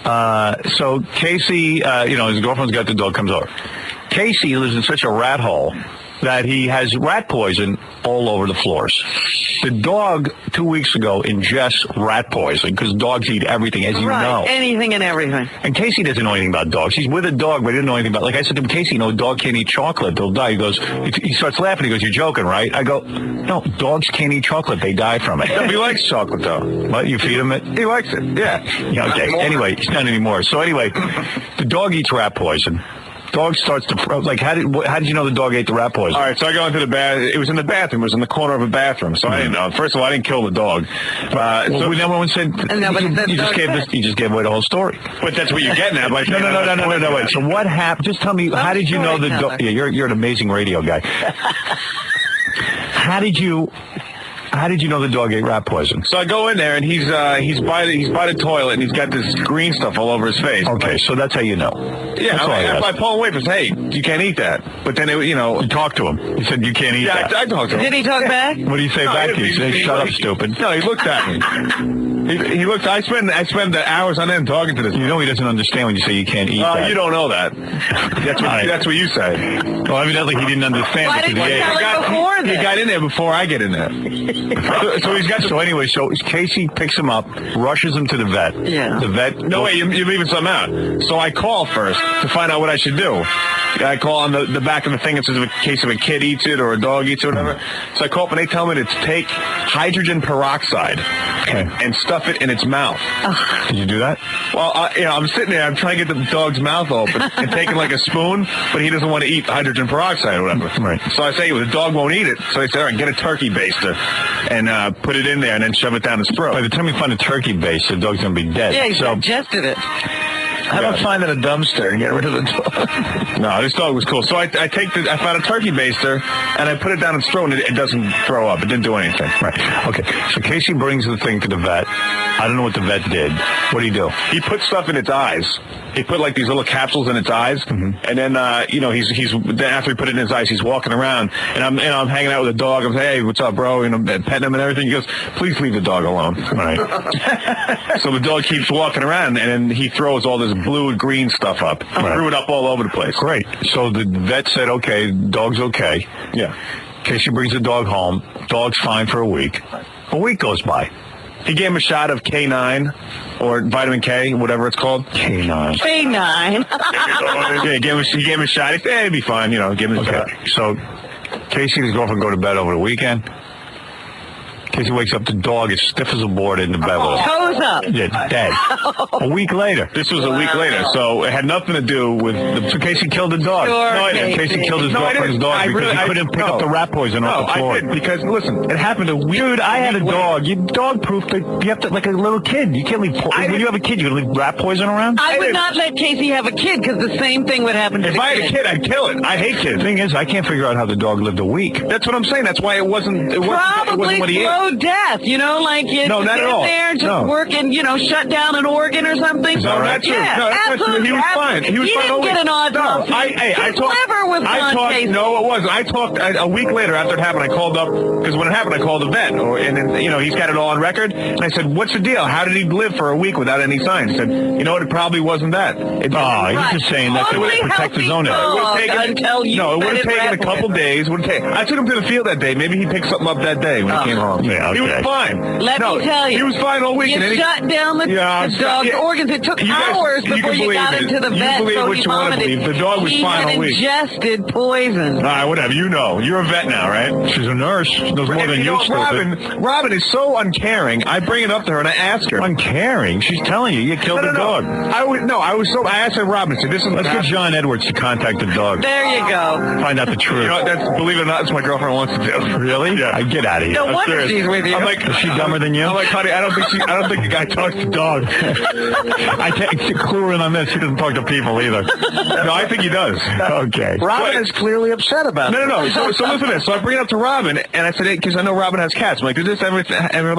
Speaker 19: so Casey, you know, his girlfriend's got the dog, comes over. Casey lives in such a rat hole that he has rat poison all over the floors. The dog 2 weeks ago ingests rat poison because dogs eat everything, as you know.
Speaker 15: Anything and everything.
Speaker 19: And Casey doesn't know anything about dogs. He's with a dog, but he didn't know anything about. Like I said to him, Casey, you know, a dog can't eat chocolate; they'll die. He goes, he starts laughing. He goes, "You're joking, right?" I go, "No, dogs can't eat chocolate; they die from it."
Speaker 3: He likes chocolate, though.
Speaker 19: What? You feed him it?
Speaker 3: He likes it. Yeah.
Speaker 19: Okay. Anyway, he's not anymore. So anyway, the dog eats rat poison. Dog starts to like. How did you know the dog ate the rat poison?
Speaker 3: All right, so I go into the bath. It was in the bathroom. It was in the corner of a bathroom. So I didn't know. First of all, I didn't kill the dog.
Speaker 19: So we never said. You just gave away the whole story.
Speaker 3: But that's what you're getting at. By
Speaker 19: No. Wait. So what happened? Just tell me. How did you know the dog? Yeah, you're an amazing radio guy. How did you know the dog ate rat poison?
Speaker 3: So I go in there and he's by the toilet and he's got this green stuff all over his face.
Speaker 19: Okay, so that's how you know.
Speaker 3: Yeah, I pull him away and say, "Hey, you can't eat that." But then you
Speaker 19: talk to him. You said you can't eat that.
Speaker 3: Yeah, I talked to him.
Speaker 15: Did he talk back?
Speaker 19: What do you say back to you? Say, "Shut up, stupid."
Speaker 3: No, he looked at me. He looked. I spend the hours on end talking to this.
Speaker 19: You know he doesn't understand when you say you can't eat that.
Speaker 3: You don't know that. That's what you say.
Speaker 19: Well, evidently he didn't understand.
Speaker 15: Why didn't you tell him before then?
Speaker 3: He got in there before I get in there.
Speaker 19: So he's got. So anyway, so Casey picks him up, rushes him to the vet.
Speaker 15: Yeah.
Speaker 19: The vet.
Speaker 3: No way, you're leaving something out. So I call first to find out what I should do. I call on the back of the thing. It says in case of a kid eats it or a dog eats it or whatever. So I call up and they tell me to take hydrogen peroxide and stuff it in its mouth.
Speaker 19: Did you do that?
Speaker 3: Well, I'm sitting there. I'm trying to get the dog's mouth open and taking like a spoon, but he doesn't want to eat hydrogen peroxide or whatever.
Speaker 19: Right.
Speaker 3: So I say, well, the dog won't eat it. So I said, all right, get a turkey baster and put it in there and then shove it down his throat.
Speaker 19: By the time you find a turkey base, the dog's going to be dead.
Speaker 15: Yeah, he digested it.
Speaker 20: How about finding a dumpster and get rid of the dog?
Speaker 3: No, this dog was cool. So I found a turkey baster and I put it down its throat and it doesn't throw up. It didn't do anything.
Speaker 19: Right. Okay. So Casey brings the thing to the vet. I don't know what the vet did. What did he do?
Speaker 3: He put stuff in its eyes. He put like these little capsules in its eyes, and then he's after he put it in his eyes, he's walking around, and I'm hanging out with the dog. I'm saying, "Hey, what's up, bro?" And I'm petting him and everything. He goes, "Please leave the dog alone." All right. So the dog keeps walking around, and then he throws all this blue and green stuff up. He threw it up all over the place.
Speaker 19: Great. So the vet said, "Okay, dog's okay."
Speaker 3: Yeah.
Speaker 19: Casey brings the dog home. Dog's fine for a week. A week goes by.
Speaker 3: He gave him a shot of K9 or vitamin K, whatever it's called.
Speaker 19: K9.
Speaker 15: K9.
Speaker 3: Yeah, he gave him a shot. He said, "Hey, it'll be fine, give him a shot."
Speaker 19: So Casey and his girlfriend go to bed over the weekend. Casey wakes up, the dog is stiff as a board in the bed with him.
Speaker 15: Toes up.
Speaker 19: Yeah, dead. A week later.
Speaker 3: This was a week later, so it had nothing to do with the...
Speaker 19: So Casey killed the dog.
Speaker 15: Sure,
Speaker 19: no, I didn't. Casey killed his girlfriend's dog because he couldn't pick up the rat poison off the floor.
Speaker 3: I did, because, listen, it happened a week...
Speaker 19: Dude, I had a dog. You dog-proof, you have to, like a little kid. You can't leave... When you have a kid, you leave rat poison around?
Speaker 15: I would not let Casey have a kid because the same thing would happen to
Speaker 3: If I had a kid, I'd kill it. I hate kids.
Speaker 19: The thing is, I can't figure out how the dog lived a week.
Speaker 3: That's what I'm saying. That's why it wasn't
Speaker 15: Probably
Speaker 3: what he ate.
Speaker 15: slow death, like you
Speaker 3: not at all.
Speaker 15: there just working, shut down an organ or something.
Speaker 3: Is that right?
Speaker 15: Yeah,
Speaker 3: No,
Speaker 15: absolutely.
Speaker 3: He was fine. He was fine.
Speaker 15: Didn't get an autopsy.
Speaker 3: I talked.
Speaker 15: Clever with Casey.
Speaker 3: No, it wasn't. I talked a week later after it happened. I called up because when it happened, I called the vet, and then he's got it all on record. And I said, "What's the deal? How did he live for a week without any signs?" He said, "You know what? It probably wasn't that."
Speaker 19: He's just saying that to protect his own.
Speaker 3: It would have taken a couple days. I took him to the field that day. Maybe he picked something up that day when he came home. He was fine.
Speaker 15: Let me tell you.
Speaker 3: He was fine all week.
Speaker 15: You shut down the dog's organs. It took hours before you got him to the vet, so he vomited.
Speaker 3: The dog was fine all week.
Speaker 15: He had ingested poison.
Speaker 3: All right, whatever. You know. You're a vet now, right? She's a nurse. She knows more than you, Robin is so uncaring. I bring it up to her and I ask her. Uncaring? She's telling you killed the dog. I asked her, Robin, said, let's get John Edwards to contact the dog.
Speaker 15: There you go.
Speaker 3: Find out the truth. You know, believe it or not, that's what my girlfriend wants to do. Really? Yeah. I get out of here.
Speaker 15: No wonder she's with you.
Speaker 3: I'm like, is she dumber than you? I'm like, honey, I don't think the guy talks to dogs. I can't clue her in on this. He doesn't talk to people either. No, I think he does. Okay.
Speaker 9: Robin is clearly upset about it.
Speaker 3: No. So listen to this. So I bring it up to Robin, and I said, because I know Robin has cats. I'm like, did this ever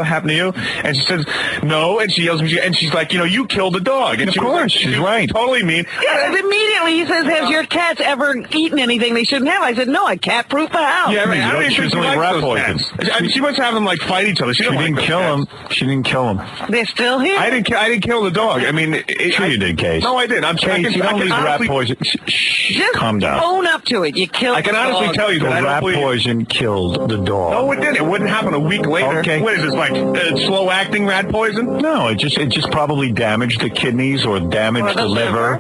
Speaker 3: happen to you? And she says, no. And she yells at me, and she's like, you killed the dog. And
Speaker 9: of course, she's right.
Speaker 3: Totally mean.
Speaker 15: Yeah, immediately he says, have your cats ever eaten anything they shouldn't have? I said, no, I cat-proof the house.
Speaker 3: Yeah, I don't even think she likes rat poison. I mean, she must have them, fight each other. She didn't kill him. She didn't kill him.
Speaker 15: They're still here?
Speaker 3: I didn't kill the dog. I mean...
Speaker 19: Sure you did, Case.
Speaker 3: No, I did.
Speaker 19: Case, you don't leave rat poison.
Speaker 15: Just
Speaker 19: calm down.
Speaker 15: Own up to it. You killed the dog.
Speaker 3: I can honestly tell you that
Speaker 19: rat poison killed the dog.
Speaker 3: No, it didn't. It wouldn't happen a week later.
Speaker 19: Okay.
Speaker 3: What is this, slow-acting rat poison?
Speaker 19: No, it just probably damaged the kidneys or damaged the liver.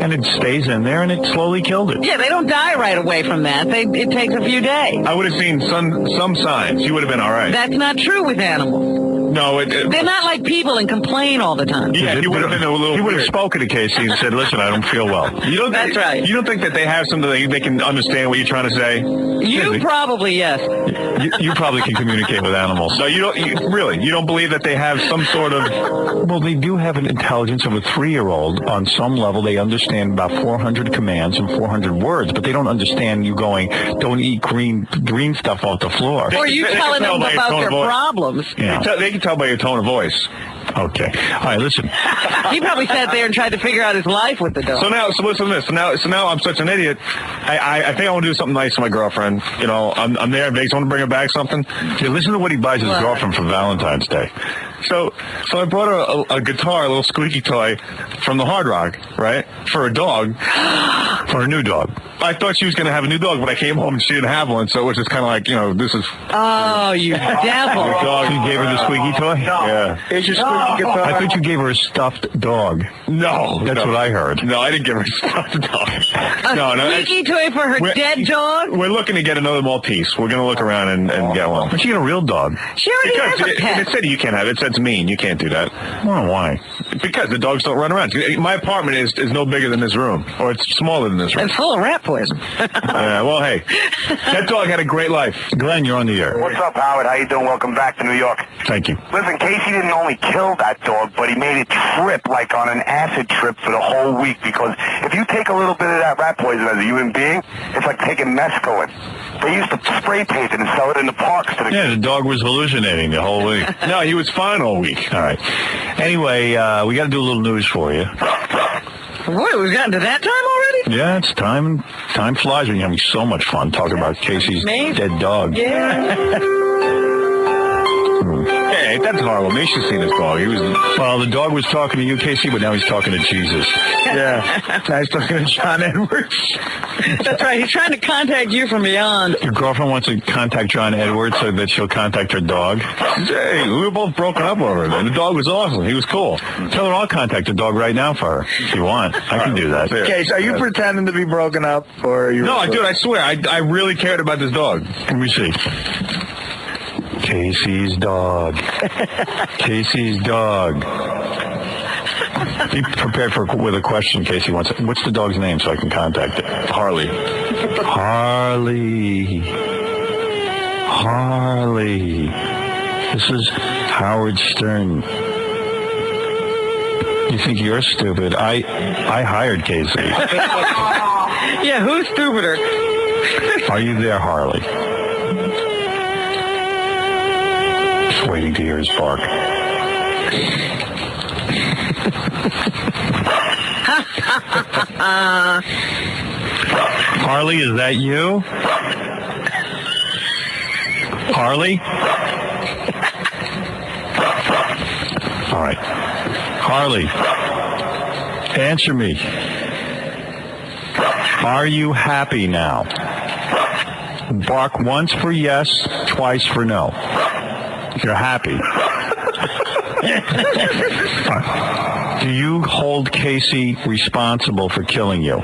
Speaker 19: And it stays in there, and it slowly killed it.
Speaker 15: Yeah, they don't die right away from that. It takes a few days.
Speaker 3: I would have seen some signs. You would have been all right.
Speaker 15: That's not true with animals.
Speaker 3: No,
Speaker 15: they're not like people and complain all the time.
Speaker 3: Yeah, he would have been a little.
Speaker 19: He would have spoken to Casey and said, "Listen, I don't feel well."
Speaker 15: That's right.
Speaker 3: You don't think that they have something they can understand what you're trying to say?
Speaker 15: You probably, yes.
Speaker 19: You probably can communicate with animals.
Speaker 3: No, you don't. You don't believe that they have some sort of?
Speaker 19: Well, they do have an intelligence of a 3-year-old. On some level, they understand about 400 commands and 400 words, but they don't understand you going, "Don't eat green stuff off the floor."
Speaker 15: Or you telling them about their problems.
Speaker 19: Yeah.
Speaker 3: They can tell by your tone of voice.
Speaker 19: Okay. All right, listen.
Speaker 15: He probably sat there and tried to figure out his life with the dog.
Speaker 3: So listen to this. So now I'm such an idiot. I think I want to do something nice for my girlfriend. I'm there in Vegas. I want to bring her back something.
Speaker 19: Yeah, listen to what he buys his girlfriend for Valentine's Day.
Speaker 3: So I brought her a guitar, a little squeaky toy from the Hard Rock, right? For a dog.
Speaker 19: For a new dog.
Speaker 3: I thought she was going to have a new dog, but I came home and she didn't have one, so it was just kind of like, this is...
Speaker 15: Oh, you devil.
Speaker 3: Your dog.
Speaker 19: You gave her the squeaky toy?
Speaker 3: No. Yeah.
Speaker 9: It's your squeaky guitar.
Speaker 19: I thought you gave her a stuffed dog.
Speaker 3: No.
Speaker 19: That's what I heard.
Speaker 3: No, I didn't give her a stuffed dog.
Speaker 15: A squeaky toy for her dead dog?
Speaker 3: We're looking to get another Maltese. We're going to look around and get one.
Speaker 19: But she got a real dog.
Speaker 15: She already has a pet.
Speaker 3: It said you can't have it. It said it's mean. You can't do that.
Speaker 19: Well, why?
Speaker 3: Because the dogs don't run around. My apartment is no bigger than this room, or it's smaller than this room.
Speaker 15: It's full of rat poison.
Speaker 3: Well, hey, that dog had a great life.
Speaker 19: Glenn, you're on the air.
Speaker 5: What's up, Howard? How you doing? Welcome back to New York.
Speaker 19: Thank you.
Speaker 5: Listen, Casey didn't only kill that dog, but he made it trip like on an acid trip for the whole week, because if you take a little bit of that rat poison as a human being, it's like taking mescaline. They used to spray paint it and sell it in the parks.
Speaker 19: The dog was hallucinating the whole week.
Speaker 3: No, he was fine all week.
Speaker 19: All right. Anyway, we got to do a little news for you.
Speaker 15: Boy, we've gotten to that time already?
Speaker 19: Yeah, it's time. Time flies when you're having so much fun talking about Casey's dead dog.
Speaker 15: Yeah.
Speaker 3: Hey, that's horrible. Maybe you should see this dog.
Speaker 19: Well, the dog was talking to you, Casey, but now he's talking to Jesus.
Speaker 3: Yeah. Now he's talking to John Edwards.
Speaker 15: That's right. He's trying to contact you from beyond.
Speaker 19: Your girlfriend wants to contact John Edwards so that she'll contact her dog.
Speaker 3: Hey, we were both broken up over it. The dog was awesome. He was cool.
Speaker 19: Tell her I'll contact the dog right now for her if you want. I can do that.
Speaker 9: Case, are you pretending to be broken up, or are you?
Speaker 3: No, dude, I swear, I really cared about this dog.
Speaker 19: Let me see. Casey's dog. Casey's dog. Be prepared with a question, Casey wants it. What's the dog's name so I can contact it?
Speaker 3: Harley.
Speaker 19: Harley. This is Howard Stern. You think you're stupid? I hired Casey.
Speaker 15: Yeah, who's stupider?
Speaker 19: Are you there, Harley? Just waiting to hear his bark. Harley, is that you? Harley? All right. Harley, answer me. Are you happy now? Bark once for yes, twice for no.
Speaker 3: You're happy. Do you hold Casey responsible for killing you?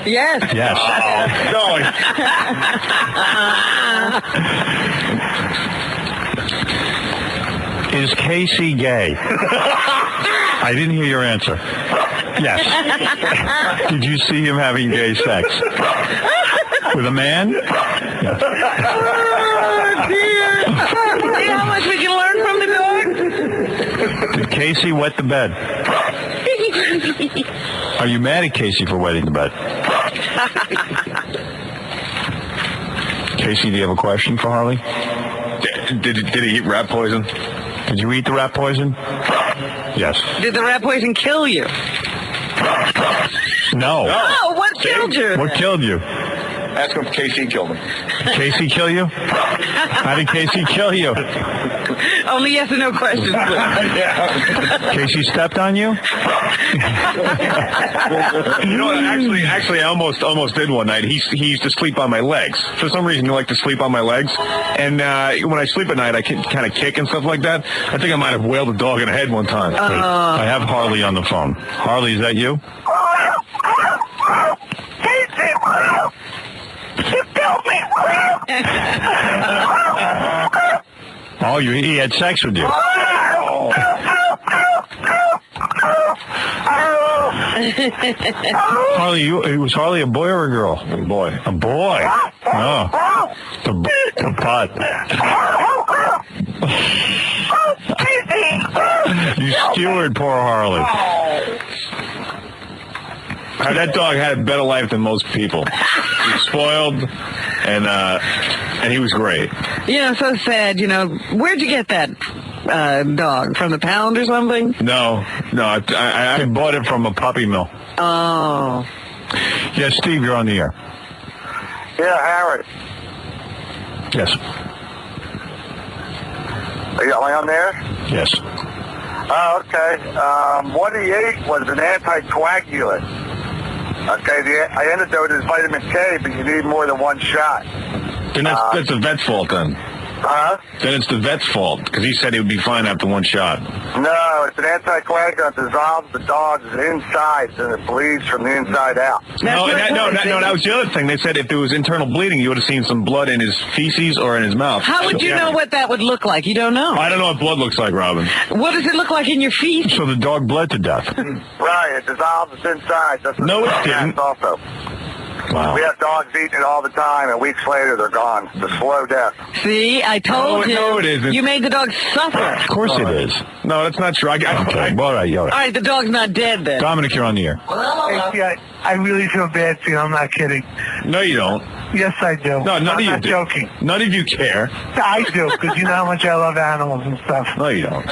Speaker 15: Yes.
Speaker 3: Yes. Is Casey gay? I didn't hear your answer. Yes. Did you see him having gay sex? With a man? Yes.
Speaker 15: Oh, dear. See how much we can learn from the dog?
Speaker 3: Did Casey wet the bed? Are you mad at Casey for wetting the bed? Casey, do you have a question for Harley?
Speaker 10: Did he eat rat poison?
Speaker 3: Did you eat the rat poison? Yes.
Speaker 15: Did the rat poison kill you?
Speaker 3: No.
Speaker 15: Oh, what killed you?
Speaker 3: What killed you?
Speaker 10: Ask him if Casey killed him.
Speaker 3: Did Casey kill you? How did Casey kill you?
Speaker 15: Only yes or no questions, please.
Speaker 3: Casey stepped on you?
Speaker 10: You know what? Actually, I almost did one night. He used to sleep on my legs. For some reason, he liked to sleep on my legs. And when I sleep at night, I can kind of kick and stuff like that. I think I might have whaled a dog in the head one time.
Speaker 3: I have Harley on the phone. Harley, is that you?
Speaker 13: You killed me!
Speaker 3: Oh, he had sex with you. Harley, was Harley a boy or a girl?
Speaker 10: A boy.
Speaker 3: A boy? Oh. The butt. You skewered poor Harley.
Speaker 10: That dog had a better life than most people. He was spoiled, and he was great.
Speaker 15: You know, so sad. You know, where'd you get that dog? From the pound or something?
Speaker 3: No, I bought it from a puppy mill.
Speaker 15: Oh.
Speaker 3: Yes, Steve, you're on the air.
Speaker 5: Yeah, Howard.
Speaker 3: Yes.
Speaker 5: Am I on there?
Speaker 3: Yes.
Speaker 5: Oh, okay. What he ate was an anticoagulant. Okay, the antidote is vitamin K, but you need more than one shot.
Speaker 10: Then that's the vet's fault then.
Speaker 5: Huh?
Speaker 10: Then it's the vet's fault, because he said he would be fine after one shot.
Speaker 5: No, it's an anticoagulant that dissolves the dog's insides and it bleeds from the inside out.
Speaker 10: No, that was the other thing. They said if there was internal bleeding, you would have seen some blood in his feces or in his mouth.
Speaker 15: How would you know what that would look like? You don't know.
Speaker 10: I don't know what blood looks like, Robin.
Speaker 15: What does it look like in your feet?
Speaker 3: So the dog bled to death.
Speaker 5: Right, it dissolves its insides. That's
Speaker 10: No, it didn't.
Speaker 5: Also.
Speaker 3: Wow.
Speaker 5: We have dogs eating it all the time, and weeks later they're gone. It's a slow death.
Speaker 15: See, I told you.
Speaker 10: No, it isn't.
Speaker 15: You made the dog suffer.
Speaker 3: Of course it is.
Speaker 10: No, that's not true.
Speaker 3: Okay, all right.
Speaker 15: All right, the dog's not dead then.
Speaker 3: Dominic, you're on the air.
Speaker 13: Hey, I really feel bad for you. I'm not kidding.
Speaker 10: No, you don't.
Speaker 13: Yes, I do.
Speaker 10: No, none of you
Speaker 13: I'm not
Speaker 10: do.
Speaker 13: joking.
Speaker 10: None of you care.
Speaker 13: I do, because you know how much I love animals and stuff.
Speaker 3: No, you don't.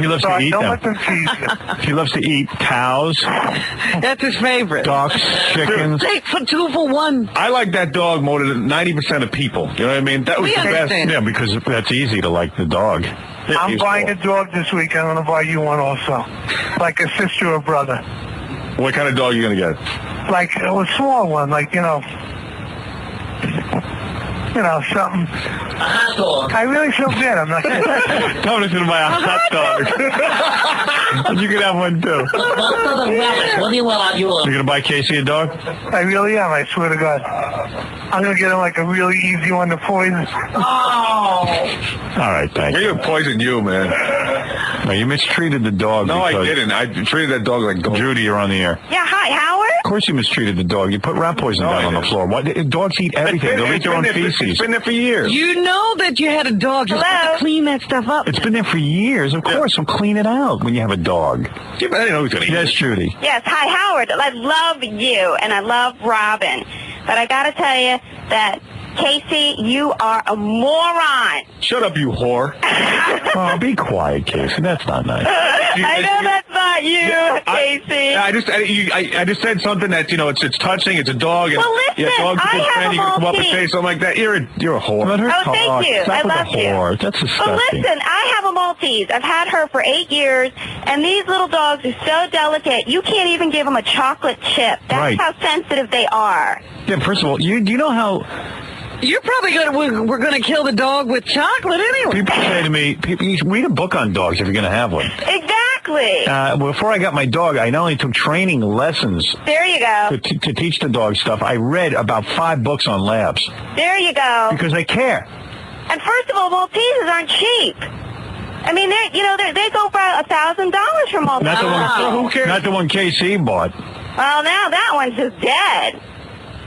Speaker 3: He loves to
Speaker 13: sorry,
Speaker 3: eat
Speaker 13: don't
Speaker 3: them.
Speaker 13: let them tease you.
Speaker 3: He loves to eat cows,
Speaker 15: That's his favorite.
Speaker 3: ducks, chickens.
Speaker 15: Take for 2 for 1.
Speaker 10: I like that dog more than 90% of people. You know what I mean? That was
Speaker 15: We
Speaker 10: the best.
Speaker 15: understand.
Speaker 3: Yeah, because that's easy to like the dog.
Speaker 13: I'm buying a dog this week. I'm going to buy you one also. Like a sister or brother.
Speaker 10: What kind of dog are you going to get?
Speaker 13: Like a small one, like, something. I really feel bad. I'm not kidding.
Speaker 3: Dominic's going to buy a hot dog. You can have one too. You're going to buy Casey a dog?
Speaker 13: I really am, I swear to God. I'm going to get him like a really easy one to poison.
Speaker 3: All right, thank
Speaker 10: We're
Speaker 3: you.
Speaker 10: going to poison you, man.
Speaker 3: No, you mistreated the dog.
Speaker 10: No, I
Speaker 3: because-
Speaker 10: didn't. I treated that dog like gold.
Speaker 3: Judy, you're on the air.
Speaker 14: Yeah, hi, Howard.
Speaker 3: Of course you mistreated the dog. You put rat poison
Speaker 10: No,
Speaker 3: down
Speaker 10: I
Speaker 3: on the
Speaker 10: didn't.
Speaker 3: floor. What? Dogs eat everything. They'll eat their own feces.
Speaker 10: It's been there for years.
Speaker 15: You know that you had a dog. You're supposed to clean that stuff up.
Speaker 3: It's been there for years. Of course, so clean it out when you have a dog.
Speaker 10: Yeah, but I didn't know he was going to eat
Speaker 3: Yes,
Speaker 10: it.
Speaker 3: Judy.
Speaker 14: Yes, hi, Howard. I love you, and I love Robin. But I got to tell you that, Casey, you are a moron.
Speaker 10: Shut up, you whore.
Speaker 3: Oh, be quiet, Casey. That's not nice.
Speaker 14: I know that's not you, Casey.
Speaker 10: I just said something that, it's touching. It's a dog. And,
Speaker 14: Well, listen,
Speaker 10: dog's a
Speaker 14: I
Speaker 10: good
Speaker 14: have
Speaker 10: friend.
Speaker 14: a
Speaker 10: You can come up and
Speaker 14: Maltese.
Speaker 10: say something like that. You're a whore.
Speaker 3: Let her
Speaker 14: Oh,
Speaker 3: talk.
Speaker 14: thank you.
Speaker 3: Stop
Speaker 14: I
Speaker 3: with
Speaker 14: love
Speaker 3: the
Speaker 14: you.
Speaker 3: whore. That's
Speaker 14: But
Speaker 3: disgusting.
Speaker 14: listen, I have a Maltese. I've had her for 8 years, and these little dogs are so delicate, you can't even give them a chocolate chip. That's
Speaker 3: Right.
Speaker 14: how sensitive they are.
Speaker 3: Yeah, first of all, do you know how
Speaker 15: You're probably we're going to kill the dog with chocolate anyway.
Speaker 3: People say to me, you should read a book on dogs if you're going to have one.
Speaker 14: Exactly.
Speaker 3: Before I got my dog, I not only took training lessons
Speaker 14: There you go.
Speaker 3: to teach the dog stuff, I read about 5 books on labs.
Speaker 14: There you go.
Speaker 3: Because I care.
Speaker 14: And first of all, Maltesers aren't cheap. I mean, they go for $1,000 for Maltesers.
Speaker 3: Who cares? Not the one KC bought.
Speaker 14: Well, now that one's just dead.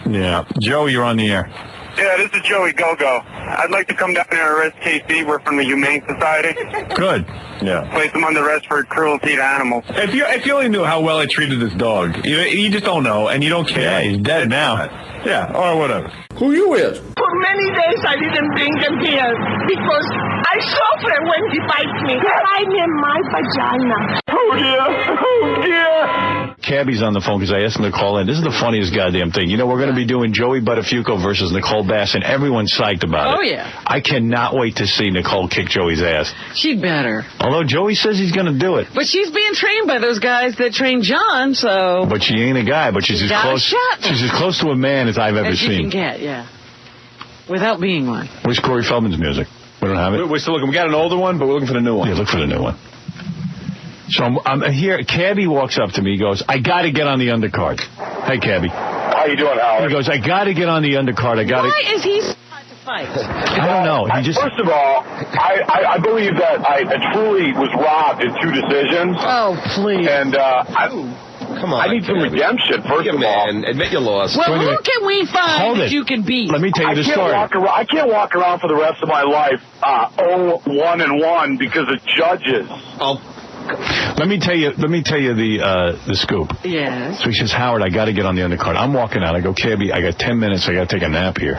Speaker 3: Yeah. Joe, you're on the air.
Speaker 5: Yeah, this is Joey Go-Go. I'd like to come down there and arrest KC. We're from the Humane Society.
Speaker 3: Good. Yeah.
Speaker 5: Place him under arrest for cruelty to animals.
Speaker 3: If you only knew how well I treated this dog, you just don't know, and you don't care. Yeah, he's dead now. Yeah, or whatever.
Speaker 2: Who you with?
Speaker 15: For many days I didn't bring him here because I suffer when he bites me. I'm in my vagina.
Speaker 5: Oh, dear. Oh, dear.
Speaker 19: Cabbie's on the phone because I asked him to call in. This is the funniest goddamn thing. We're going to be doing Joey Buttafuoco versus Nicole Bass, and everyone's psyched about it.
Speaker 15: Oh, yeah.
Speaker 19: I cannot wait to see Nicole kick Joey's ass.
Speaker 15: She'd better.
Speaker 19: Although Joey says he's going to do it.
Speaker 15: But she's being trained by those guys that train John, so...
Speaker 19: But she ain't a guy, but she's as close. She's as close to a man as I've ever
Speaker 15: as you
Speaker 19: seen.
Speaker 15: can get, yeah. Without being one.
Speaker 19: Where's Corey Feldman's music? We don't have it?
Speaker 3: We're still looking. We got an older one, but we're looking for the new one.
Speaker 19: Yeah, look for the new one. So I'm here. Cabbie walks up to me. He goes, I got to get on the undercard. Hey, Cabbie.
Speaker 5: How you doing, Howard?
Speaker 19: He goes, I got to get on the undercard.
Speaker 15: Why is he hard to fight?
Speaker 19: I don't know.
Speaker 5: First of all, I believe that I truly was robbed in 2 decisions.
Speaker 15: Oh, please.
Speaker 5: And
Speaker 2: Come on.
Speaker 5: I need some redemption, first of all.
Speaker 2: Admit your loss.
Speaker 15: Well, who can we find that you can beat?
Speaker 19: Let me tell you the story.
Speaker 5: I can't walk around for the rest of my life 0-1-1 because of judges.
Speaker 19: Let me tell you the scoop.
Speaker 15: Yes.
Speaker 19: So he says, Howard, I got to get on the undercard. I'm walking out. I go, Cabbie, I got 10 minutes. I got to take a nap here.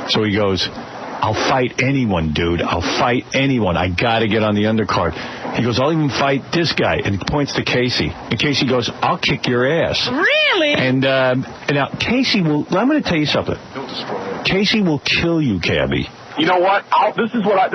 Speaker 19: So he goes, I'll fight anyone, dude. I'll fight anyone. I got to get on the undercard. He goes, I'll even fight this guy. And he points to Casey. And Casey goes, I'll kick your ass.
Speaker 15: Really?
Speaker 19: And now Casey will, I'm going to tell you something. Casey will kill you, Cabbie.
Speaker 5: You know what? This is what I'm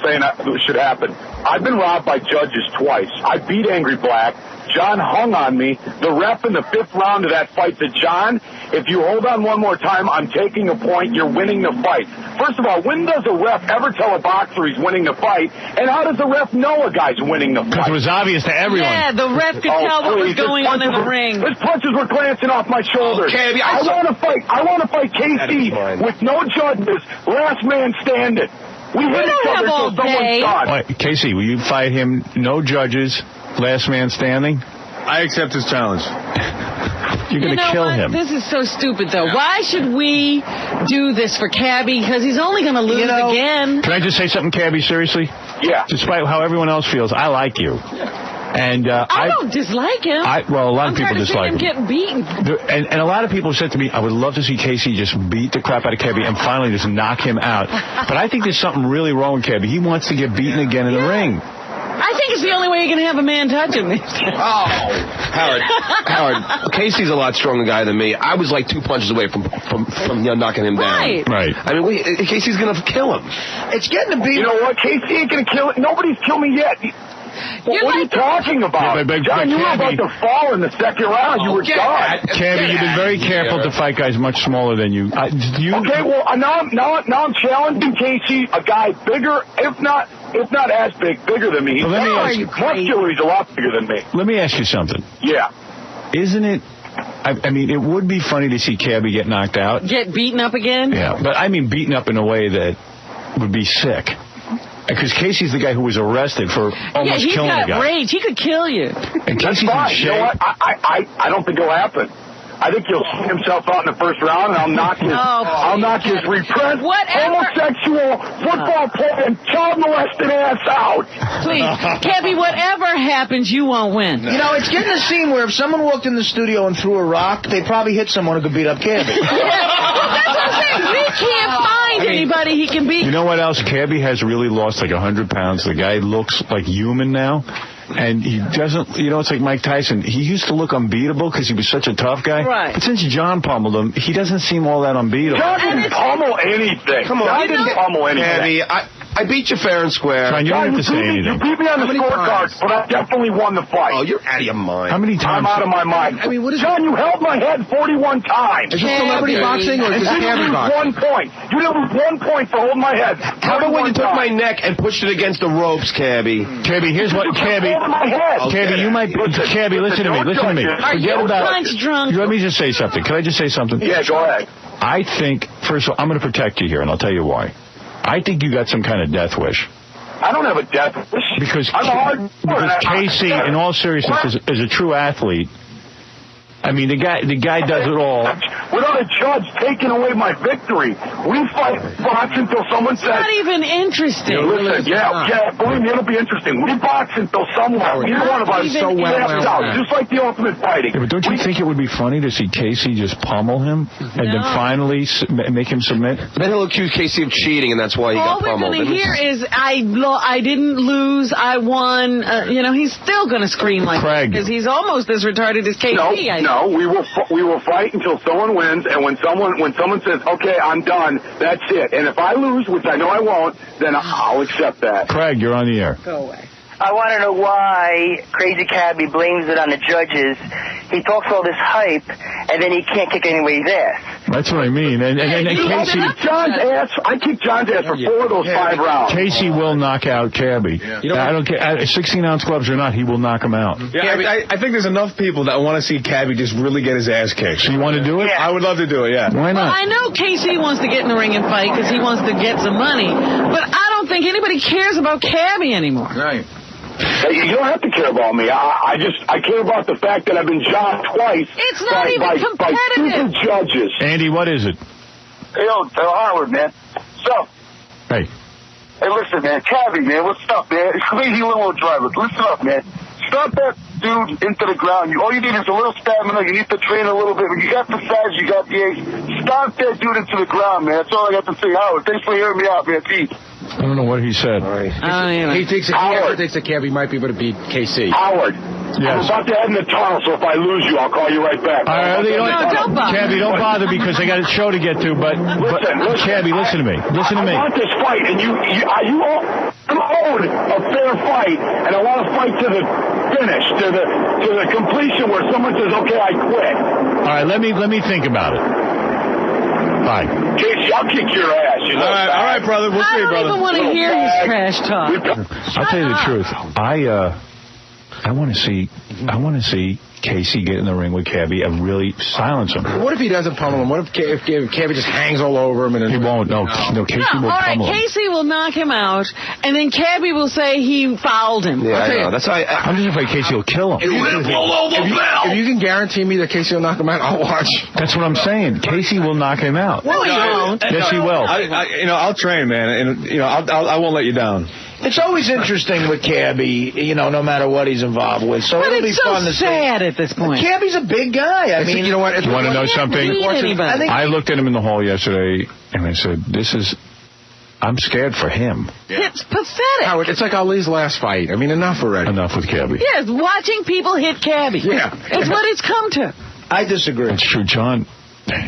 Speaker 5: saying should happen. I've been robbed by judges twice. I beat Angry Black. John hung on me. The ref in the 5th round of that fight said, John, if you hold on one more time, I'm taking a point. You're winning the fight. First of all, when does a ref ever tell a boxer he's winning the fight? And how does the ref know a guy's winning the fight?
Speaker 19: Because it was obvious to everyone.
Speaker 15: Yeah, the ref could tell what was going on in the ring.
Speaker 5: His punches were glancing off my shoulders.
Speaker 2: Cabbie,
Speaker 5: I want to fight KC with no judges, last man standing. We hit each other till someone's done.
Speaker 19: Wait, Casey, will you fight him, no judges, last man standing?
Speaker 3: I accept his challenge.
Speaker 19: You're going to kill him.
Speaker 15: This is so stupid, though. Why should we do this for Cabbie? Because he's only going to lose again.
Speaker 19: Can I just say something, Cabbie, seriously?
Speaker 5: Yeah.
Speaker 19: Despite how everyone else feels, I like you. And
Speaker 15: I don't dislike him.
Speaker 19: A lot of people dislike him.
Speaker 15: Getting beaten.
Speaker 19: And a lot of people said to me, I would love to see Casey just beat the crap out of Cabbie and finally just knock him out. But I think there's something really wrong with Cabbie. He wants to get beaten again in the ring.
Speaker 15: I think it's the only way you can have a man touch him.
Speaker 2: Howard, Casey's a lot stronger guy than me. I was like 2 punches away from knocking him down.
Speaker 19: Right.
Speaker 2: I mean, Casey's going to kill him.
Speaker 5: It's getting to be... You know what? Casey ain't going to kill it. Nobody's killed me yet. What are you talking about?
Speaker 19: Yeah,
Speaker 5: John, you were about to fall in the 2nd round. You were done.
Speaker 19: Cabbie, you've been very careful to fight guys much smaller than you.
Speaker 5: Okay, well, now I'm challenging Casey, a guy bigger, if not as bigger than me. Muscular, he's a lot bigger than me.
Speaker 19: Let me ask you something.
Speaker 5: Yeah.
Speaker 19: Isn't it... I mean, it would be funny to see Cabbie get knocked out.
Speaker 15: Get beaten up again?
Speaker 19: Yeah, but I mean beaten up in a way that would be sick. Because Casey's the guy who was arrested for almost killing a guy.
Speaker 15: He's got rage. He could kill you.
Speaker 19: And Casey's in shape.
Speaker 5: You know what? I don't think it'll happen. I think he'll see himself out in the 1st round, and I'll knock his repressed, homosexual, football player, and child molested ass out.
Speaker 15: Please, Cabbie, whatever happens, you won't win.
Speaker 20: You know, it's getting a scene where if someone walked in the studio and threw a rock, they'd probably hit someone who could beat up Cabbie.
Speaker 15: That's what I'm saying. We can't find anybody he can beat.
Speaker 19: You know what else? Cabbie has really lost like 100 pounds. The guy looks like human now. And he doesn't, it's like Mike Tyson. He used to look unbeatable because he was such a tough guy.
Speaker 15: Right.
Speaker 19: But since John pummeled him, he doesn't seem all that unbeatable.
Speaker 5: John didn't pummel anything.
Speaker 2: Come on.
Speaker 5: John didn't pummel anything.
Speaker 2: Cabbie,
Speaker 16: I beat you fair and square.
Speaker 3: John, you don't have to say anything.
Speaker 5: You beat me on the scorecard, but I definitely won the fight.
Speaker 16: Oh, you're out of your mind.
Speaker 3: How many times?
Speaker 5: I'm out of my mind.
Speaker 11: I mean, what is
Speaker 5: John, you held my head 41 times.
Speaker 11: Is this celebrity boxing or is this Cabbie boxing?
Speaker 5: 1 point. You didn't lose 1 point for holding my head.
Speaker 16: How about when you took my neck and pushed it against the ropes, Cabbie?
Speaker 3: Cabbie, here's what, Cabbie. Cabbie, you might. Cabbie, listen to me. Listen to me. Forget about.
Speaker 4: Drunk.
Speaker 3: Let me just say something. Can I just say something?
Speaker 5: Yeah, go ahead.
Speaker 3: I think, first of all, I'm going to protect you here, and I'll tell you why. I think you got some kind of death wish.
Speaker 5: I don't have a death wish.
Speaker 3: Because
Speaker 5: Casey,
Speaker 3: in all seriousness, is a true athlete. I mean, the guy does it all.
Speaker 5: Without a judge taking away my victory, we fight box until someone says.
Speaker 18: Not even interesting.
Speaker 5: Listen, yeah, believe me, it'll be interesting. We box until someone, either one of us, laps out, just like the Ultimate Fighting.
Speaker 3: Yeah, but don't you think it would be funny to see Casey just pummel him and then finally make him submit?
Speaker 16: Then he'll accuse Casey of cheating, and that's why he got pummeled.
Speaker 18: All we're going to hear is, I didn't lose, I won. He's still going to scream like that because he's almost as retarded as Casey.
Speaker 5: No, we will fight until someone wins, and when someone says, okay, I'm done, that's it. And if I lose, which I know I won't, then I'll accept that.
Speaker 3: Craig, you're on the air.
Speaker 18: Go away.
Speaker 21: I want to know why Crazy Cabbie blames it on the judges. He talks all this hype, and then he can't kick anybody's ass.
Speaker 3: That's what I mean. And Casey...
Speaker 5: John's ass, I kicked John's ass for 4 of those 5 rounds.
Speaker 3: Casey will knock out Cabbie. I don't care. 16-ounce gloves or not, he will knock him out.
Speaker 10: Yeah, I think there's enough people that want to see Cabbie just really get his ass kicked.
Speaker 3: So you want to do it?
Speaker 10: Yeah. I would love to do it, yeah.
Speaker 3: Why not?
Speaker 18: Well, I know Casey wants to get in the ring and fight because he wants to get some money, but I don't think anybody cares about Cabbie anymore.
Speaker 10: Right.
Speaker 5: You don't have to care about me. I care about the fact that I've been jobbed twice.
Speaker 18: It's not even competitive.
Speaker 5: By stupid judges.
Speaker 3: Andy, what is it?
Speaker 5: Hey, Howard, man. So.
Speaker 3: Hey.
Speaker 5: Hey, listen, man. Cabbie, man. What's up, man? Crazy limo driver. Listen up, man. Stop that dude into the ground. All you need is a little stamina. You need to train a little bit. You got the size. You got the age. Stop that dude into the ground, man. That's all I got to say. Howard, thanks for hearing me out, man. Peace.
Speaker 3: I don't know what he said.
Speaker 11: All right. He thinks that Cabbie might be able to beat KC.
Speaker 5: Howard.
Speaker 3: Yes.
Speaker 5: I'm about to head in the tunnel, so if I lose you, I'll call you right back.
Speaker 3: All right,
Speaker 18: don't bother.
Speaker 3: Cabbie, don't bother because I got a show to get to. But Cabbie, listen to me. Listen to me.
Speaker 5: I want this fight, and you own a fair fight, and I want to fight to the finish, to the completion where someone says, "Okay, I quit."
Speaker 3: All right, let me think about it. Bye.
Speaker 5: Casey, I'll kick your ass. You know
Speaker 10: all right, brother. We'll see, brother.
Speaker 18: I don't even want to hear his trash talk.
Speaker 3: I'll tell you the truth. I want to see Casey get in the ring with Cabbie and really silence him.
Speaker 11: What if he doesn't pummel him? What if Cabbie just hangs all over him? And
Speaker 3: he won't. No, Casey will pummel him.
Speaker 18: Casey will knock him out, and then Cabbie will say he fouled him.
Speaker 16: Yeah, I know. That's why
Speaker 3: I'm just afraid Casey will kill him.
Speaker 11: If you can guarantee me that Casey will knock him out, I'll watch.
Speaker 3: That's what I'm saying. Casey will knock him out.
Speaker 18: No, he won't.
Speaker 3: Yes, he will.
Speaker 10: I'll train, man, and I won't let you down.
Speaker 9: It's always interesting with Cabbie, no matter what he's involved with. So it'll be fun to see.
Speaker 18: But it's so sad at this point.
Speaker 9: Cabbie's a big guy. I mean,
Speaker 11: you know what?
Speaker 3: You want to know something? I looked at him in the hall yesterday, and I said, I'm scared for him.
Speaker 18: It's pathetic.
Speaker 11: Howard, it's like Ali's last fight. I mean, enough already.
Speaker 3: Enough with Cabbie.
Speaker 18: Yes, watching people hit Cabbie.
Speaker 11: Yeah.
Speaker 18: It's what it's come to.
Speaker 9: I disagree.
Speaker 3: It's true, John.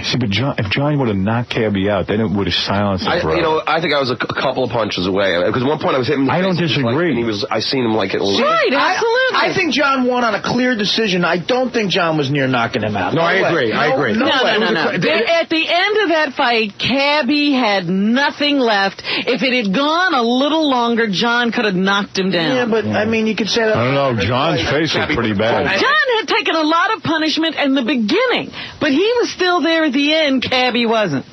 Speaker 3: See, but if Johnny would have knocked Cabbie out, then it would have silenced him.
Speaker 16: I think I was a couple of punches away. Because at one point I was hitting him.
Speaker 3: I don't disagree.
Speaker 16: I seen him like it.
Speaker 18: Right, absolutely.
Speaker 9: I think John won on a clear decision. I don't think John was near knocking him out.
Speaker 11: No, I agree. I agree.
Speaker 18: No. At the end of that fight, Cabbie had nothing left. If it had gone a little longer, John could have knocked him down.
Speaker 9: Yeah, but I mean, you could say that.
Speaker 3: I don't know. John's face was pretty bad.
Speaker 18: John had taken a lot of punishment in the beginning, but he was still there at the end. Cabbie wasn't.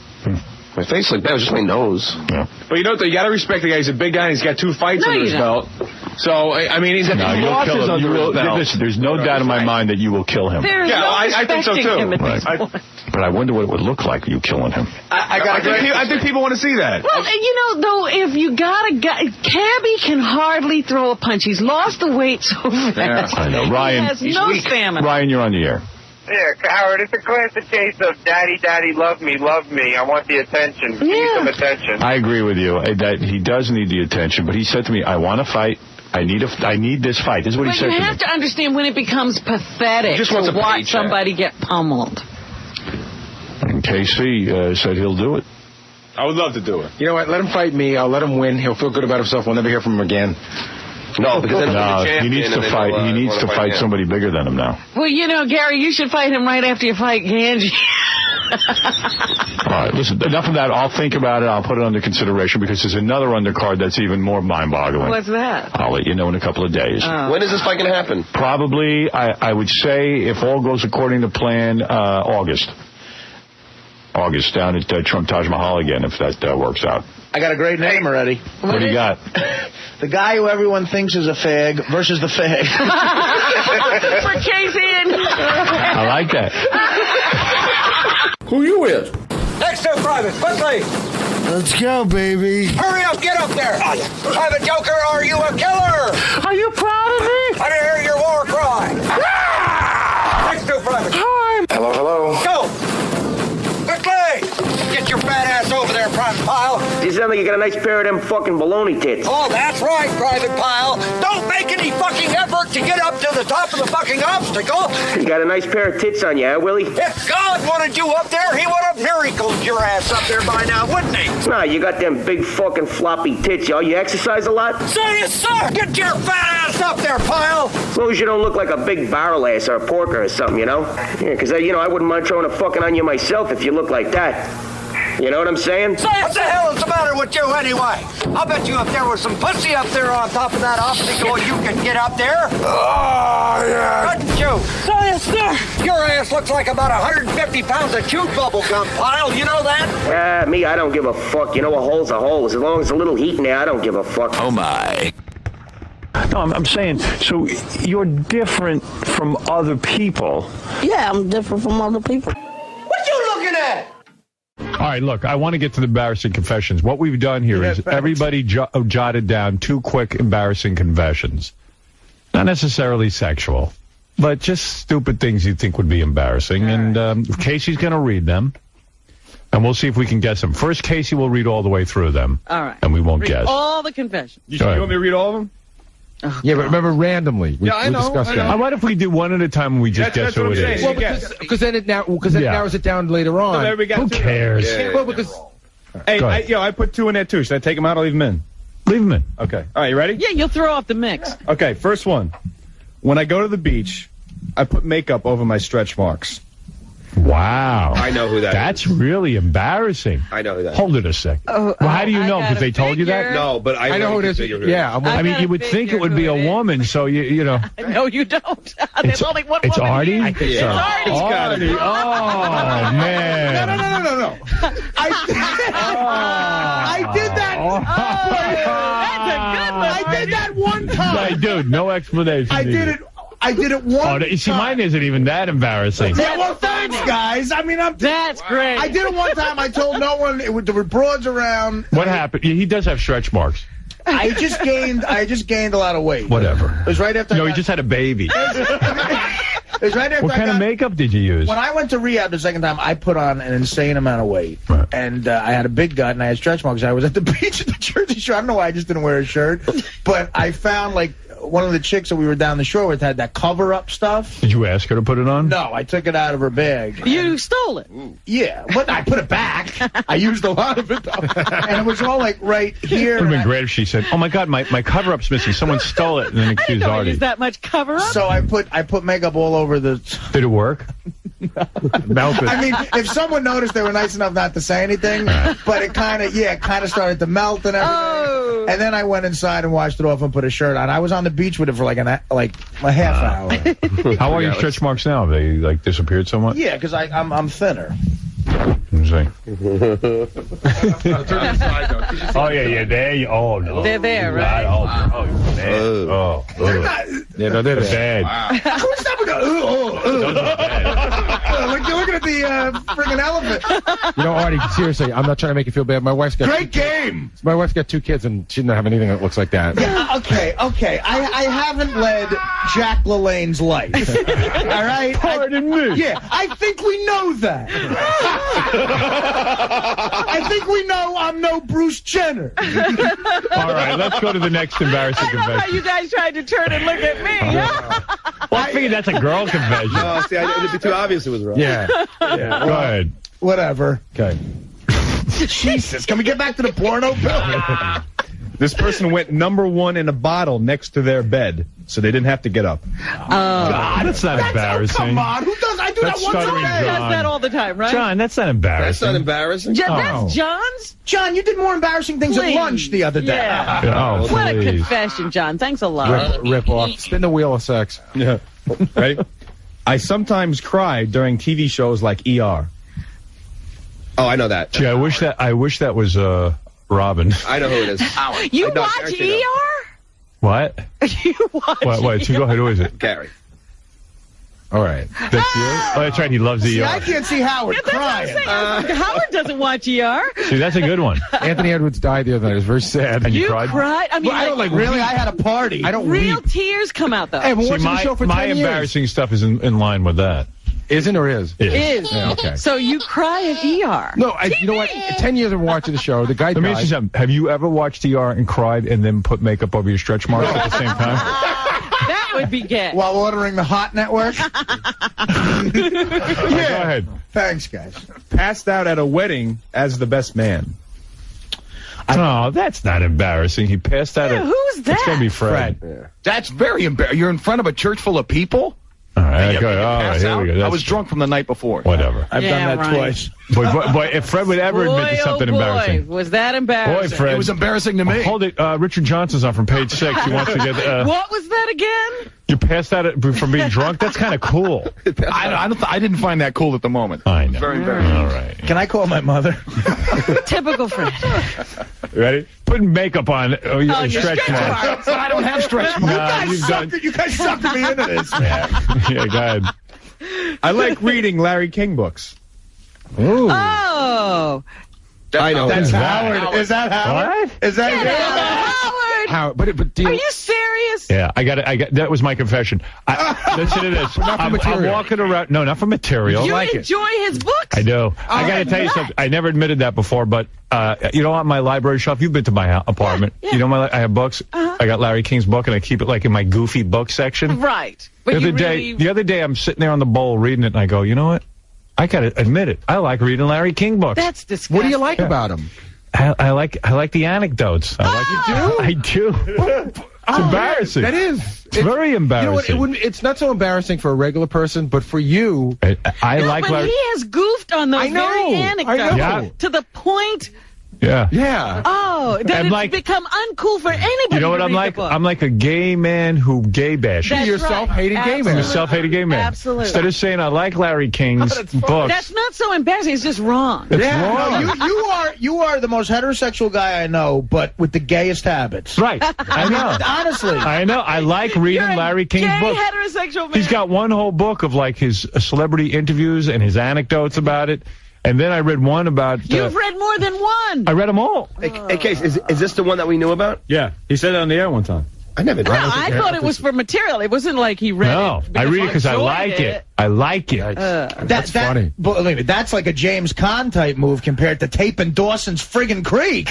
Speaker 16: My face like that was just my nose.
Speaker 3: Yeah.
Speaker 10: But you got to respect the guy. He's a big guy, and he's got 2 fights under his belt. So, I mean, he's got 2 losses under his belt.
Speaker 3: Listen, there's no doubt in my mind that you will kill him.
Speaker 10: I think so, too.
Speaker 3: But I wonder what it would look like, you killing him.
Speaker 10: I think people want to see that.
Speaker 18: Well, though, if you got a guy... Cabbie can hardly throw a punch. He's lost the weight so fast.
Speaker 3: Yeah, I know. Ryan,
Speaker 18: he has no stamina.
Speaker 3: Ryan, you're on the air.
Speaker 24: Yeah, Howard, it's a classic case of daddy, love me, I want the attention. Give me some attention.
Speaker 3: I agree with you. That he does need the attention, but he said to me, I want to fight. I need this fight. This is what he said to me.
Speaker 18: But you have to understand when it becomes pathetic to watch somebody get pummeled.
Speaker 3: And Casey said he'll do it. I would love to do it.
Speaker 1: You know what? Let him fight me. I'll let him win. He'll feel good about himself. We'll never hear from him again.
Speaker 16: No, because
Speaker 19: he needs to fight. He needs to fight somebody bigger than him now.
Speaker 18: Well, Gary, you should fight him right after you fight Ganji.
Speaker 19: All right, listen, enough of that. I'll think about it. I'll put it under consideration because there's another undercard that's even more mind-boggling.
Speaker 18: What's that?
Speaker 19: I'll let you know in a couple of days.
Speaker 16: When is this fight going to happen?
Speaker 19: Probably, I would say, if all goes according to plan, August. August, down at Trump Taj Mahal again, if that works out.
Speaker 20: I got a great name already.
Speaker 19: What do you got?
Speaker 20: The guy who everyone thinks is a fag versus the fag.
Speaker 18: For Casey and...
Speaker 19: I like that.
Speaker 6: Who you is?
Speaker 12: Next to Private, quickly!
Speaker 8: Let's go, baby.
Speaker 12: Hurry up, get up there! Private Joker, are you a killer?
Speaker 18: Are you proud of me?
Speaker 12: Let me hear your war cry! Next to Private.
Speaker 18: Time!
Speaker 6: Hello.
Speaker 12: Go! Quickly! Get your fat ass over there, Private Pile.
Speaker 21: You sound like you got a nice pair of them fucking baloney tits.
Speaker 12: Oh, that's right, Private Pile. Don't make any fucking effort to get up to the top of the fucking obstacle.
Speaker 21: You got a nice pair of tits on you, huh, Willie?
Speaker 12: If God wanted you up there, he would have miracled your ass up there by now, wouldn't he?
Speaker 21: Nah, you got them big fucking floppy tits, yo. You exercise a lot?
Speaker 12: Say it, sir! Get your fat ass up there, Pile!
Speaker 21: As long as you don't look like a big barrel ass or a porker or something, Yeah, because, I wouldn't mind throwing a fucking on you myself if you look like that. You know what I'm saying?
Speaker 12: Say what the hell is the matter with you anyway? I'll bet you if there was some pussy up there on top of that obstacle, you could get up there. Oh, yeah. Couldn't you? Say it, sir! Your ass looks like about 150 pounds of chewed bubble gum, Pile. You know that?
Speaker 21: Me, I don't give a fuck. A hole's a hole. As long as a little heat in there, I don't give a fuck.
Speaker 19: Oh, my. No, I'm saying, so you're different from other people.
Speaker 15: Yeah, I'm different from other people.
Speaker 12: What you looking at?
Speaker 17: All right, look, I want to get to the embarrassing confessions. What we've done here is everybody jotted down 2 quick embarrassing confessions. Not necessarily sexual, but just stupid things you think would be embarrassing. And Casey's going to read them, and we'll see if we can guess them. First, Casey will read all the way through them.
Speaker 18: All right.
Speaker 17: And we won't
Speaker 18: Read
Speaker 17: guess.
Speaker 18: all the confessions.
Speaker 3: You want me to read all of them?
Speaker 1: Oh, yeah, but remember, randomly. We discussed that.
Speaker 17: What if we do one at a time and we just guess who it is?
Speaker 1: Well, because then it narrows it down later on.
Speaker 17: Who cares?
Speaker 3: Yeah.
Speaker 1: Well, because...
Speaker 3: Hey, I put 2 in there, too. Should I take them out or leave them in?
Speaker 17: Leave them in.
Speaker 3: Okay. All right, you ready?
Speaker 18: Yeah, you'll throw off the mix.
Speaker 3: Okay, first one. When I go to the beach, I put makeup over my stretch marks.
Speaker 17: Wow.
Speaker 3: I know who that
Speaker 17: That's really embarrassing.
Speaker 3: I know who that
Speaker 17: Hold it a sec. Well, how do you know? Because they told you that?
Speaker 3: No, but I know who it is.
Speaker 1: Yeah.
Speaker 17: I mean, you would think it would be a woman, so you know.
Speaker 18: No, you don't. There's only one woman.
Speaker 17: It's Artie?
Speaker 18: It's Artie.
Speaker 17: Artie. Oh, man.
Speaker 20: No. I did that.
Speaker 18: That's a good one.
Speaker 20: I did that one time.
Speaker 17: Hey, dude, no explanation.
Speaker 20: I did it one
Speaker 17: you see, mine isn't even that embarrassing.
Speaker 20: Yeah, well, thanks, guys. I mean,
Speaker 18: That's great.
Speaker 20: I did it one time. I told no one. There were broads around.
Speaker 17: What happened? He does have stretch marks.
Speaker 20: I just gained a lot of weight.
Speaker 17: Whatever.
Speaker 20: It was right after.
Speaker 17: He just had a baby.
Speaker 20: It was right after.
Speaker 17: What kind of makeup did you use?
Speaker 20: When I went to rehab the second time, I put on an insane amount of weight. Right. And I had a big gut, and I had stretch marks. I was at the beach at the Jersey Shore. I don't know why I just didn't wear a shirt. But I found, one of the chicks that we were down the shore with had that cover-up stuff.
Speaker 17: Did you ask her to put it on?
Speaker 20: No, I took it out of her bag.
Speaker 18: You stole it.
Speaker 20: Yeah, but I put it back. I used a lot of it, though. And it was all, right here.
Speaker 17: It would have been great if she said, oh, my God, my cover-up's missing. Someone stole it, and then accused
Speaker 18: I
Speaker 17: Artie.
Speaker 18: use that much cover-up.
Speaker 20: So I put makeup all over the...
Speaker 17: Did it work? Melted.
Speaker 20: I mean, if someone noticed, they were nice enough not to say anything, but it kind of started to melt and everything.
Speaker 18: Oh.
Speaker 20: And then I went inside and washed it off and put a shirt on. I was on the beach with it for a half hour.
Speaker 17: How are your stretch marks now? Have they disappeared somewhat?
Speaker 20: Yeah, because I'm thinner.
Speaker 17: Oh yeah, there you. Oh no,
Speaker 18: they're there, right?
Speaker 17: Yeah, no, they're bad.
Speaker 20: Wow. Stop with like you're looking at the friggin' elephant.
Speaker 1: Artie, seriously, I'm not trying to make you feel bad. My wife's got
Speaker 20: great game.
Speaker 1: My wife's got 2 kids, and she doesn't have anything that looks like that.
Speaker 20: Yeah, okay. I haven't led Jack LaLanne's life. All right.
Speaker 17: Pardon me.
Speaker 20: Yeah, I think we know that. I think we know I'm no Bruce Jenner.
Speaker 17: All right, let's go to the next embarrassing
Speaker 18: I love
Speaker 17: confession.
Speaker 18: how you guys tried to turn and look at me.
Speaker 17: Well, I figured that's a girl confession.
Speaker 3: No, see, it'd be too obvious it was wrong.
Speaker 17: Yeah. Go ahead.
Speaker 20: Whatever.
Speaker 17: Okay.
Speaker 20: Jesus, can we get back to the porno, Bill?
Speaker 10: This person went #1 in a bottle next to their bed, so they didn't have to get up.
Speaker 17: God, that's not embarrassing.
Speaker 20: Come on, who does? I do that once a
Speaker 18: John
Speaker 20: day.
Speaker 18: does that all the time, right?
Speaker 17: John, that's not embarrassing.
Speaker 16: That's not embarrassing.
Speaker 18: That's John's?
Speaker 20: John, you did more embarrassing things at lunch the other day.
Speaker 18: Yeah.
Speaker 17: Oh,
Speaker 18: What a
Speaker 17: please.
Speaker 18: confession, John. Thanks a lot.
Speaker 1: Rip off. Spin the wheel of sex.
Speaker 10: Yeah. Right? I sometimes cry during TV shows like ER.
Speaker 16: Oh, I know that.
Speaker 17: Gee, I wish that was Robin.
Speaker 16: I know who it is.
Speaker 18: You watch ER?
Speaker 17: What?
Speaker 18: You watch
Speaker 17: What? Go ahead. Who is it?
Speaker 16: Gary.
Speaker 17: All right. That's you? Oh, that's right. He loves
Speaker 20: See,
Speaker 17: ER.
Speaker 20: I can't see Howard
Speaker 18: Yeah, that's what I'm
Speaker 20: crying.
Speaker 18: saying. Howard doesn't watch ER.
Speaker 17: See, that's a good one.
Speaker 1: Anthony Edwards died the other night. It was very sad.
Speaker 17: And you
Speaker 18: You
Speaker 17: cried?
Speaker 18: cried? I mean,
Speaker 20: I don't like really. I had a party.
Speaker 1: I don't
Speaker 18: real
Speaker 1: weep.
Speaker 18: tears come out, though.
Speaker 1: Hey, I've been
Speaker 17: See,
Speaker 1: watching the show for 10
Speaker 17: my
Speaker 1: years.
Speaker 17: embarrassing stuff is in line with that.
Speaker 1: Isn't or is?
Speaker 18: Is.
Speaker 1: Yeah, okay.
Speaker 18: So you cry at ER.
Speaker 1: No, you know what? 10 years I've been watching the show. The guy
Speaker 17: Let me ask you
Speaker 1: died.
Speaker 17: something. Have you ever watched ER and cried and then put makeup over your stretch marks at the same time?
Speaker 18: That would be gay.
Speaker 20: While ordering the Hot Network.
Speaker 17: Go ahead.
Speaker 20: Thanks, guys.
Speaker 10: Passed out at a wedding as the best man.
Speaker 17: No, that's not embarrassing. He passed out at...
Speaker 18: Who's that?
Speaker 17: It's going to be Fred.
Speaker 6: That's very embarrassing. You're in front of a church full of people?
Speaker 17: All right,
Speaker 6: You
Speaker 17: go ahead. All right,
Speaker 6: pass
Speaker 17: here
Speaker 6: out?
Speaker 17: we go.
Speaker 6: I
Speaker 17: That's
Speaker 6: was drunk from the night before.
Speaker 17: Whatever.
Speaker 20: I've done that twice.
Speaker 17: Boy, if Fred would ever admit to something embarrassing.
Speaker 18: Was that embarrassing?
Speaker 17: Boy, Fred.
Speaker 6: It was embarrassing to me.
Speaker 17: Hold it. Richard Johnson's on from page 6. He wants to get...
Speaker 18: What was that again?
Speaker 17: You passed out from being drunk? That's kind of cool.
Speaker 6: I didn't find that cool at the moment.
Speaker 17: I know.
Speaker 6: Very embarrassing.
Speaker 17: All right.
Speaker 20: Can I call my mother?
Speaker 18: Typical Fred.
Speaker 17: Ready? Putting makeup on your
Speaker 18: your
Speaker 17: stretch
Speaker 18: stretch
Speaker 17: marks.
Speaker 6: But I don't have stretch marks.
Speaker 20: You guys sucked me into this, man.
Speaker 17: Yeah, go ahead.
Speaker 10: I like reading Larry King books.
Speaker 1: Ooh.
Speaker 18: Oh.
Speaker 16: I know.
Speaker 20: That's
Speaker 17: Who's
Speaker 20: Howard.
Speaker 17: that?
Speaker 20: Is that Howard?
Speaker 17: What?
Speaker 20: Is that
Speaker 18: Howard.
Speaker 1: How? But do
Speaker 18: Are you serious?
Speaker 17: Yeah, I got. That was my confession. Listen to this. I'm walking around. No, not for material.
Speaker 18: You enjoy his books?
Speaker 17: I do. I got to tell you something. I never admitted that before, but you know, on my library shelf, you've been to my apartment.
Speaker 18: Yeah.
Speaker 17: You know, I have books. I got Larry King's book, and I keep it like in my goofy book section.
Speaker 18: Right. But
Speaker 17: The other day, I'm sitting there on the bowl reading it, and I go, you know what? I got to admit it. I like reading Larry King books.
Speaker 18: That's disgusting.
Speaker 1: What do you like about him?
Speaker 17: I like the anecdotes. I do. It's embarrassing.
Speaker 1: That is.
Speaker 17: It's very embarrassing.
Speaker 1: You know what? It's not so embarrassing for a regular person, but for you,
Speaker 17: I like
Speaker 18: but
Speaker 17: Larry.
Speaker 18: he has goofed on those very anecdotes
Speaker 1: I know.
Speaker 18: to the point.
Speaker 17: Yeah.
Speaker 1: Yeah.
Speaker 18: Oh, that
Speaker 17: I'm
Speaker 18: it's
Speaker 17: like-
Speaker 18: become uncool for anybody.
Speaker 17: You know what
Speaker 18: to
Speaker 17: I'm
Speaker 18: read
Speaker 17: like?
Speaker 18: the book.
Speaker 17: I'm like a gay man who gay bashes.
Speaker 18: That's
Speaker 1: You're a
Speaker 18: right.
Speaker 1: self-hated gay man.
Speaker 17: I'm a self-hated gay man.
Speaker 18: Absolutely.
Speaker 17: Instead of saying I like Larry King's books,
Speaker 18: That's not so embarrassing. It's just wrong.
Speaker 17: it's
Speaker 20: Yeah,
Speaker 17: wrong.
Speaker 20: no, you are the most heterosexual guy I know, but with the gayest habits.
Speaker 17: Right. I know.
Speaker 20: Honestly.
Speaker 17: I know. I like reading
Speaker 18: You're a
Speaker 17: Larry King's
Speaker 18: gay
Speaker 17: books.
Speaker 18: heterosexual man.
Speaker 17: He's got one whole book of like his celebrity interviews and his anecdotes about it. And then I read one about...
Speaker 18: You've read more than one.
Speaker 17: I read them all.
Speaker 16: Hey, Case, is this the one that we knew about?
Speaker 10: Yeah, he said it on the air one time.
Speaker 16: I never did.
Speaker 18: No, I thought it was for material. It wasn't like he read
Speaker 17: No,
Speaker 18: it.
Speaker 17: I read it because I
Speaker 18: enjoyed
Speaker 17: like it. I like it.
Speaker 20: That's funny. Believe me, that's like a James Caan type move compared to taping Dawson's friggin' Creek.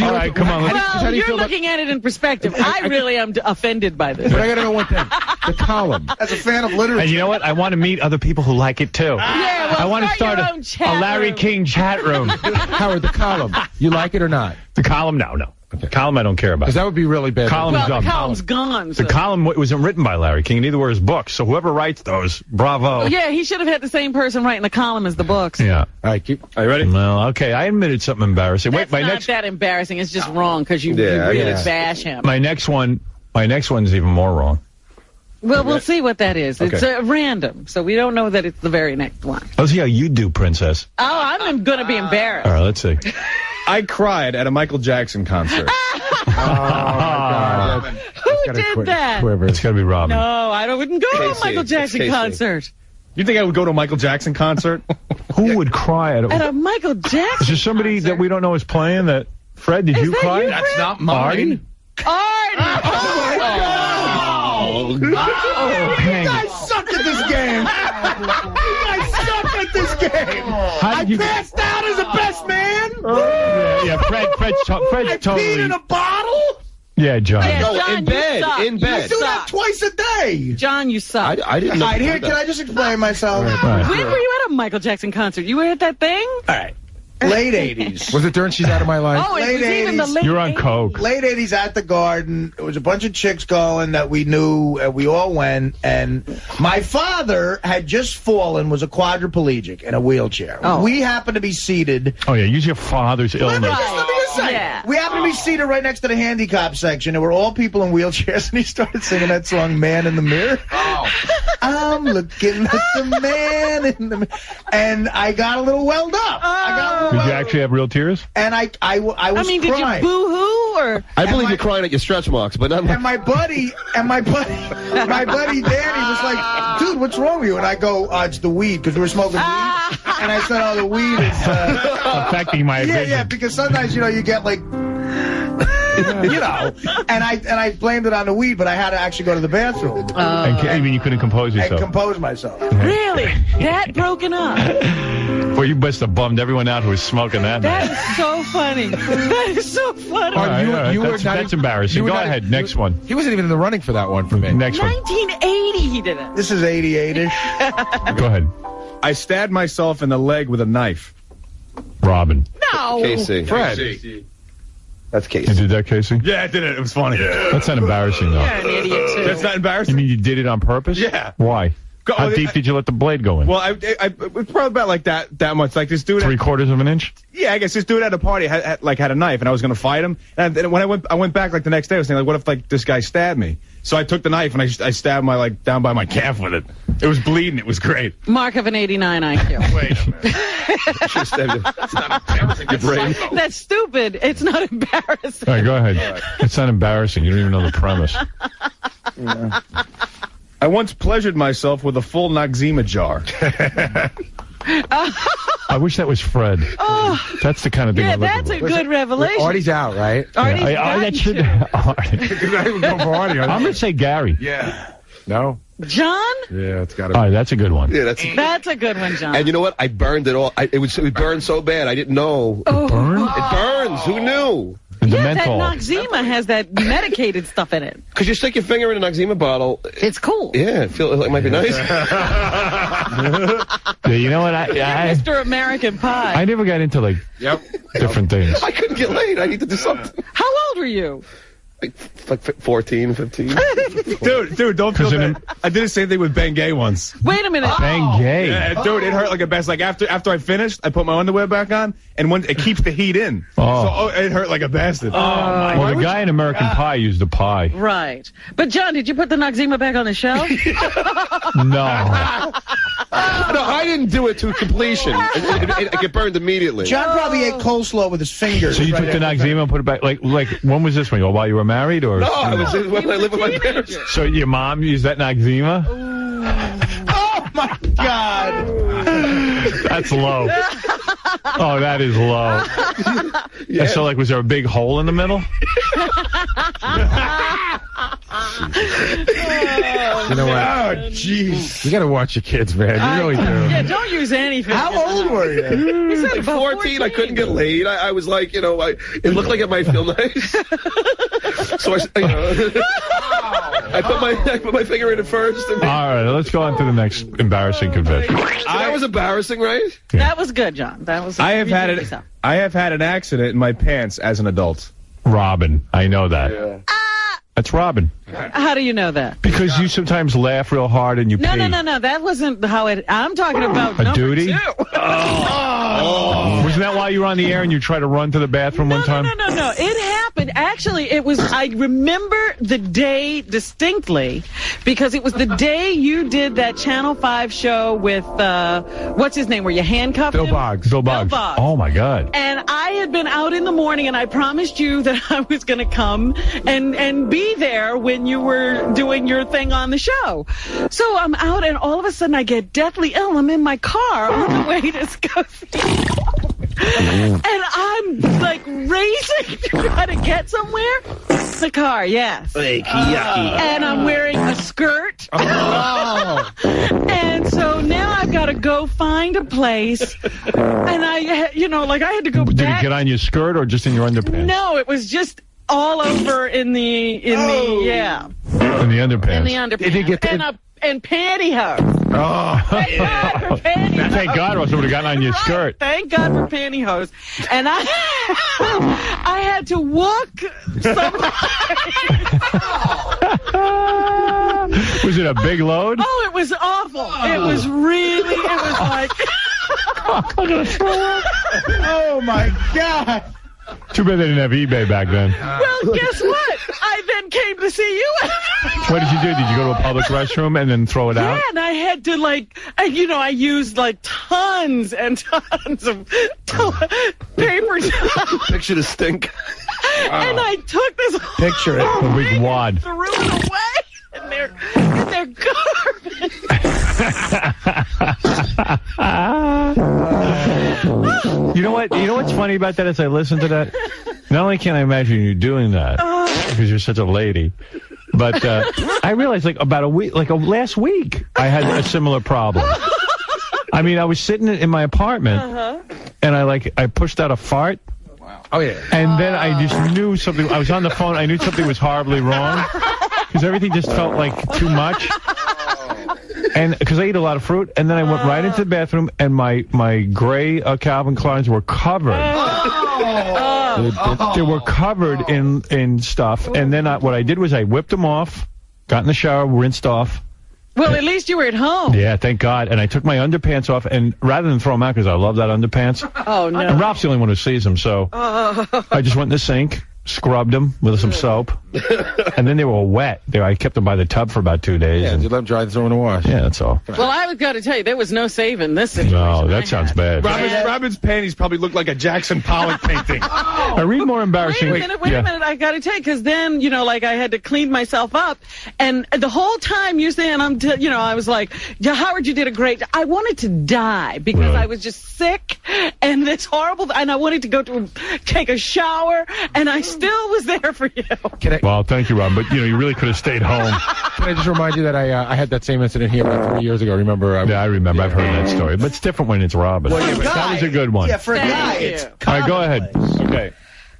Speaker 17: All right, come on.
Speaker 18: Well, you're looking at it in perspective. I really am offended by this.
Speaker 1: But I got to know one thing. The column.
Speaker 20: As a fan of literature.
Speaker 17: And you know what? I want to meet other people who like it too.
Speaker 18: Yeah, well,
Speaker 17: I want to
Speaker 18: start
Speaker 17: start
Speaker 18: your own chat
Speaker 17: a Larry
Speaker 18: room.
Speaker 17: King chat room.
Speaker 1: Howard, the column. You like it or not?
Speaker 17: The column? No. The column I don't care about.
Speaker 1: Because that would be really bad.
Speaker 17: Column's
Speaker 18: Well,
Speaker 17: dumb.
Speaker 18: the column's gone. So.
Speaker 17: The column wasn't written by Larry King, neither were his books. So whoever writes those, bravo.
Speaker 18: Yeah, he should have had the same person writing the column as the books.
Speaker 17: Yeah.
Speaker 1: All right,
Speaker 10: Are you ready?
Speaker 17: Well, okay. I admitted something embarrassing.
Speaker 18: That's
Speaker 17: Wait,
Speaker 18: not that embarrassing. It's just wrong because you really
Speaker 1: yeah.
Speaker 18: bash him.
Speaker 17: my next one's even more wrong.
Speaker 18: Well, we'll see what that is.
Speaker 17: Okay.
Speaker 18: It's random, so we don't know that it's the very next one.
Speaker 17: Let's see how you do, Princess.
Speaker 18: Oh, I'm going to be embarrassed.
Speaker 17: All right, let's see.
Speaker 10: I cried at a Michael Jackson concert.
Speaker 18: Who did that?
Speaker 17: It's got to be Robin.
Speaker 18: No, I wouldn't go to a
Speaker 10: Casey.
Speaker 18: Michael Jackson
Speaker 10: It's Casey.
Speaker 18: concert.
Speaker 10: You think I would go to a Michael Jackson concert?
Speaker 17: Who would cry at
Speaker 18: At a Michael Jackson
Speaker 17: Is there somebody
Speaker 18: concert?
Speaker 17: that we don't know is playing that? Fred, did you
Speaker 18: that
Speaker 17: cry?
Speaker 18: you,
Speaker 6: That's
Speaker 18: Fred?
Speaker 6: not mine.
Speaker 18: Artie!
Speaker 20: You guys suck at this game. You guys suck at this game. I passed out as a best man.
Speaker 17: Yeah, Fred's
Speaker 20: I
Speaker 17: totally.
Speaker 20: peed in a bottle.
Speaker 17: Yeah, John.
Speaker 18: Yeah,
Speaker 16: No,
Speaker 18: John,
Speaker 16: in bed,
Speaker 18: you suck.
Speaker 16: in bed.
Speaker 20: I do that twice a day.
Speaker 18: John, you suck.
Speaker 16: I didn't know.
Speaker 20: All right,
Speaker 16: you
Speaker 20: here,
Speaker 16: did
Speaker 20: can
Speaker 16: that.
Speaker 20: I just explain myself?
Speaker 17: Right.
Speaker 18: When were you at a Michael Jackson concert? You were at that thing?
Speaker 20: All right. Late 80s.
Speaker 6: Was it during She's Out of My Life?
Speaker 18: Oh, it was even the late
Speaker 17: You're on coke.
Speaker 20: Late 80s at the Garden. It was a bunch of chicks going that we knew, and we all went. And my father had just fallen, was a quadriplegic in a wheelchair.
Speaker 18: Oh.
Speaker 20: We happened to be seated.
Speaker 17: Oh, yeah, use your father's illness.
Speaker 20: Let me just say,
Speaker 18: Yeah.
Speaker 20: we happened to be seated right next to the handicap section. There were all people in wheelchairs, and he started singing that song, Man in the Mirror.
Speaker 6: Oh.
Speaker 20: I'm looking at the man in the mirror. And I got a little welled up.
Speaker 17: Did you actually have real tears?
Speaker 20: And I was
Speaker 18: did
Speaker 20: crying.
Speaker 18: you boo-hoo or?
Speaker 16: I believe you're crying at your stretch marks, but not
Speaker 20: And my buddy Danny was like, dude, what's wrong with you? And I go, it's the weed, because we were smoking weed. And I said, the weed is
Speaker 17: affecting my vision.
Speaker 20: Yeah, because sometimes, you get like, and I blamed it on the weed, but I had to actually go to the bathroom.
Speaker 17: I mean, you couldn't compose
Speaker 20: And
Speaker 17: yourself.
Speaker 20: compose myself.
Speaker 18: Really? That broken up?
Speaker 17: Well, you must have bummed everyone out who was smoking that night.
Speaker 18: That is so funny. That is so funny.
Speaker 17: All right, that's embarrassing. Go ahead, next one.
Speaker 6: He wasn't even in the running for that one for me.
Speaker 17: Next one.
Speaker 18: 1980 he did it.
Speaker 20: This is 88-ish.
Speaker 17: Go ahead.
Speaker 3: I stabbed myself in the leg with a knife.
Speaker 17: Robin.
Speaker 18: No.
Speaker 16: Casey.
Speaker 3: Fred.
Speaker 16: That's
Speaker 17: You
Speaker 16: Casey.
Speaker 17: did that, Casey?
Speaker 3: Yeah, I did it. It was funny.
Speaker 17: That's not embarrassing, though.
Speaker 18: You're an idiot, too.
Speaker 3: That's not embarrassing.
Speaker 17: You mean you did it on purpose?
Speaker 3: Yeah.
Speaker 17: Why? How deep did you let the blade go in?
Speaker 3: Well, it was probably about like that much. Like this dude.
Speaker 17: 3/4 of an inch?
Speaker 3: Yeah, I guess this dude at a party had a knife, and I was gonna fight him. And when I went back like the next day, I was thinking, like, what if like this guy stabbed me? So I took the knife and I stabbed my down by my calf with it. It was bleeding. It was great.
Speaker 18: Mark of an 89 IQ.
Speaker 3: Wait a minute. Should stabbed it. It's not embarrassing. Your brain.
Speaker 18: That's stupid. It's not embarrassing.
Speaker 17: All right, go ahead. It's not embarrassing. You don't even know the premise.
Speaker 3: Yeah. I once pleasured myself with a full Noxzema jar.
Speaker 17: I wish that was Fred.
Speaker 18: Oh.
Speaker 17: That's the kind of thing
Speaker 18: Yeah,
Speaker 17: I'm looking
Speaker 18: that's a
Speaker 17: for.
Speaker 18: good revelation.
Speaker 6: Artie's out, right?
Speaker 18: Artie's
Speaker 17: that should. I'm going to say Gary.
Speaker 6: Yeah. No?
Speaker 18: John?
Speaker 6: Yeah, it's got to
Speaker 17: All right, that's a good one.
Speaker 16: Yeah, that's
Speaker 18: a good one, John.
Speaker 16: And you know what? I burned it all. It burned so bad, I didn't know.
Speaker 18: Oh.
Speaker 16: It burns. Who knew?
Speaker 18: Yeah, that Noxzema has that medicated stuff in it.
Speaker 16: Because you stick your finger in a Noxzema bottle.
Speaker 18: It's cool.
Speaker 16: Yeah, it feels like it might be nice.
Speaker 17: Yeah, you know what?
Speaker 18: Mr. American Pie.
Speaker 17: I never got into different things.
Speaker 16: I couldn't get laid. I need to do something.
Speaker 18: How old were you?
Speaker 16: Like 14, 15.
Speaker 3: Dude, don't feel bad. I did the same thing with Bengay once.
Speaker 18: Wait a minute.
Speaker 17: Bengay.
Speaker 3: Yeah, dude, it hurt like a best. Like after I finished, I put my underwear back on, and it keeps the heat in. So it hurt like a bastard.
Speaker 17: Well, the guy in American Pie used a pie.
Speaker 18: Right. But, John, did you put the Noxzema back on the shelf?
Speaker 17: No.
Speaker 16: No, I didn't do it to completion. It get burned immediately.
Speaker 20: John probably ate coleslaw with his fingers.
Speaker 17: So you took the Noxzema and put it back. Like when was this one? While you were married, or?
Speaker 16: No, I was when I lived with my parents.
Speaker 17: So your mom used that Noxzema?
Speaker 20: Oh my God!
Speaker 17: That's low. Oh, that is low.
Speaker 16: Yeah.
Speaker 17: So, was there a big hole in the middle?
Speaker 6: You know what?
Speaker 20: Oh, jeez.
Speaker 6: You got to watch your kids, man. You really do.
Speaker 18: Yeah, don't use anything.
Speaker 20: How old were you?
Speaker 18: He said
Speaker 16: Like 14, I couldn't get laid. I was like, it looked like it might feel nice. So I put my finger in it first. And
Speaker 17: All right, let's go on to the next embarrassing confession.
Speaker 16: that was embarrassing, right?
Speaker 18: That was good, John. That was.
Speaker 3: I have had an accident in my pants as an adult.
Speaker 17: Robin, I know that.
Speaker 16: Yeah.
Speaker 17: That's Robin.
Speaker 18: How do you know that?
Speaker 17: Because you sometimes laugh real hard and you pee.
Speaker 18: No. That wasn't how it. I'm talking about
Speaker 17: A
Speaker 18: number
Speaker 17: duty?
Speaker 18: 2.
Speaker 17: Oh. Wasn't that why you were on the air and you tried to run to the bathroom one time?
Speaker 18: No. It happened. Actually, it was. I remember the day distinctly because it was the day you did that Channel 5 show with what's his name? Where you handcuffed him?
Speaker 17: Bill Boggs. Oh my God.
Speaker 18: And I had been out in the morning, and I promised you that I was going to come and be there when you were doing your thing on the show. So I'm out, and all of a sudden I get deathly ill. I'm in my car on the way to Scotia. And I'm like racing to try to get somewhere. The car, yes. And I'm wearing a skirt. And so now I've got to go find a place. And I had to go back.
Speaker 17: Did it get on your skirt or just in your underpants?
Speaker 18: No, it was just all over in the underpants.
Speaker 17: In the underpants.
Speaker 18: Did you get and pantyhose.
Speaker 17: Oh.
Speaker 18: Thank God for pantyhose.
Speaker 17: Thank God, or else it would have gotten on your skirt.
Speaker 18: Thank God for pantyhose. And I had to walk somebody.
Speaker 17: Was it a big load?
Speaker 18: Oh, it was awful. It was really, it was like...
Speaker 17: I'm gonna throw up.
Speaker 20: Oh, my God.
Speaker 17: Too bad they didn't have eBay back then.
Speaker 18: Well, guess what? I then came to see you.
Speaker 17: What did you do? Did you go to a public restroom and then throw it out?
Speaker 18: Yeah, and I had to, like, I used, like, tons and tons of paper towels.
Speaker 16: Picture the stink.
Speaker 18: And I took this
Speaker 17: Picture it. A big wad.
Speaker 18: threw it away, and they're garbage.
Speaker 17: You know what? You know what's funny about that? As I listen to that, not only can I imagine you doing that because you're such a lady, but I realized like about a week, last week, I had a similar problem. I mean, I was sitting in my apartment and I pushed out a fart.
Speaker 6: Oh, yeah.
Speaker 17: And then I just knew something. I was on the phone. I knew something was horribly wrong because everything just felt like too much. And because I eat a lot of fruit, and then I went right into the bathroom, and my gray Calvin Kleins were covered. They were covered in stuff. And then what I did was I whipped them off, got in the shower, rinsed off.
Speaker 18: Well, at least you were at home.
Speaker 17: Yeah, thank God. And I took my underpants off, and rather than throw them out, because I love that underpants.
Speaker 18: Oh, no.
Speaker 17: And Ralph's the only one who sees them, so I just went in the sink, scrubbed them with some soap, and then they were wet. I kept them by the tub for about 2 days.
Speaker 6: Yeah, you let them dry and throw in the wash.
Speaker 17: Yeah, that's all.
Speaker 18: Well, I got to tell you, there was no saving this situation.
Speaker 17: No, that sounds bad.
Speaker 6: Robin's panties probably look like a Jackson Pollock painting.
Speaker 17: I read more embarrassing.
Speaker 18: Wait a minute, I got to tell you, because then, I had to clean myself up, and the whole time you saying, I was like, Howard, you did a great, I wanted to die, because I was just sick, and it's horrible, and I wanted to go take a shower, and I still was there for you.
Speaker 17: Well, thank you, Rob, but, you really could have stayed home.
Speaker 6: Can I just remind you that I had that same incident here about 3 years ago, remember?
Speaker 17: Yeah, I remember. I've heard that story, but it's different when it's Robin.
Speaker 20: Well,
Speaker 17: that was a good one.
Speaker 20: Yeah, for a guy, it's
Speaker 17: all right, go ahead.
Speaker 3: Okay.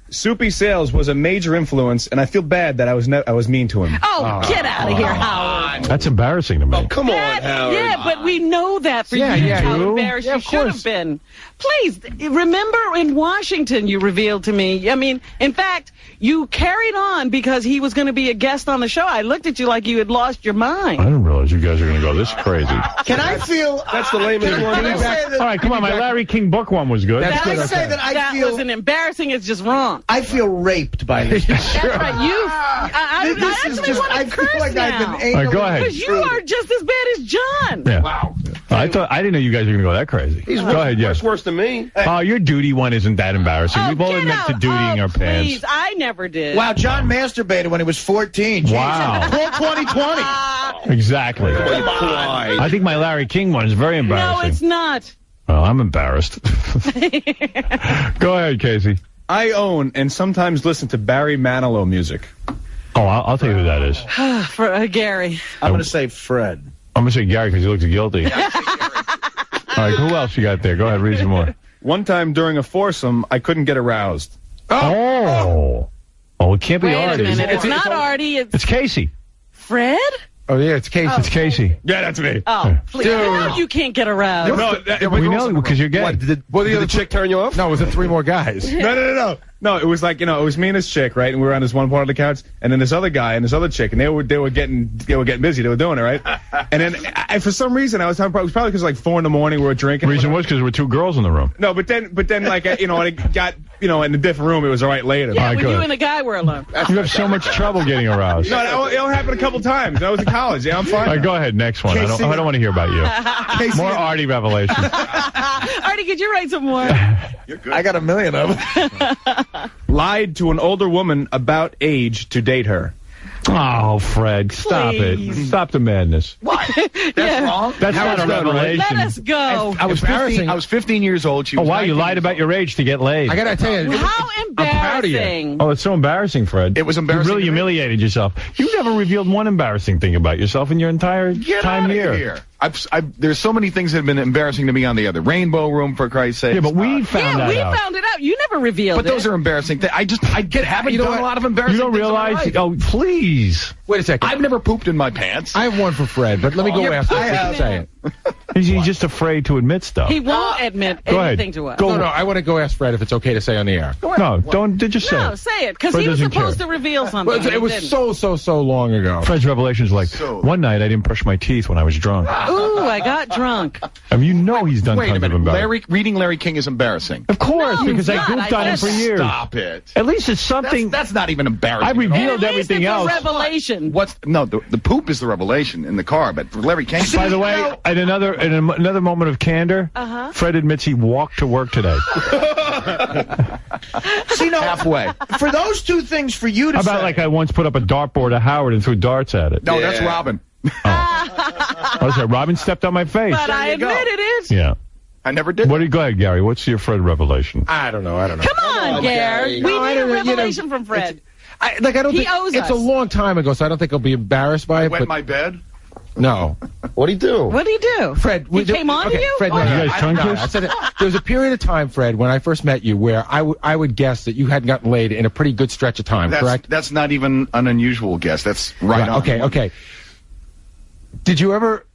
Speaker 3: Soupy Sales was a major influence, and I feel bad that I was mean to him.
Speaker 18: Oh, get out of here, Howard.
Speaker 17: That's embarrassing to me.
Speaker 16: Oh, come on, Howard.
Speaker 18: Yeah, but we know that for you, how embarrassed you should have been. Please, remember in Washington you revealed to me, in fact, you carried on because he was going to be a guest on the show. I looked at you like you had lost your mind.
Speaker 17: I didn't realize you guys were going to go this crazy.
Speaker 20: Can I feel...
Speaker 16: That's the lamest one.
Speaker 17: All right, come on. My Larry King book one was good.
Speaker 20: Can I say that
Speaker 18: that wasn't embarrassing. It's just wrong.
Speaker 20: I feel raped by this.
Speaker 18: That's right. I actually want to curse now.
Speaker 17: All right, go ahead.
Speaker 18: Because you are just as bad as John.
Speaker 17: Yeah. Wow. I didn't know you guys were going to go that crazy.
Speaker 16: He's
Speaker 17: go ahead, yes.
Speaker 16: worse than me.
Speaker 17: Oh, your duty one isn't that embarrassing. We've all admitted to dutying our pants.
Speaker 18: Please, I never did.
Speaker 20: Wow, John masturbated when he was 14. Jeez.
Speaker 17: Wow.
Speaker 20: Full 2020.
Speaker 17: Exactly. I think my Larry King one is very embarrassing.
Speaker 18: No, it's not.
Speaker 17: Well, I'm embarrassed. Go ahead, Casey.
Speaker 3: I own and sometimes listen to Barry Manilow music.
Speaker 17: Oh, I'll tell you who that is.
Speaker 18: For Gary.
Speaker 20: I'm going to say Fred.
Speaker 17: I'm going to say Gary because he looks guilty. All right, who else you got there? Go ahead, read some more.
Speaker 3: One time during a foursome, I couldn't get aroused.
Speaker 17: Oh, it can't be
Speaker 18: Wait
Speaker 17: Artie.
Speaker 18: a minute. It's not Artie.
Speaker 17: It's Casey.
Speaker 18: Fred?
Speaker 6: Oh, yeah, it's Casey.
Speaker 17: It's Casey.
Speaker 3: Yeah, that's me.
Speaker 18: Oh, please. No, you can't get aroused.
Speaker 17: We know because you're gay.
Speaker 16: Did the other chick turn you off?
Speaker 6: No, it was the 3 more guys.
Speaker 3: No. No, it was like, it was me and this chick, right? And we were on this one part of the couch, and then this other guy and this other chick, and they were getting busy. They were doing it, right? And then for some reason, it was probably because like 4 a.m. we were drinking.
Speaker 17: The reason was because there were 2 girls in the room.
Speaker 3: No, but then like it got in a different room. It was all right later.
Speaker 18: Yeah, when you and the guy were alone.
Speaker 17: You have so much trouble getting aroused.
Speaker 3: No, it only happened a couple times. I was in college. Yeah, I'm fine.
Speaker 17: All right, go ahead. Next one. I don't want to hear about you. More Artie revelations.
Speaker 18: Artie, could you write some more?
Speaker 20: You're good. I got a million of them.
Speaker 3: Lied to an older woman about age to date her.
Speaker 17: Oh, Fred, stop it. Stop the madness.
Speaker 20: What? That's wrong?
Speaker 17: That's not a revelation.
Speaker 18: Let us go.
Speaker 6: I was 15 years old. She was
Speaker 17: wow, you lied about your age to get laid.
Speaker 6: I got to tell you.
Speaker 18: How embarrassing.
Speaker 17: Oh, it's so embarrassing, Fred.
Speaker 6: It was embarrassing.
Speaker 17: You really humiliated yourself. You never revealed one embarrassing thing about yourself in your entire time here.
Speaker 6: There's so many things that have been embarrassing to me on the other Rainbow Room, for Christ's sake.
Speaker 17: Yeah, but we found that out.
Speaker 18: Yeah, we found it out. You never revealed it.
Speaker 6: But those are embarrassing things. I haven't done a lot of embarrassing things.
Speaker 17: You don't realize? Oh, please.
Speaker 6: Wait a second. I've never pooped in my pants. I have one for Fred, but
Speaker 7: Let me go ask him if he can say it.
Speaker 17: He's just afraid to admit stuff.
Speaker 18: He won't admit anything to us.
Speaker 7: No, I want to go ask Fred if it's okay to say on the air.
Speaker 17: No, don't. Just say
Speaker 18: No,
Speaker 17: it.
Speaker 18: say it, because
Speaker 17: Fred
Speaker 18: he was
Speaker 17: doesn't
Speaker 18: supposed
Speaker 17: care.
Speaker 18: to reveal something.
Speaker 7: Well, it was so long ago.
Speaker 17: Fred's revelation is like, one night I didn't brush my teeth when I was drunk.
Speaker 18: Ooh, I got drunk.
Speaker 17: I mean, you know he's done
Speaker 6: Wait a
Speaker 17: tons of
Speaker 6: minute.
Speaker 17: embarrassing.
Speaker 6: Reading Larry King is embarrassing.
Speaker 17: Of course,
Speaker 18: No,
Speaker 17: because
Speaker 18: it's
Speaker 17: I
Speaker 18: not.
Speaker 17: goofed on him for years.
Speaker 6: Stop it.
Speaker 17: At least it's something.
Speaker 6: That's not even embarrassing.
Speaker 17: I revealed
Speaker 18: At least
Speaker 17: everything
Speaker 18: it's a
Speaker 17: else.
Speaker 18: revelation.
Speaker 6: The poop is the revelation in the car, but for Larry King.
Speaker 17: By the way, in another moment of candor, Fred admits he walked to work today.
Speaker 20: See, no,
Speaker 6: halfway.
Speaker 20: For those two things for you to
Speaker 17: How about
Speaker 20: say.
Speaker 17: like I once put up a dartboard at Howard and threw darts at it?
Speaker 6: No, that's Robin.
Speaker 17: Oh, sorry, Robin stepped on my face.
Speaker 18: But I admitted it.
Speaker 17: Yeah.
Speaker 6: I never did.
Speaker 17: Go ahead, Gary. What's your Fred revelation?
Speaker 7: I don't know.
Speaker 18: Come on, Gary. We need a revelation from Fred.
Speaker 7: I don't
Speaker 18: He
Speaker 7: think
Speaker 18: owes
Speaker 7: it's
Speaker 18: us.
Speaker 7: a long time ago, so I don't think I'll be embarrassed by it.
Speaker 6: Wet
Speaker 7: But
Speaker 6: my bed.
Speaker 7: no,
Speaker 9: What'd he do?
Speaker 18: What did he do?
Speaker 7: Fred,
Speaker 18: He came on to you?
Speaker 7: Fred,
Speaker 18: Oh,
Speaker 7: no,
Speaker 17: You guys tongue kiss?
Speaker 7: I said it. There was a period of time, Fred, when I first met you, where I would guess that you hadn't gotten laid in a pretty good stretch of time. Correct?
Speaker 6: That's not even an unusual guess. That's right on.
Speaker 7: Okay. Did you ever?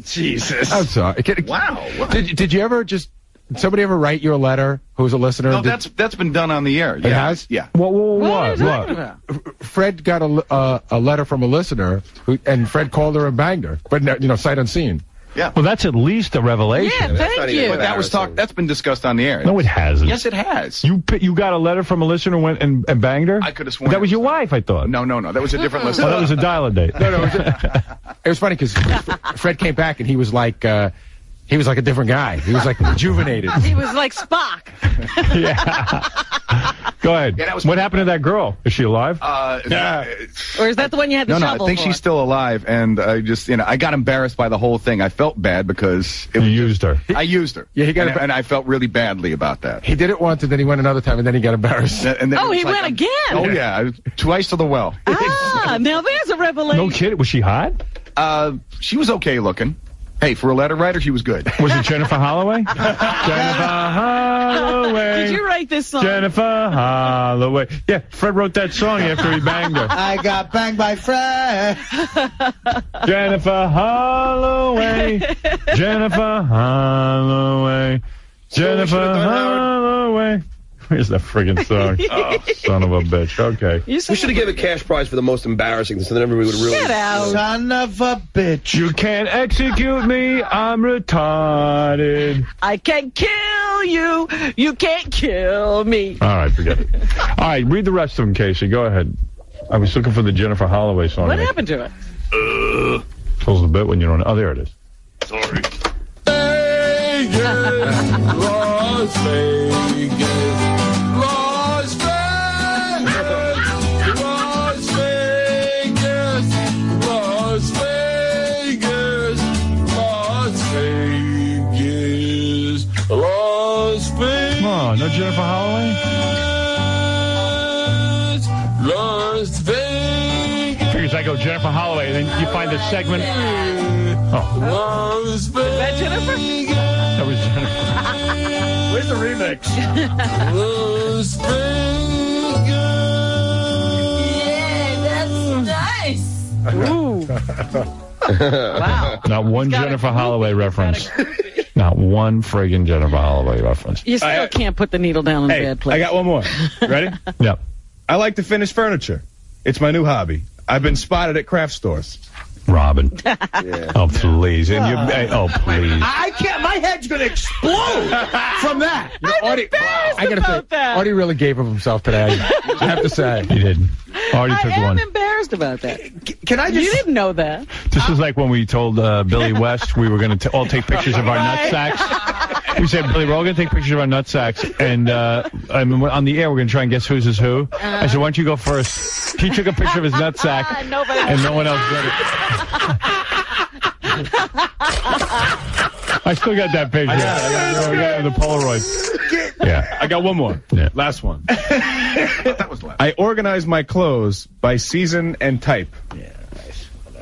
Speaker 9: Jesus.
Speaker 7: I'm sorry.
Speaker 6: Wow.
Speaker 7: Did you ever just? Did somebody ever write you a letter who was a listener?
Speaker 6: No, that's been done on the air.
Speaker 7: It has?
Speaker 6: Yeah.
Speaker 18: What are you
Speaker 17: What?
Speaker 18: talking about?
Speaker 7: Fred got a letter from a listener, and Fred called her and banged her, but sight unseen.
Speaker 6: Yeah.
Speaker 17: Well, that's at least a revelation.
Speaker 18: Yeah, thank you.
Speaker 6: But that was that's been discussed on the air.
Speaker 17: No, it hasn't.
Speaker 6: Yes, it has.
Speaker 17: You got a letter from a listener and went and banged her?
Speaker 6: I could have sworn
Speaker 17: That was your wife, I thought.
Speaker 6: No. That was a different
Speaker 17: Oh,
Speaker 6: listener.
Speaker 17: that was a dial-a-date.
Speaker 7: No, it was funny because Fred came back and he was like a different guy. He was like rejuvenated.
Speaker 18: He was like Spock.
Speaker 17: Yeah. Go ahead.
Speaker 6: Yeah, that was
Speaker 17: What happened to that girl? Is she alive?
Speaker 18: Or is that the one you had the
Speaker 6: No,
Speaker 18: shovel
Speaker 6: I think
Speaker 18: for?
Speaker 6: she's still alive, and I just, I got embarrassed by the whole thing. I felt bad because
Speaker 17: You used her.
Speaker 6: I used her.
Speaker 7: Yeah, he got
Speaker 6: and I felt really badly about that.
Speaker 7: He did it once, and then he went another time, and then he got embarrassed.
Speaker 6: And then
Speaker 18: Oh,
Speaker 6: it was
Speaker 18: he
Speaker 6: like,
Speaker 18: went again.
Speaker 6: Oh yeah, twice to the well.
Speaker 18: Ah, now there's a revelation.
Speaker 17: No kid. Was she hot?
Speaker 6: She was okay looking. Hey, for a letter writer, she was good.
Speaker 17: Was it Jennifer Holloway? Jennifer Holloway.
Speaker 18: Did you write this song?
Speaker 17: Jennifer Holloway. Yeah, Fred wrote that song after he banged her.
Speaker 20: I got banged by Fred.
Speaker 17: Jennifer Holloway. Jennifer Holloway. Jennifer Holloway. Where's that friggin' song? Oh, son of a bitch. Okay.
Speaker 16: We should have given a cash prize for the most embarrassing, so then everybody would really...
Speaker 18: Get out.
Speaker 20: Son of a bitch.
Speaker 17: You can't execute me. I'm retarded.
Speaker 18: I can kill you. You can't kill me.
Speaker 17: All right, forget it. All right, read the rest of them, Casey. Go ahead. I was looking for the Jennifer Holloway song.
Speaker 18: What happened to it?
Speaker 17: Pulls the bit when you don't... Oh, there it is.
Speaker 2: Sorry. Las Vegas, Las Vegas, Las Vegas, Las Vegas, Las Vegas, Las Vegas.
Speaker 17: Come on, no Jennifer Holloway?
Speaker 2: Las Vegas.
Speaker 17: Figures I go Jennifer Holloway, and then you find the segment. Oh.
Speaker 2: Las Vegas.
Speaker 18: Is that Jennifer?
Speaker 17: That was Jennifer.
Speaker 20: Where's the remix?
Speaker 2: Las Vegas.
Speaker 15: Yeah, that's nice.
Speaker 18: Ooh. Wow.
Speaker 17: Not one Jennifer Holloway reference. Not one friggin' Jennifer Holloway reference.
Speaker 18: You still can't put the needle down in the bed, please.
Speaker 10: I got one more. Ready?
Speaker 17: Yep.
Speaker 10: I like to finish furniture. It's my new hobby. I've been spotted at craft stores.
Speaker 17: Robin. Oh, please. And you, oh, please.
Speaker 20: I can't. My head's going to explode from that.
Speaker 18: I'm embarrassed about that.
Speaker 7: Artie really gave of himself today. I have to say.
Speaker 17: He did. Artie
Speaker 18: I
Speaker 17: took
Speaker 18: am
Speaker 17: one.
Speaker 18: embarrassed about that.
Speaker 20: Can I just...
Speaker 18: You didn't know that.
Speaker 17: This was like when we told Billy West we were going to all take pictures of our nut sacks. We said, Billy, we're all going to take pictures of our nut sacks. And I mean, on the air, we're going to try and guess whose is who. I said, why don't you go first? He took a picture of his nut sack, and no one else did it. I still got that picture. I got the Polaroid. Yeah.
Speaker 10: I got one more.
Speaker 17: Yeah.
Speaker 10: Last one. I organize my clothes by season and type.
Speaker 17: Yeah,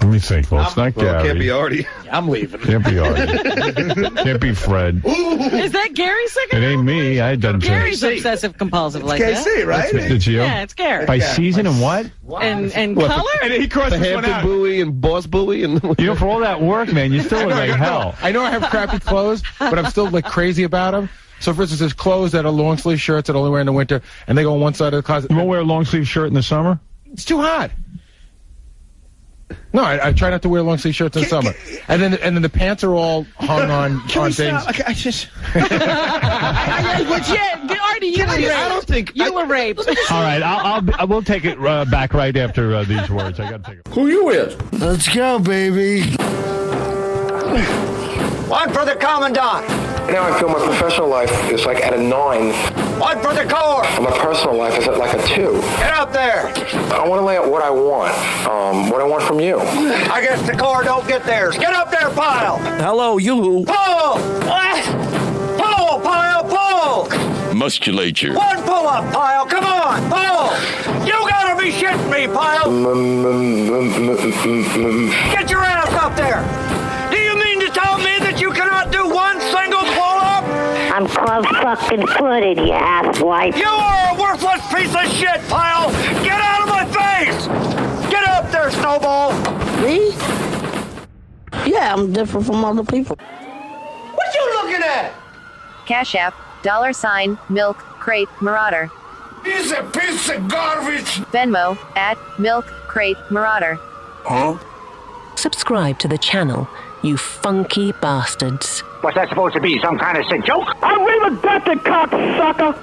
Speaker 17: Let me think. Well, it's not Gary.
Speaker 16: Well, it can't be Artie.
Speaker 20: I'm leaving.
Speaker 17: Can't be Artie. Can't be Fred.
Speaker 18: Is that Gary singing?
Speaker 17: It ain't me. I done
Speaker 18: Gary's obsessive compulsive like that.
Speaker 20: KC, right?
Speaker 17: Did you?
Speaker 18: Yeah, it's Gary.
Speaker 17: By season and what?
Speaker 18: And
Speaker 17: What,
Speaker 18: color?
Speaker 17: And he crossed
Speaker 16: The
Speaker 17: this one
Speaker 16: Hampton
Speaker 17: out.
Speaker 16: Bowie and Boss Bowie and
Speaker 17: You know, for all that work, man, you still look like hell.
Speaker 7: I know I have crappy clothes, but I'm still like crazy about them. So, for instance, there's clothes that are long sleeve shirts that I only wear in the winter, and they go on one side of the closet.
Speaker 17: You won't wear a long sleeve shirt in the summer?
Speaker 7: It's too hot. No, I try not to wear long sleeve shirts in the summer. And then the pants are all hung on things.
Speaker 20: I just.
Speaker 18: Artie, you were raped.
Speaker 16: I don't think
Speaker 18: you were raped.
Speaker 17: All right, I will take it back right after these words. I got to take it.
Speaker 12: Who you with?
Speaker 9: Let's go, baby.
Speaker 12: One for the commandant.
Speaker 13: Now I feel my professional life is like at a 9.
Speaker 12: One for the Corps.
Speaker 13: And my personal life is at like a 2.
Speaker 12: Get up there.
Speaker 13: I want to lay out what I want from you.
Speaker 12: I guess the Corps don't get theirs. Get up there, Pile.
Speaker 9: Hello, you.
Speaker 12: Pull. What? Pull, Pile, pull.
Speaker 2: Musculature.
Speaker 12: One pull-up, Pile. Come on, pull. You gotta be shitting me, Pile. Get your ass up there. Do you mean to tell me that you cannot do one single pull-up?
Speaker 4: I'm club-fucking-footed, you asswipe.
Speaker 12: You are a worthless piece of shit, Pile. Get out of my face. Get up there, Snowball.
Speaker 15: Me? Yeah, I'm different from other people.
Speaker 12: What you looking at?
Speaker 14: Cash.App, $Milk Crate Marauder.
Speaker 2: He's a piece of garbage.
Speaker 14: Venmo, Milk Crate Marauder.
Speaker 2: Huh?
Speaker 22: Subscribe to the channel, you funky bastards.
Speaker 12: What's that supposed to be? Some kind of sick joke?
Speaker 15: I'm with a cocksucker.